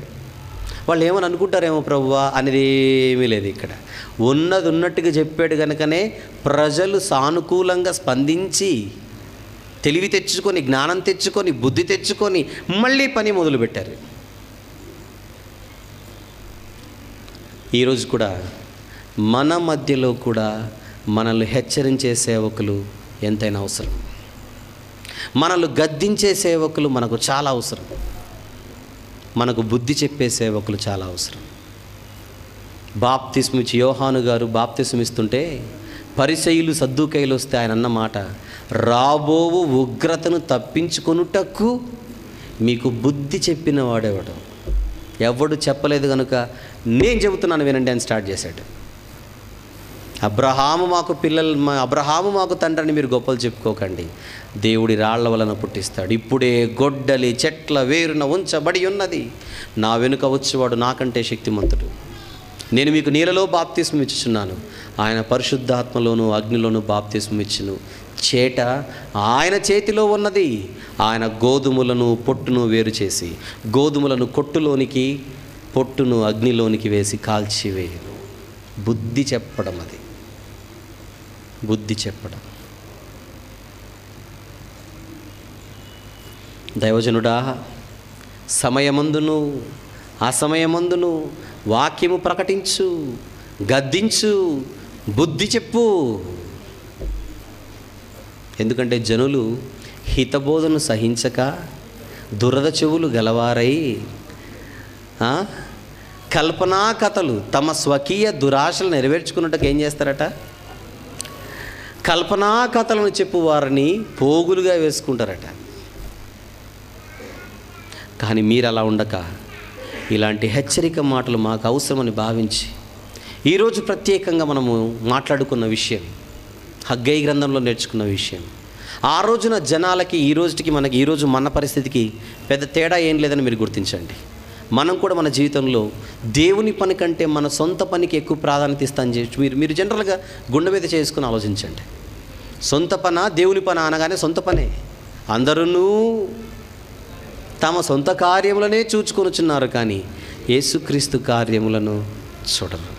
వాళ్ళు ఏమని అనుకుంటారేమో ప్రభువా అనేది ఏమీ లేదు. ఇక్కడ ఉన్నది ఉన్నట్టుగా చెప్పాడు కనుకనే ప్రజలు సానుకూలంగా స్పందించి తెలివి తెచ్చుకొని, జ్ఞానం తెచ్చుకొని, బుద్ధి తెచ్చుకొని మళ్ళీ పని మొదలుపెట్టారు. ఈరోజు కూడా మన మధ్యలో కూడా మనల్ని హెచ్చరించే సేవకులు ఎంతైనా అవసరం. మనల్ని గద్దించే సేవకులు మనకు చాలా అవసరం. మనకు బుద్ధి చెప్పే సేవకులు చాలా అవసరం. బాప్తిస్మ ఇచ్చి యోహాను గారు బాప్తిస్మ ఇస్తుంటే పరిసయ్యులు సద్దూకయ్యులు వస్తే ఆయన అన్న మాట, రాబోవు ఉగ్రతను తప్పించుకొనుటకు మీకు బుద్ధి చెప్పిన వాడేవాడు. ఎవడు చెప్పలేదు కనుక నేను చెబుతున్నాను వినండి అని స్టార్ట్ చేశాడు. అబ్రహాము మాకు తండ్రిని మీరు గొప్పలు చెప్పుకోకండి, దేవుడి రాళ్ల వలన పుట్టిస్తాడు. ఇప్పుడే గొడ్డలి చెట్ల వేరున ఉంచబడి ఉన్నది, నా వెనుక వచ్చేవాడు నాకంటే శక్తిమంతుడు. నేను మీకు నీళ్ళలో బాప్తిస్మం ఇచ్చుచున్నాను, ఆయన పరిశుద్ధాత్మలోను అగ్నిలోను బాప్తిస్మం ఇచ్చును. చేట ఆయన చేతిలో ఉన్నది, ఆయన గోధుమలను పొట్టును వేరు చేసి గోధుమలను కొట్టులోనికి పొట్టును అగ్నిలోనికి వేసి కాల్చివేయను. బుద్ధి చెప్పడం, అది బుద్ధి చెప్పడం. దైవజనుడా, సమయమందును అసమయమందును వాక్యము ప్రకటించు, గద్దించు, బుద్ధి చెప్పు. ఎందుకంటే జనులు హితబోధను సహించక దురద చెవులు గలవారై కల్పనా కథలు తమ స్వకీయ దురాశలు నెరవేర్చుకున్నట్టుగా ఏం చేస్తారట? కల్పనా కథలను చెప్పు వారిని పోగులుగా వేసుకుంటారట. కానీ మీరు అలా ఉండక ఇలాంటి హెచ్చరిక మాటలు మాకు అవసరమని భావించి ఈరోజు ప్రత్యేకంగా మనము మాట్లాడుకున్న విషయం, హగ్గయి గ్రంథంలో నేర్చుకున్న విషయం, ఆ రోజున జనాలకి ఈ రోజుకి మనకి ఈరోజు మన పరిస్థితికి పెద్ద తేడా ఏం లేదని మీరు గుర్తించండి. మనం కూడా మన జీవితంలో దేవుని పని కంటే మన సొంత పనికి ఎక్కువ ప్రాధాన్యత ఇస్తాను చెప్పి మీరు జనరల్గా గుండె మీద చేసుకుని ఆలోచించండి. సొంత పన దేవుని పన అనగానే సొంత పనే. అందరూ తమ సొంత కార్యములనే చూచుకొనుచున్నారు, కానీ యేసుక్రీస్తు కార్యములను చూడరు.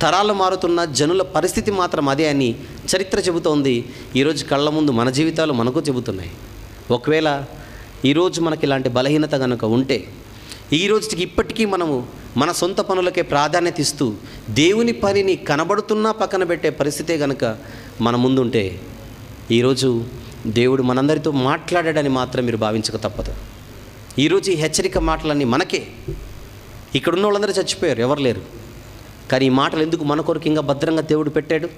తరాలు మారుతున్న జనుల పరిస్థితి మాత్రం అదే అని చరిత్ర చెబుతోంది. ఈరోజు కళ్ళ ముందు మన జీవితాలు మనకు చెబుతున్నాయి. ఒకవేళ ఈరోజు మనకి ఇలాంటి బలహీనత కనుక ఉంటే, ఈ రోజుకి ఇప్పటికీ మనము మన సొంత పనులకే ప్రాధాన్యత ఇస్తూ దేవుని పనిని కనబడుతున్నా పక్కన పెట్టే పరిస్థితే కనుక మన ముందుంటే, ఈరోజు దేవుడు మనందరితో మాట్లాడాడని మాత్రం మీరు భావించక తప్పదు. ఈరోజు ఈ హెచ్చరిక మాటలన్నీ మనకే. ఇక్కడున్న వాళ్ళందరూ చచ్చిపోయారు, ఎవరు లేరు. కానీ ఈ మాటలు ఎందుకు మన కొరకు ఇంకా భద్రంగా దేవుడు పెట్టాడు?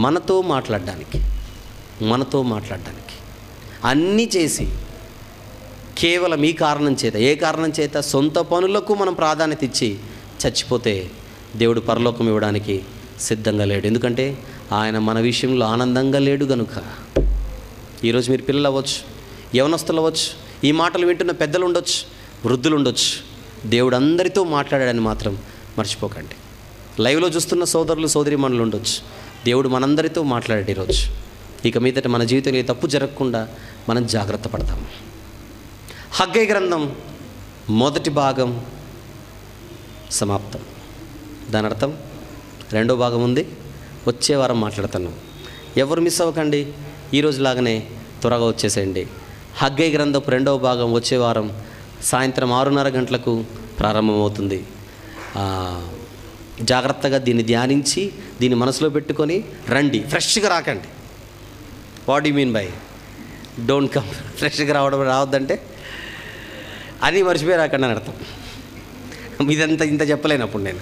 మనతో మాట్లాడడానికి అన్నీ చేసి కేవలం ఈ కారణం చేత, ఏ కారణం చేత? సొంత పనులకు మనం ప్రాధాన్యత ఇచ్చి చచ్చిపోతే దేవుడు పరలోకం ఇవ్వడానికి సిద్ధంగా లేడు. ఎందుకంటే ఆయన మన విషయంలో ఆనందంగా లేడు గనుక. ఈరోజు మీరు పిల్లలు అవ్వచ్చు, యవనస్తులు అవ్వచ్చు, ఈ మాటలు వింటున్న పెద్దలు ఉండొచ్చు, వృద్ధులు ఉండొచ్చు. దేవుడు అందరితో మాట్లాడాడని మాత్రం మర్చిపోకండి. లైవ్లో చూస్తున్న సోదరులు సోదరీమణులు ఉండొచ్చు. దేవుడు మనందరితో మాట్లాడాడు ఈరోజు. ఇక మీదట మన జీవితంలో ఏ తప్పు జరగకుండా మనం జాగ్రత్త పడతాము. హగ్గై గ్రంథం మొదటి భాగం సమాప్తం. దాని అర్థం రెండో భాగం ఉంది, వచ్చే వారం మాట్లాడతాను. ఎవరు మిస్ అవ్వకండి, ఈరోజు లాగానే త్వరగా వచ్చేసేయండి. హగ్గై గ్రంథపు రెండవ భాగం వచ్చే వారం సాయంత్రం 6:30 గంటలకు ప్రారంభమవుతుంది. జాగ్రత్తగా దీన్ని ధ్యానించి దీన్ని మనసులో పెట్టుకొని రండి. ఫ్రెష్గా రాకండి. What you mean by don't come? ఫ్రెష్గా రావద్దంటే అది మర్చిపోయి రాకండి అని అర్థం. ఇంత చెప్పలేనప్పుడు నేను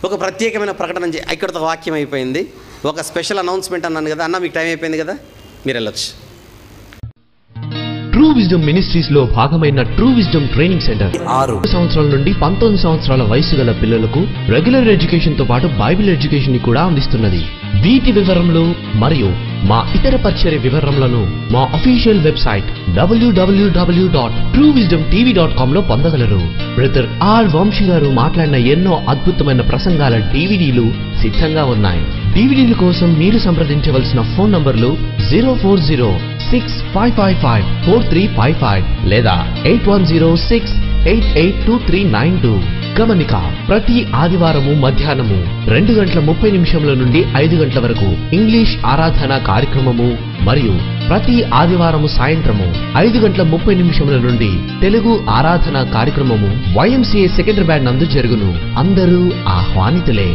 ఒక ప్రత్యేకమైన ప్రకటన ఇక్కడతో వాక్యం అయిపోయింది. ఒక స్పెషల్ అనౌన్స్మెంట్ అన్నాను కదా అన్న, మీకు టైం అయిపోయింది కదా, మీరు వెళ్ళొచ్చు. ట్రూ విజ్డమ్ మినిస్ట్రీస్ లో భాగమైన ట్రూ విజ్డమ్ ట్రైనింగ్ సెంటర్ 6 సంవత్సరాల నుండి 19 సంవత్సరాల వయసు గల పిల్లలకు రెగ్యులర్ ఎడ్యుకేషన్ తో పాటు బైబిల్ ఎడ్యుకేషన్ ని కూడా అందిస్తున్నది. వీటి వివరములు మరియు మా ఇతర పరిచర్య వివరములను మా అఫీషియల్ వెబ్సైట్ www.truewisdomtv.com లో పొందగలరు. బ్రదర్ ఆర్ వంశీ గారు మాట్లాడిన ఎన్నో అద్భుతమైన ప్రసంగాల డివిడీలు సిద్ధంగా ఉన్నాయి. డివిడీల కోసం మీరు సంప్రదించవలసిన ఫోన్ నంబర్లు 04065554355 లేదా 8106882392. గమనిక, ప్రతి ఆదివారము మధ్యాహ్నము 2:30 నుండి 5 గంటల వరకు ఇంగ్లీష్ ఆరాధన కార్యక్రమము మరియు ప్రతి ఆదివారము సాయంత్రము 5:30 నుండి తెలుగు ఆరాధన కార్యక్రమము YMCA సెకండరీ బ్యాండ్ నందు జరుగును. అందరూ ఆహ్వానితులే.